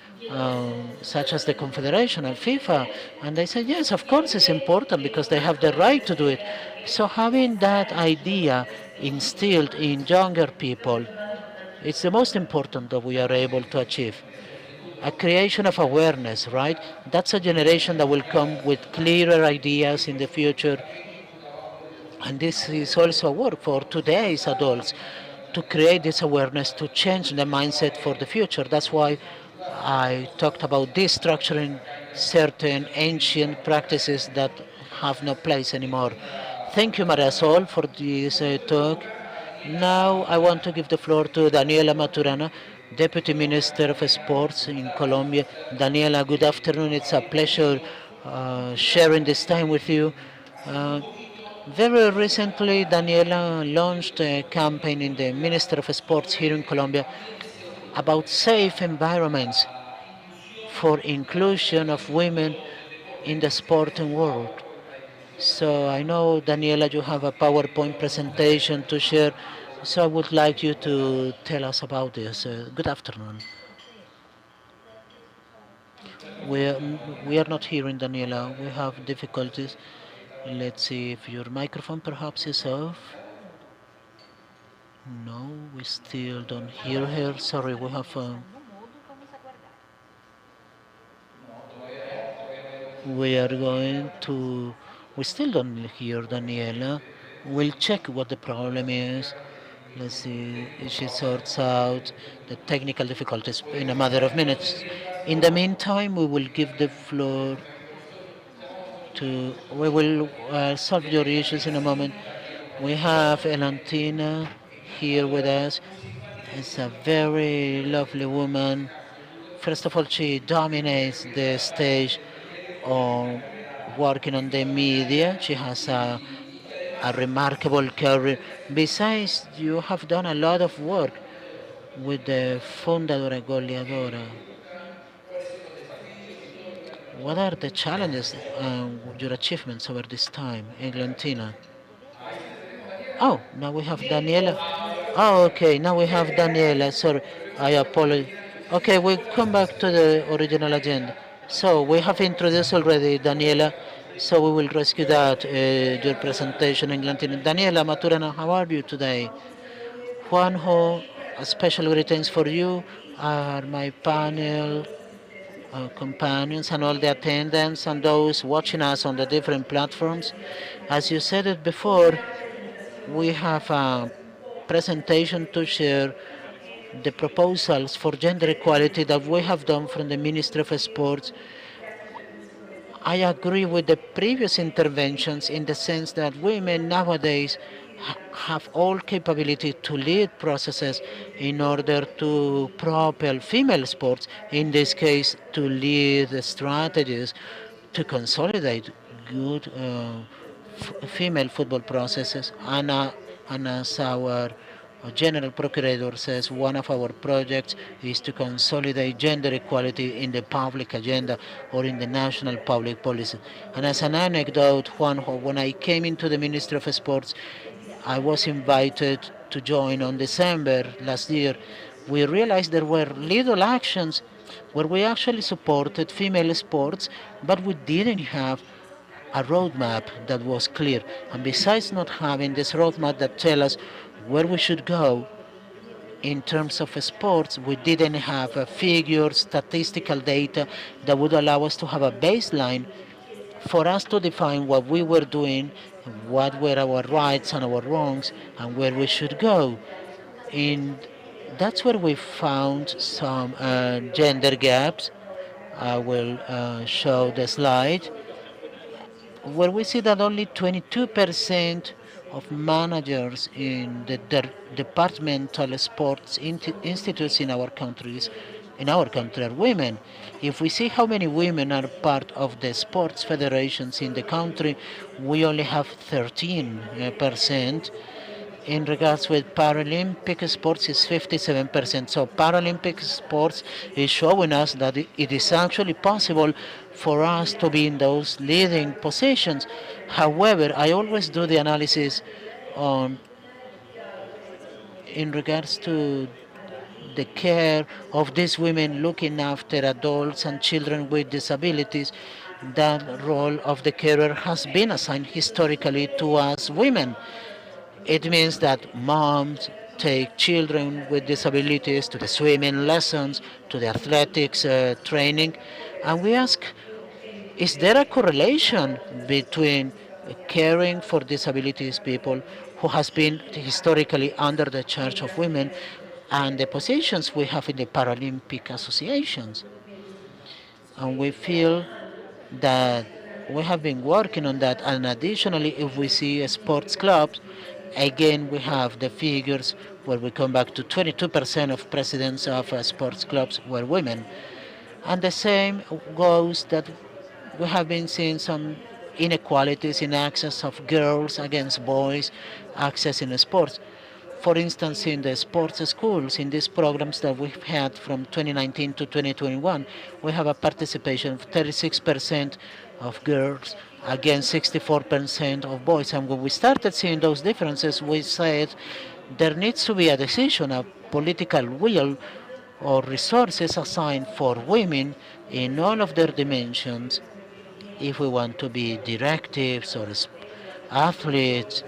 Speaker 5: such as the Confederation and FIFA? And they said, yes, of course it's important because they have the right to do it. So having that idea instilled in younger people, it's the most important that we are able to achieve. A creation of awareness, right? That's a generation that will come with clearer ideas in the future, and this is also work for today's adults to create this awareness, to change the mindset for the future. That's why I talked about destructuring certain ancient practices that have no place anymore. Thank you, Maria Sol, for this talk. Now I want to give the floor to Daniela Maturana, Deputy Minister of Sports in Colombia. Daniela, good afternoon. It's a pleasure sharing this time with you. Uh, Very recently, Daniela launched a campaign in the Minister of Sports here in Colombia about safe environments for inclusion of women in the sporting world. So I know, Daniela, you have a PowerPoint presentation to share. So I would like you to tell us about this. Good afternoon. We are, we are not hearing Daniela. We have difficulties. Let's see if your microphone perhaps is off. No, we still don't hear her. Sorry, we have. We are going to. We still don't hear Daniela. We'll check what the problem is. Let's see if she sorts out the technical difficulties in a matter of minutes. In the meantime, we will give the floor to. We will solve your issues in a moment. We have Elantina here with us. It's a very lovely woman. First of all, she dominates the stage on working on the media. She has a remarkable career. Besides, you have done a lot of work with the Fundadora Goleadora. What are the challenges and your achievements over this time, Eglantina? Oh, now we have Daniela. Oh, okay, now we have Daniela. Sorry, I apologize. Okay, we come back to the original agenda. So we have introduced already Daniela, so we will rescue that, your presentation in Latin. Daniela Maturana, how are you today? Juanjo, a special greetings for you, are my panel companions and all the attendants and those watching us on the different platforms. As you said it before, we have a presentation to share the proposals for gender equality that we have done from the Ministry of Sports. I agree with the previous interventions in the sense that women nowadays have all capability to lead processes in order to propel female sports, in this case to lead the strategies to consolidate good female football processes. And as our Our General Procurator says one of our projects is to consolidate gender equality in the public agenda or in the national public policy. And as an anecdote, Juanjo, when I came into the Ministry of Sports, I was invited to join on December last year. We realized there were little actions where we actually supported female sports, but we didn't have a roadmap that was clear. And besides not having this roadmap that tell us where we should go in terms of sports, we didn't have a figure, statistical data that would allow us to have a baseline for us to define what we were doing, what were our rights and our wrongs, and where we should go. And that's where we found some gender gaps. I will show the slide where we see that only 22% of managers in the departmental sports institutes in our country are women. If we see how many women are part of the sports federations in the country, we only have 13%. In regards with Paralympic sports is 57%. So Paralympic sports is showing us that it is actually possible for us to be in those leading positions. However, I always do the analysis on in regards to the care of these women looking after adults and children with disabilities. That role of the carer has been assigned historically to us women. It means that moms take children with disabilities to the swimming lessons, to the athletics training, and we ask, is there a correlation between caring for disabilities people who has been historically under the charge of women and the positions we have in the Paralympic associations? And we feel that we have been working on that. And additionally, if we see sports clubs, again we have the figures where we come back to 22% of presidents of sports clubs were women. And the same goes that we have been seeing some inequalities in access of girls against boys, access in sports. For instance, in the sports schools, in these programs that we've had from 2019 to 2021, we have a participation of 36% of girls against 64% of boys. And when we started seeing those differences, we said there needs to be a decision, a political will or resources assigned for women in all of their dimensions if we want to be directives or athletes,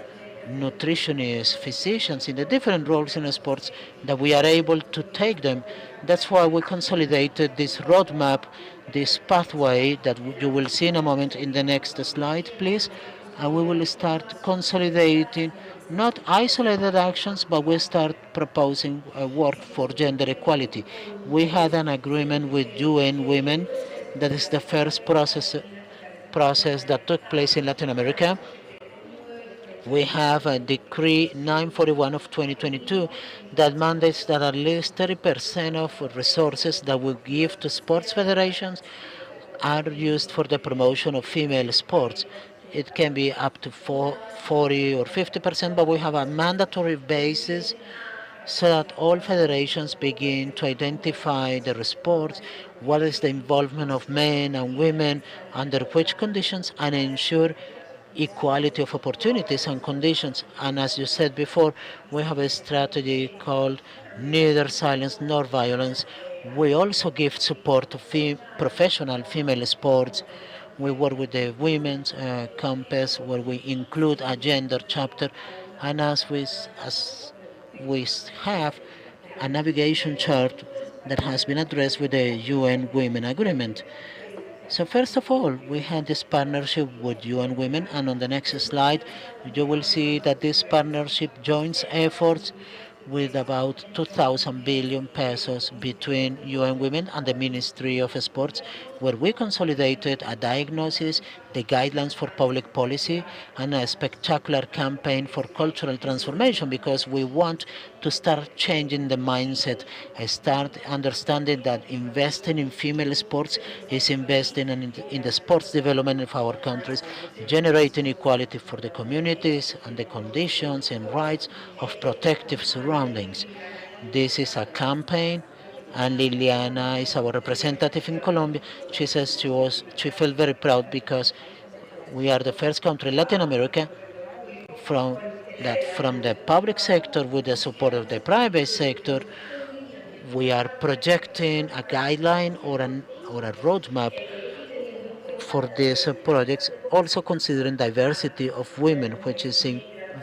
Speaker 5: nutritionists, physicians in the different roles in sports, that we are able to take them. That's why we consolidated this roadmap, this pathway that you will see in a moment in the next slide, please. And we will start consolidating not isolated actions, but we start proposing work for gender equality. We had an agreement with UN Women. That is the first process that took place in Latin America. We have a decree 941 of 2022 that mandates that at least 30% of resources that we give to sports federations are used for the promotion of female sports. It can be up to 40 or 50%, but we have a mandatory basis so that all federations begin to identify their sports, what is the involvement of men and women, under which conditions, and ensure equality of opportunities and conditions. And as you said before, we have a strategy called Neither Silence Nor Violence. We also give support to professional female sports. We work with the Women's Campus, where we include a gender chapter, and as we have a navigation chart that has been addressed with the UN Women Agreement. So first of all, we had this partnership with UN Women, and on the next slide, you will see that this partnership joins efforts with about 2,000 billion pesos between UN Women and the Ministry of Sports where we consolidated a diagnosis, the guidelines for public policy, and a spectacular campaign for cultural transformation because we want to start changing the mindset, start understanding that investing in female sports is investing in the sports development of our countries, generating equality for the communities and the conditions and rights of protective surroundings. This is a campaign, and Liliana is our representative in Colombia. She says she felt very proud because we are the first country in Latin America from from the public sector with the support of the private sector we are projecting a guideline or a roadmap for these projects, also considering diversity of women, which is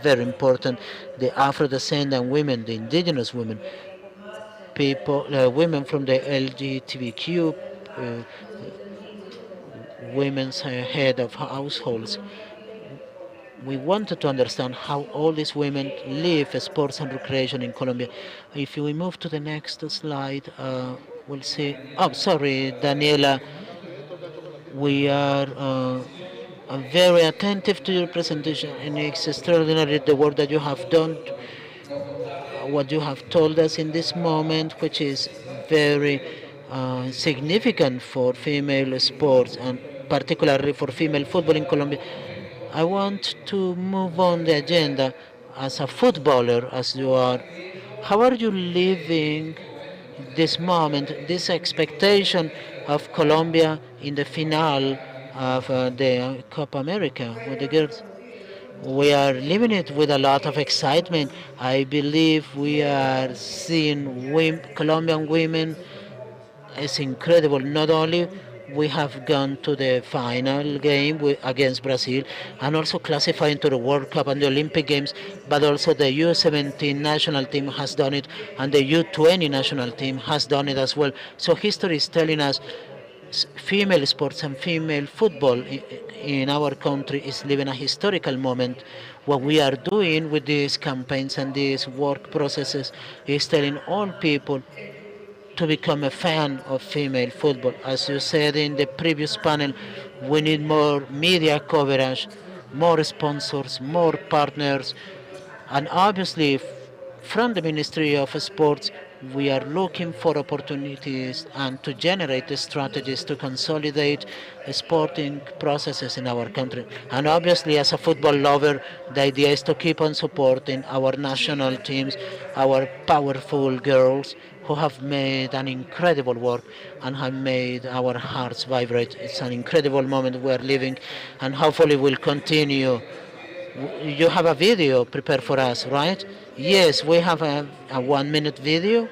Speaker 5: very important. The Afro-descendant women, the indigenous women, people, women from the LGBTQ, women's head of households. We wanted to understand how all these women live sports and recreation in Colombia. If we move to the next slide, we'll see. Oh, sorry, Daniela. We are very attentive to your presentation, and it's extraordinary the work that you have done, what you have told us in this moment, which is very significant for female sports and particularly for female football in Colombia. I want to move on the agenda as a footballer, as you are. How are you living this moment, this expectation of Colombia in the finale of the Copa America with the girls? We are living it with a lot of excitement. I believe we are seeing Colombian women. It's incredible. Not only we have gone to the final game against Brazil and also classifying to the World Cup and the Olympic Games, but also the U17 national team has done it and the U20 national team has done it as well. So history is telling us female sports and female football in our country is living a historical moment. What we are doing with these campaigns and these work processes is telling all people to become a fan of female football. As you said in the previous panel, we need more media coverage, more sponsors, more partners, and obviously from the Ministry of Sports, we are looking for opportunities and to generate the strategies to consolidate sporting processes in our country. And obviously, as a football lover, the idea is to keep on supporting our national teams, our powerful girls who have made an incredible work and have made our hearts vibrate. It's an incredible moment we are living, and hopefully will continue. You have a video prepared for us, right? Yes, we have a 1 minute video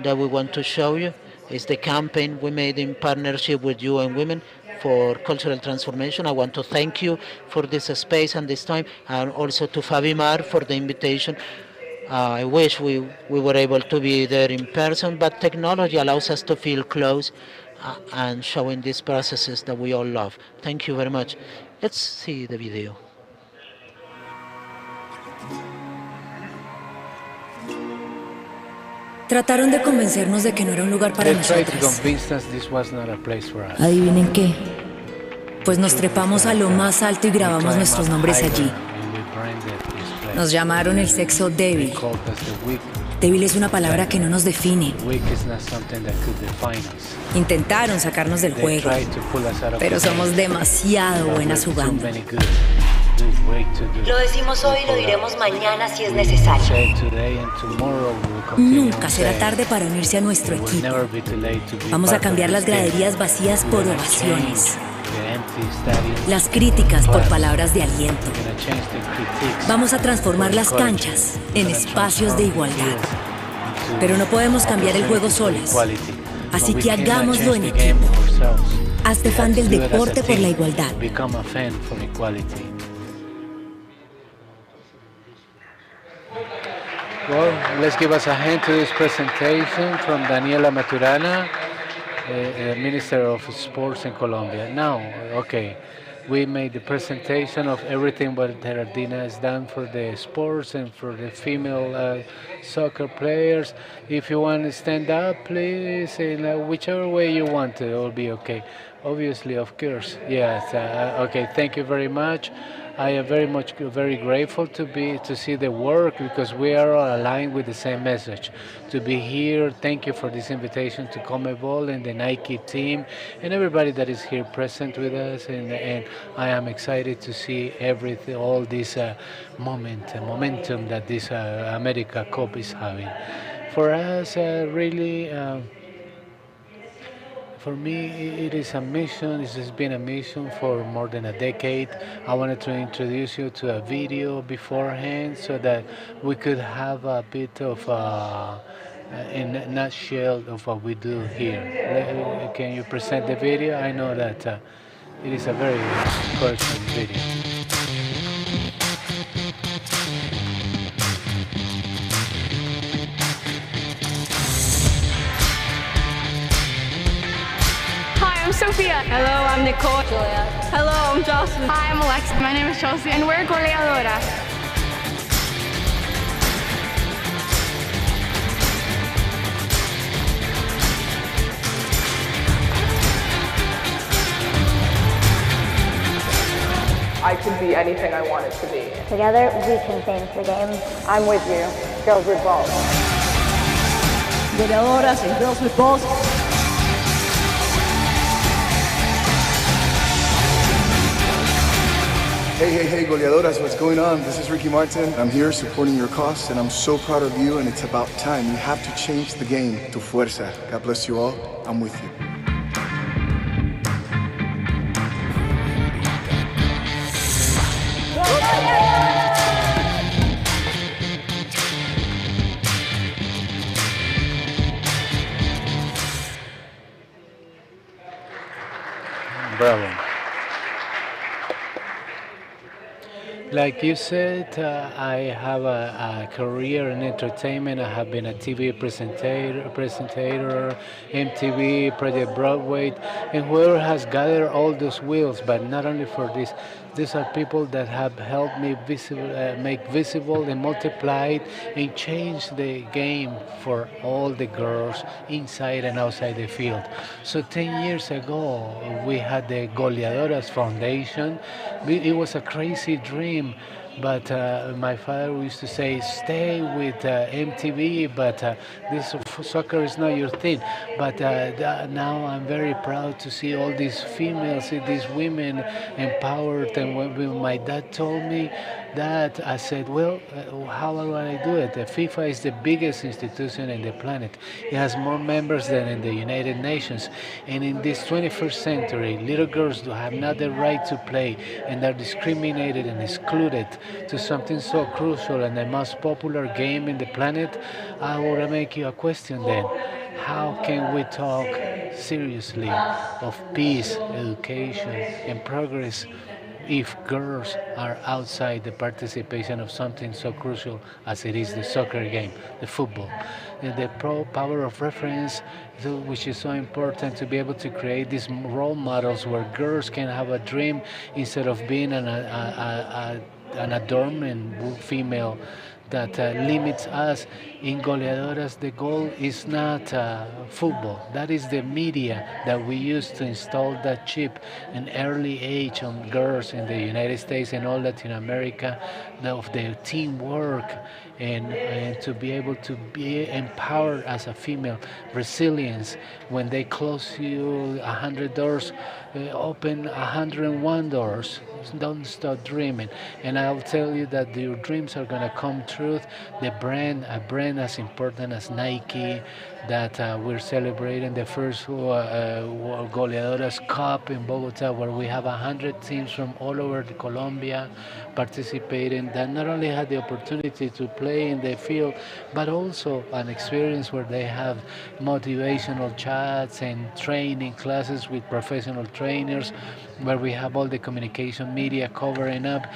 Speaker 5: that we want to show you. It's the campaign we made in partnership with UN Women for cultural transformation. I want to thank you for this space and this time, and also to Fabimar for the invitation. I wish we were able to be there in person, but technology allows us to feel close and showing these processes that we all love. Thank you very much. Let's see the video.
Speaker 6: Trataron de convencernos de que no era un lugar para
Speaker 1: They tried to
Speaker 6: nosotras.
Speaker 1: convince us this was not a place for us.
Speaker 6: ¿Adivinen qué? Pues nos trepamos a lo más alto y
Speaker 1: We
Speaker 6: grabamos
Speaker 1: climbed
Speaker 6: nuestros
Speaker 1: up
Speaker 6: nombres
Speaker 1: higher
Speaker 6: allí.
Speaker 1: and we branded this place.
Speaker 6: Nos llamaron el sexo
Speaker 1: They
Speaker 6: débil.
Speaker 1: called us the weak.
Speaker 6: Débil es una palabra que no nos define.
Speaker 1: Weak is not something that could define us.
Speaker 6: Intentaron sacarnos del
Speaker 1: They
Speaker 6: juego,
Speaker 1: tried to pull us out of
Speaker 6: pero
Speaker 1: the game,
Speaker 6: somos demasiado
Speaker 1: but
Speaker 6: buenas
Speaker 1: we're too
Speaker 6: jugando.
Speaker 1: many good way to do.
Speaker 7: Lo decimos hoy y lo diremos mañana si es necesario.
Speaker 1: Say today and tomorrow we will continue
Speaker 6: Nunca
Speaker 1: on
Speaker 6: será
Speaker 1: saying
Speaker 6: tarde para unirse a nuestro
Speaker 1: it will
Speaker 6: equipo.
Speaker 1: never be too late to be
Speaker 6: Vamos a
Speaker 1: part of
Speaker 6: cambiar las
Speaker 1: this game.
Speaker 6: graderías vacías
Speaker 1: We're
Speaker 6: por
Speaker 1: gonna
Speaker 6: ovaciones,
Speaker 1: change the empty stadiums,
Speaker 6: las críticas por
Speaker 1: claps.
Speaker 6: palabras de aliento.
Speaker 1: We're gonna change the critiques
Speaker 6: Vamos a transformar
Speaker 1: for
Speaker 6: las
Speaker 1: encouragement.
Speaker 6: canchas
Speaker 1: We're
Speaker 6: en
Speaker 1: gonna
Speaker 6: espacios de
Speaker 1: transform
Speaker 6: igualdad.
Speaker 1: fields into
Speaker 6: Pero no podemos cambiar el juego
Speaker 1: opportunities
Speaker 6: solas.
Speaker 1: for equality.
Speaker 6: Así
Speaker 1: But we
Speaker 6: que
Speaker 1: cannot
Speaker 6: hagámoslo
Speaker 1: change
Speaker 6: en
Speaker 1: the game
Speaker 6: equipo.
Speaker 1: ourselves.
Speaker 6: Hazte
Speaker 1: We
Speaker 6: fan
Speaker 1: have
Speaker 6: del
Speaker 1: to do it as a
Speaker 6: deporte por la
Speaker 1: team.
Speaker 6: igualdad.
Speaker 1: Become a fan for equality. Well, let's give us a hand to this presentation from Daniela Maturana, Minister of Sports in Colombia. Now, okay, we made the presentation of everything what Gerardina has done for the sports and for the female soccer players. If you want to stand up, please, in whichever way you want to, it will be okay. Obviously, of course. Yes. Okay. Thank you very much. I am very grateful to see the work because we are all aligned with the same message. To be here. Thank you for this invitation to Comebol and the Nike team and everybody that is here present with us. And I am excited to see everything, all this momentum that this America Cup is having. For us, really. For me, it is a mission. It has been a mission for more than a decade. I wanted to introduce you to a video beforehand so that we could have a bit of in a nutshell of what we do here. Can you present the video? I know that it is a very important video.
Speaker 8: Hi, I'm Sophia. Hello, I'm Nicole. Julia. Hello, I'm Jocelyn. Hi, I'm Alexa. My name is Chelsea, and we're goleadoras.
Speaker 9: I could be anything I wanted to be.
Speaker 10: Together, we can change the game.
Speaker 9: I'm with you. Girls with balls.
Speaker 11: Goleadoras and girls with balls.
Speaker 12: Hey, goleadoras, what's going on? This is Ricky Martin. I'm here supporting your cause, and I'm so proud of you, and it's about time. You have to change the game. Tu fuerza. God bless you all. I'm with you.
Speaker 1: Bravo. Like you said, I have a career in entertainment. I have been a TV presentator, MTV, Project Broadway, and whoever has gathered all those wheels. But not only for this, these are people that have helped me make visible and multiplied and change the game for all the girls inside and outside the field. So 10 years ago, we had the Goleadoras Foundation. It was a crazy dream, but my father used to say, stay with MTV, but this soccer is not your thing. But now I'm very proud to see all these females, see these women empowered. And when my dad told me that, I said, well, how will I do it? The FIFA is the biggest institution in the planet. It has more members than in the United Nations. And in this 21st century, little girls do have not the right to play and are discriminated and excluded to something so crucial and the most popular game in the planet. I want to make you a question then. How can we talk seriously of peace, education, and progress if girls are outside the participation of something so crucial as it is the soccer game, the football? The power of reference, which is so important to be able to create these role models where girls can have a dream instead of being an adornment female that limits us. In Goleadoras, the goal is not football. That is the media that we use to install that chip in early age on girls in the United States and all Latin America, of the teamwork and to be able to be empowered as a female, resilience. When they close you 100 doors, open 101 doors. Don't stop dreaming. And I'll tell you that your dreams are gonna come true. A brand as important as Nike, that we're celebrating the first Goleadoras Cup in Bogota, where we have 100 teams from all over Colombia participating, that not only had the opportunity to play in the field, but also an experience where they have motivational chats and training classes with professional trainers, where we have all the communication media covering up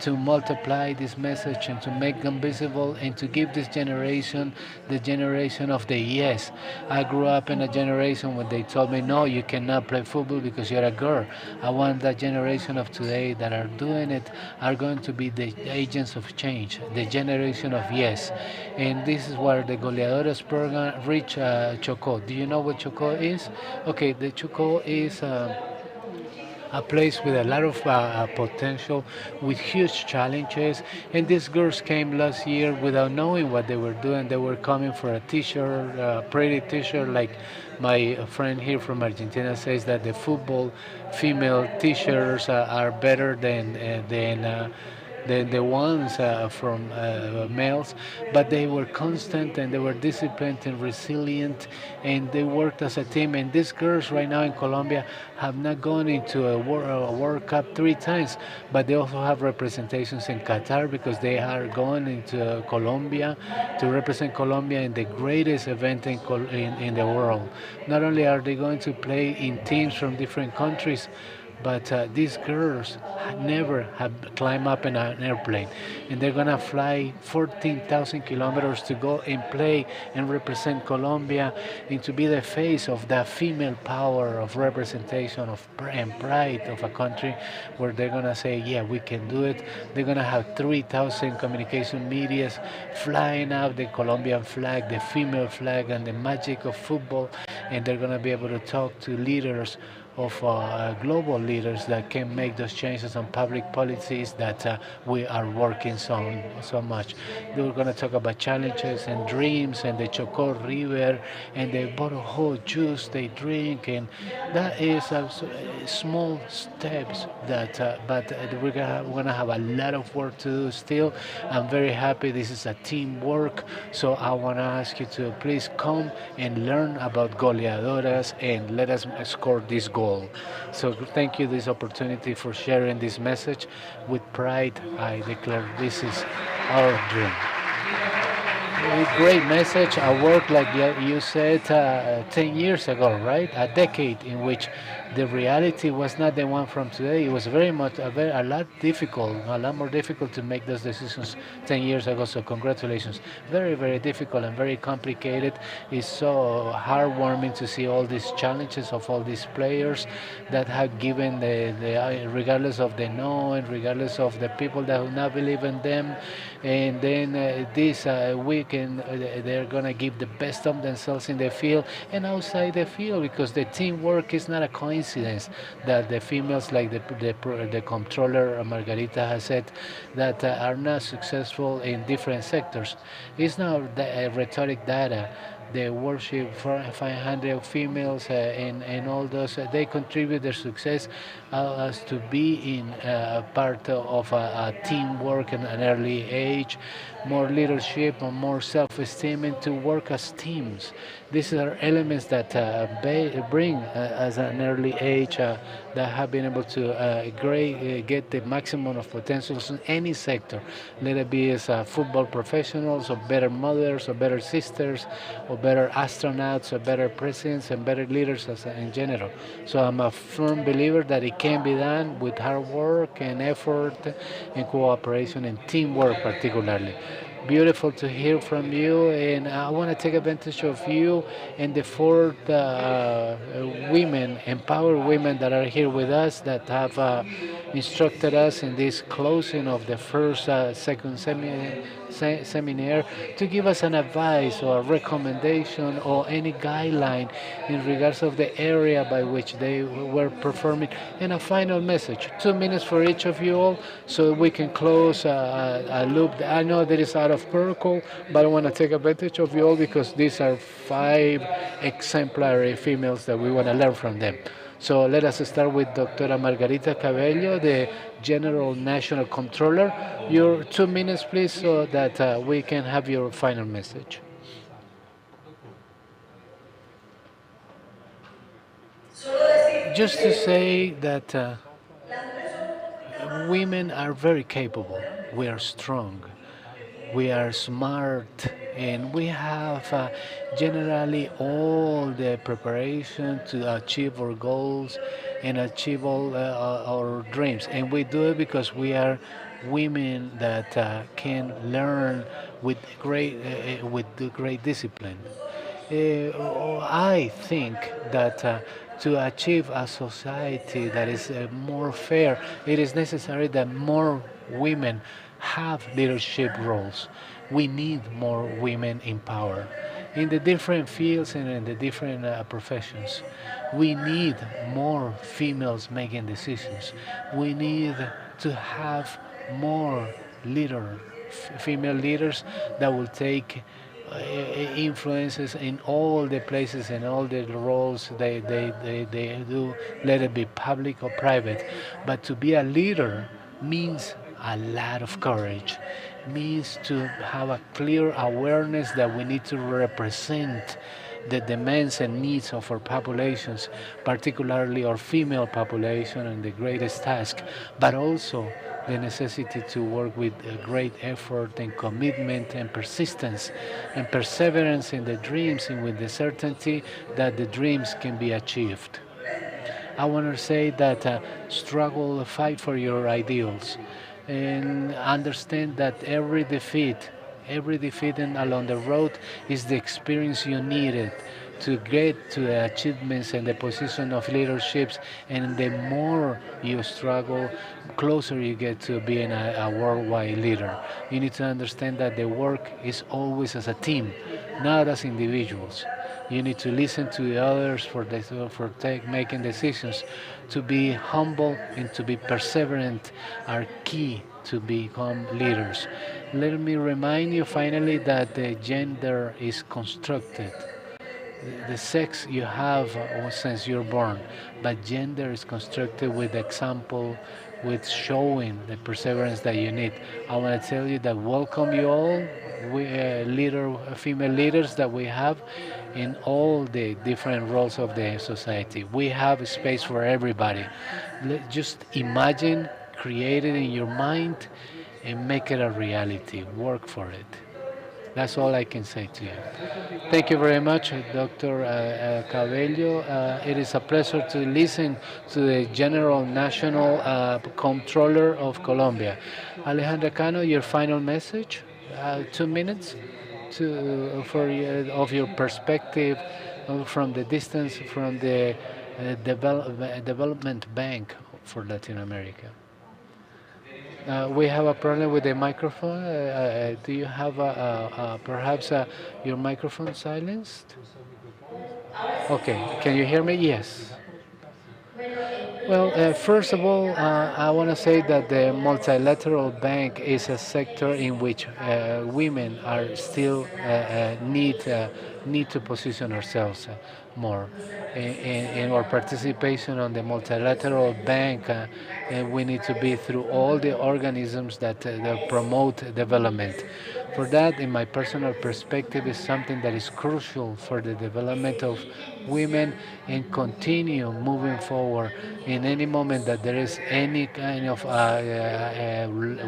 Speaker 1: to multiply this message and to make them visible and to give this generation the generation of the yes. I grew up in a generation when they told me, no, you cannot play football because you're a girl. I want that generation of today that are doing it are going to be the agents of change, the generation of yes. And this is where the Goleadoras program reached Chocó. Do you know what Chocó is? Okay, the Chocó is a place with a lot of potential, with huge challenges. And these girls came last year without knowing what they were doing. They were coming for a t-shirt, a pretty t-shirt, like my friend here from Argentina says that the football female t-shirts are better than the ones from males, but they were constant and they were disciplined and resilient, and they worked as a team. And these girls right now in Colombia have not gone into a World Cup 3 times, but they also have representations in Qatar because they are going into Colombia to represent Colombia in the greatest event in the world. Not only are they going to play in teams from different countries, but these girls never have climbed up in an airplane, and they're gonna fly 14,000 kilometers to go and play and represent Colombia, and to be the face of that female power of representation and pride of a country, where they're gonna say, yeah, we can do it. They're gonna have 3,000 communication medias flying out the Colombian flag, the female flag, and the magic of football, and they're gonna be able to talk to leaders of global leaders that can make those changes on public policies that we are working so much. We're going to talk about challenges and dreams and the Chocó River and the Borojo juice they drink, and that is small steps that but we're gonna have a lot of work to do still. I'm very happy this is a teamwork, so I want to ask you to please come and learn about goleadoras and let us score this goal. So thank you this opportunity for sharing this message. With pride, I declare this is our dream. A great message. A work like you said 10 years ago, right? A decade in which the reality was not the one from today. It was very much a lot difficult, a lot more difficult to make those decisions 10 years ago. So congratulations. Very, very difficult and very complicated. It's so heartwarming to see all these challenges of all these players that have given regardless of the no and regardless of the people that do not believe in them. And then this weekend, they're going to give the best of themselves in the field and outside the field, because the teamwork is not a coincidence that the females, like the controller Margarita has said, that are not successful in different sectors. It's not rhetoric data. The worship for 500 females and all those, they contribute their success as to be in part of a teamwork in an early age, more leadership and more self-esteem, and to work as teams. These are elements that bring as an early age that have been able to get the maximum of potentials in any sector, let it be as football professionals or better mothers or better sisters or better astronauts or better presidents and better leaders in general. So I'm a firm believer that it can be done with hard work and effort and cooperation and teamwork particularly. Beautiful to hear from you, and I want to take advantage of you and the four women, empowered women that are here with us, that have instructed us in this closing of the first, second seminar, to give us an advice or a recommendation or any guideline in regards of the area by which they were performing, and a final message. 2 minutes for each of you all, so we can close a loop. I know that is out of protocol, but I want to take advantage of you all because these are 5 exemplary females that we want to learn from them. So let us start with Dr. Margarita Cabello, the General National Controller. Your 2 minutes, please, so that we can have your final message. Just to say that women are very capable. We are strong. We are smart, and we have generally all the preparation to achieve our goals and achieve all our dreams. And we do it because we are women that can learn with the great discipline. I think that to achieve a society that is more fair, it is necessary that more women have leadership roles. We need more women in power. in the different fields and in the different professions. We need more females making decisions. We need to have more leader, female leaders that will take influences in all the places and all the roles they do, let it be public or private. But to be a leader means a lot of courage, means to have a clear awareness that we need to represent the demands and needs of our populations, particularly our female population, and the greatest task, but also the necessity to work with great effort and commitment and persistence and perseverance in the dreams and with the certainty that the dreams can be achieved. I want to say that struggle, fight for your ideals, and understand that every defeat along the road is the experience you needed to get to the achievements and the position of leaderships. And the more you struggle, closer you get to being a worldwide leader. You need to understand that the work is always as a team, not as individuals. You need to listen to the others making decisions. To be humble and to be perseverant are key to become leaders. Let me remind you finally that the gender is constructed. The sex you have since you're born, but gender is constructed with example, with showing the perseverance that you need. I want to tell you that welcome you all, female leaders that we have in all the different roles of the society. We have a space for everybody. Just imagine, create it in your mind, and make it a reality. Work for it. That's all I can say to you. Thank you very much, Dr. Cabello. It is a pleasure to listen to the General National Comptroller of Colombia. Alejandra Cano, your final message, 2 minutes of your perspective from the distance from the development bank for Latin America. We have a problem with the microphone. Do you have perhaps your microphone silenced? Okay, can you hear me? Yes. Well, first of all, I want to say that the multilateral bank is a sector in which women are still need to position ourselves more. In our participation on the multilateral bank, we need to be through all the organisms that promote development. For that, in my personal perspective, is something that is crucial for the development of women and continue moving forward in any moment that there is any kind of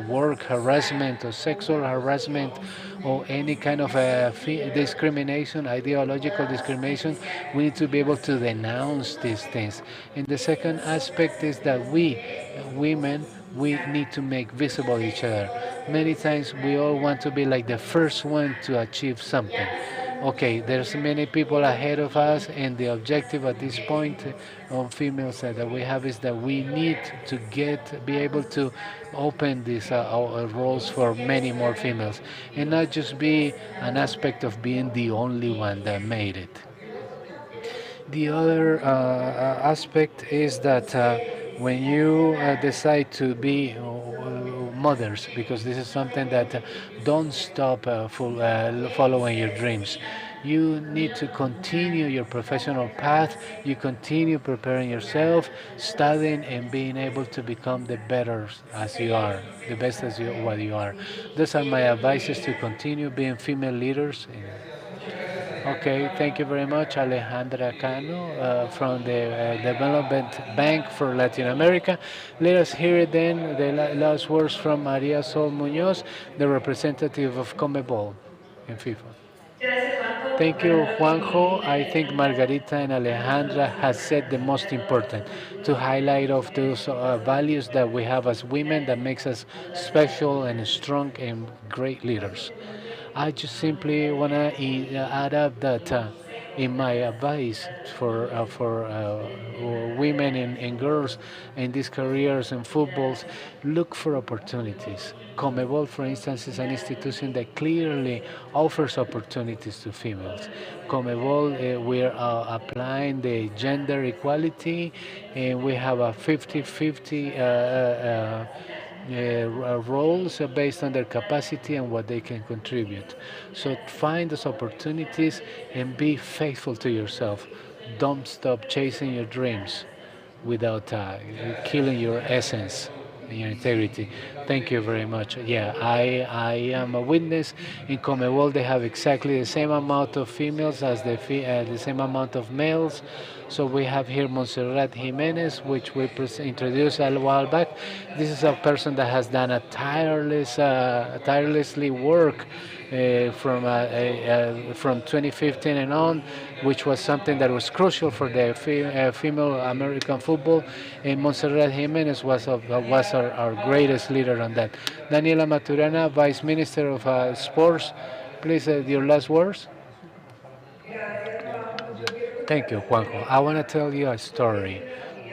Speaker 1: work harassment or sexual harassment or any kind of discrimination, ideological discrimination. We need to be able to denounce these things. And the second aspect is that we, women, we need to make visible each other. Many times we all want to be like the first one to achieve something. Okay, there's many people ahead of us, and the objective at this point on females that we have is that we need to be able to open these roles for many more females, and not just be an aspect of being the only one that made it. The other aspect is that when you decide to be mothers, because this is something that don't stop following your dreams. You need to continue your professional path. You continue preparing yourself, studying, and being able to become the better as you are, the best as what you are. Those are my advices to continue being female leaders. Okay, thank you very much, Alejandra Cano, from the Development Bank for Latin America. Let us hear then the last words from Maria Sol Munoz, the representative of Comebol in FIFA. Thank you, Juanjo. I think Margarita and Alejandra has said the most important, to highlight of those values that we have as women that makes us special and strong and great leaders. I just simply want to add up that in my advice for women and girls in these careers in footballs, look for opportunities. Comebol, for instance, is an institution that clearly offers opportunities to females. Comebol, we're applying the gender equality, and we have a 50-50 roles based on their capacity and what they can contribute. So find those opportunities and be faithful to yourself. Don't stop chasing your dreams without killing your essence and your integrity. Thank you very much. Yeah, I am a witness. In Comebol, they have exactly the same amount of females as the same amount of males. So we have here Montserrat Jimenez, which we introduced a while back. This is a person that has done a tirelessly work from 2015 and on, which was something that was crucial for the female American football. And Montserrat Jimenez was our greatest leader on that. Daniela Maturana, Vice Minister of Sports, please, your last words. Thank you, Juanjo. I want to tell you a story.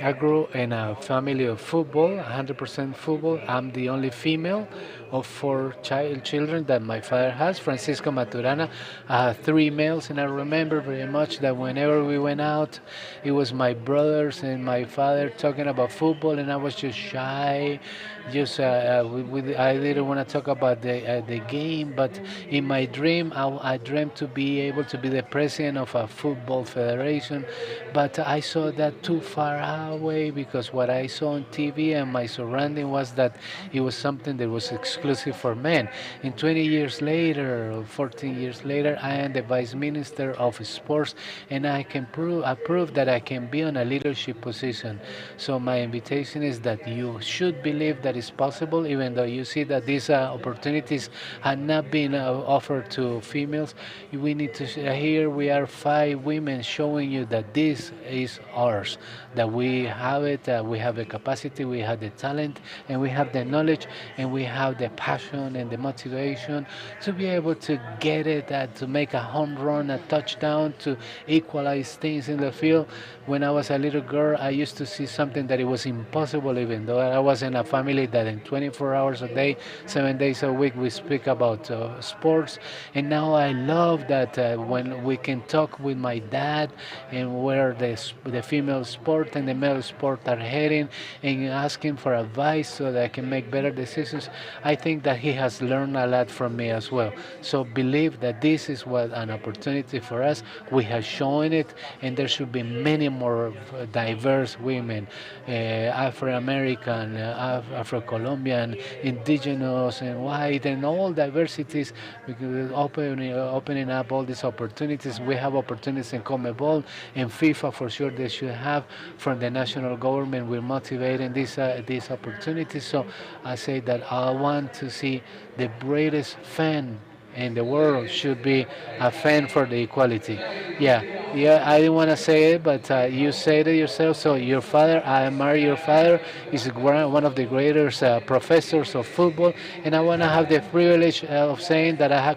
Speaker 1: I grew in a family of football, 100% football. I'm the only female of four children that my father has, Francisco Maturana. I have three males, and I remember very much that whenever we went out, it was my brothers and my father talking about football, and I was just shy. I didn't want to talk about the game, but in my dream, I dreamt to be able to be the president of a football federation. But I saw that too far away because what I saw on TV and my surrounding was that it was something that was exclusive for men. And 20 years later, or 14 years later, I am the vice minister of sports, and I prove that I can be on a leadership position. So my invitation is that you should believe that it's possible, even though you see that these opportunities had not been offered to females. We need to here we are five women showing you that this is ours, that we have it, we have the capacity, we have the talent, and we have the knowledge, and we have the passion and the motivation to be able to get it, to make a home run, a touchdown, to equalize things in the field. When I was a little girl, I used to see something that it was impossible, even though I was in a family that in 24 hours a day, 7 days a week, we speak about sports. And now I love that when we can talk with my dad and where the female sport and the male sport are heading, and asking for advice so that I can make better decisions. I think that he has learned a lot from me as well. So believe that this is what an opportunity for us. We have shown it, and there should be many more diverse women, Afro-American, Afro-Colombian, indigenous and white, and all diversities, because opening up all these opportunities. We have opportunities in Comebol and FIFA for sure they should have from the national government. We're motivating these opportunities. So I say that I want to see the greatest fan in the world should be a fan for the equality. Yeah. I didn't want to say it, but you said it yourself. So your father, I admire your father. He's one of the greatest professors of football, and I want to have the privilege of saying that I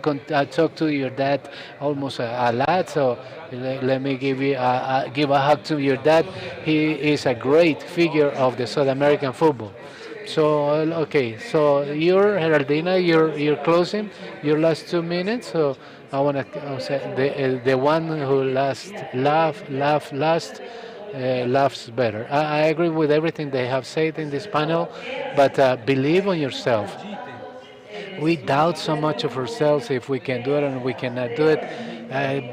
Speaker 1: talked to your dad almost a lot. So let me give a hug to your dad. He is a great figure of the South American football. So okay, so you're Geraldina, you're closing your last 2 minutes. So I want to say the one who last laughs better. I agree with everything they have said in this panel, but believe on yourself. We doubt so much of ourselves if we can do it and we cannot do it.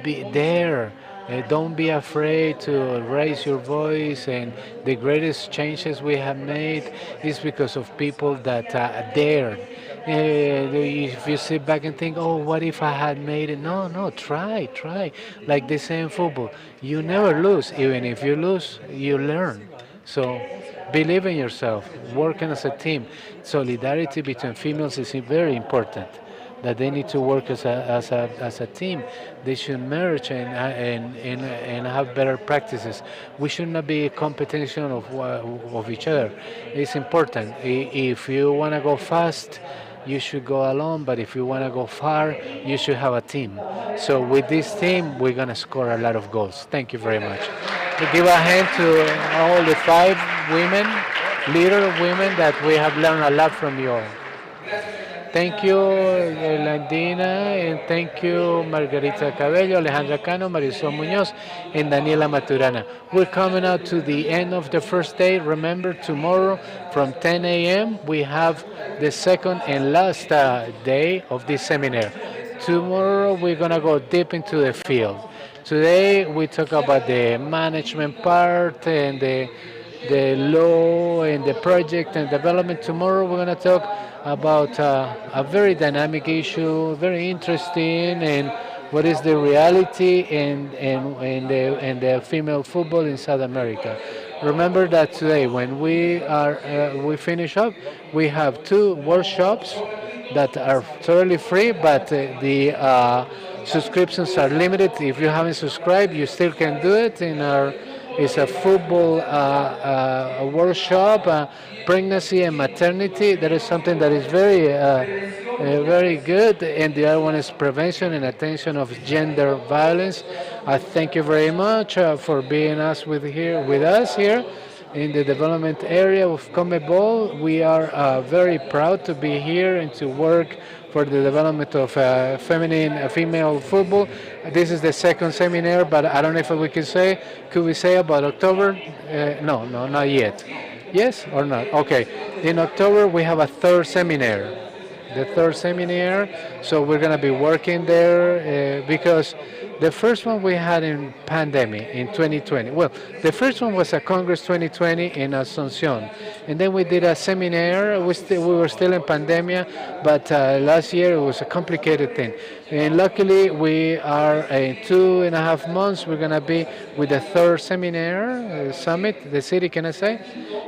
Speaker 1: Be there. Don't be afraid to raise your voice. And the greatest changes we have made is because of people that dared. If you sit back and think, oh, what if I had made it? No, no, try. Like they say in football, you never lose. Even if you lose, you learn. So believe in yourself, working as a team. Solidarity between females is very important. That they need to work as a team. They should merge and have better practices. We should not be a competition of each other. It's important. If you want to go fast, you should go alone, but if you want to go far, you should have a team. So with this team, we're going to score a lot of goals. Thank you very much. We give a hand to all the 5 women, leader women that we have learned a lot from you all. Thank you, Landina, and thank you, Margarita Cabello, Alejandra Cano, Marisol Muñoz, and Daniela Maturana. We're coming out to the end of the first day. Remember, tomorrow from 10 a.m., we have the second and last day of this seminar. Tomorrow, we're going to go deep into the field. Today, we talk about the management part and the law and the project and development. Tomorrow we're going to talk about a very dynamic issue, very interesting, and what is the reality and the female football in South America. Remember that today, when we finish up, we have 2 workshops that are totally free, but the subscriptions are limited. If you haven't subscribed, you still can do it in our it's a football workshop, pregnancy and maternity. That is something that is very good. And the other one is prevention and attention of gender violence. I thank you very much for being with us here in the development area of Comebol. We are very proud to be here and to work for the development of female football. This is the second seminar, but I don't know if we could we say about October? No, not yet. Yes or not? Okay. In October, we have a third seminar. The third seminar, so we're going to be working there because the first one we had in pandemic in 2020. Well, the first one was a Congress 2020 in Asunción, and then we did a seminar. We were still in pandemic, but last year it was a complicated thing. And luckily, we are in 2.5 months. We're going to be with the third seminar summit. The city, can I say?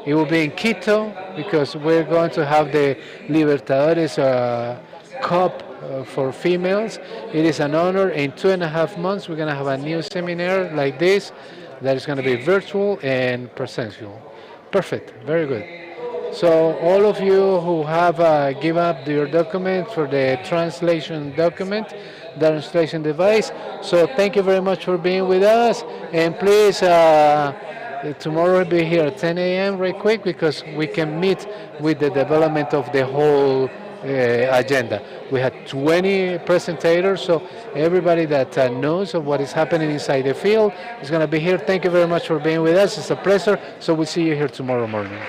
Speaker 1: It will be in Quito because we're going to have the Libertadores Cup for females. It is an honor. In 2.5 months, we're going to have a new seminar like this that is going to be virtual and presential. Perfect. Very good. So all of you who have given up your document for the translation document, the translation device. So thank you very much for being with us. And please, tomorrow we'll be here at 10 a.m. right quick because we can meet with the development of the whole agenda. We had 20 presentators, so everybody that knows of what is happening inside the field is going to be here. Thank you very much for being with us. It's a pleasure. So we'll see you here tomorrow morning.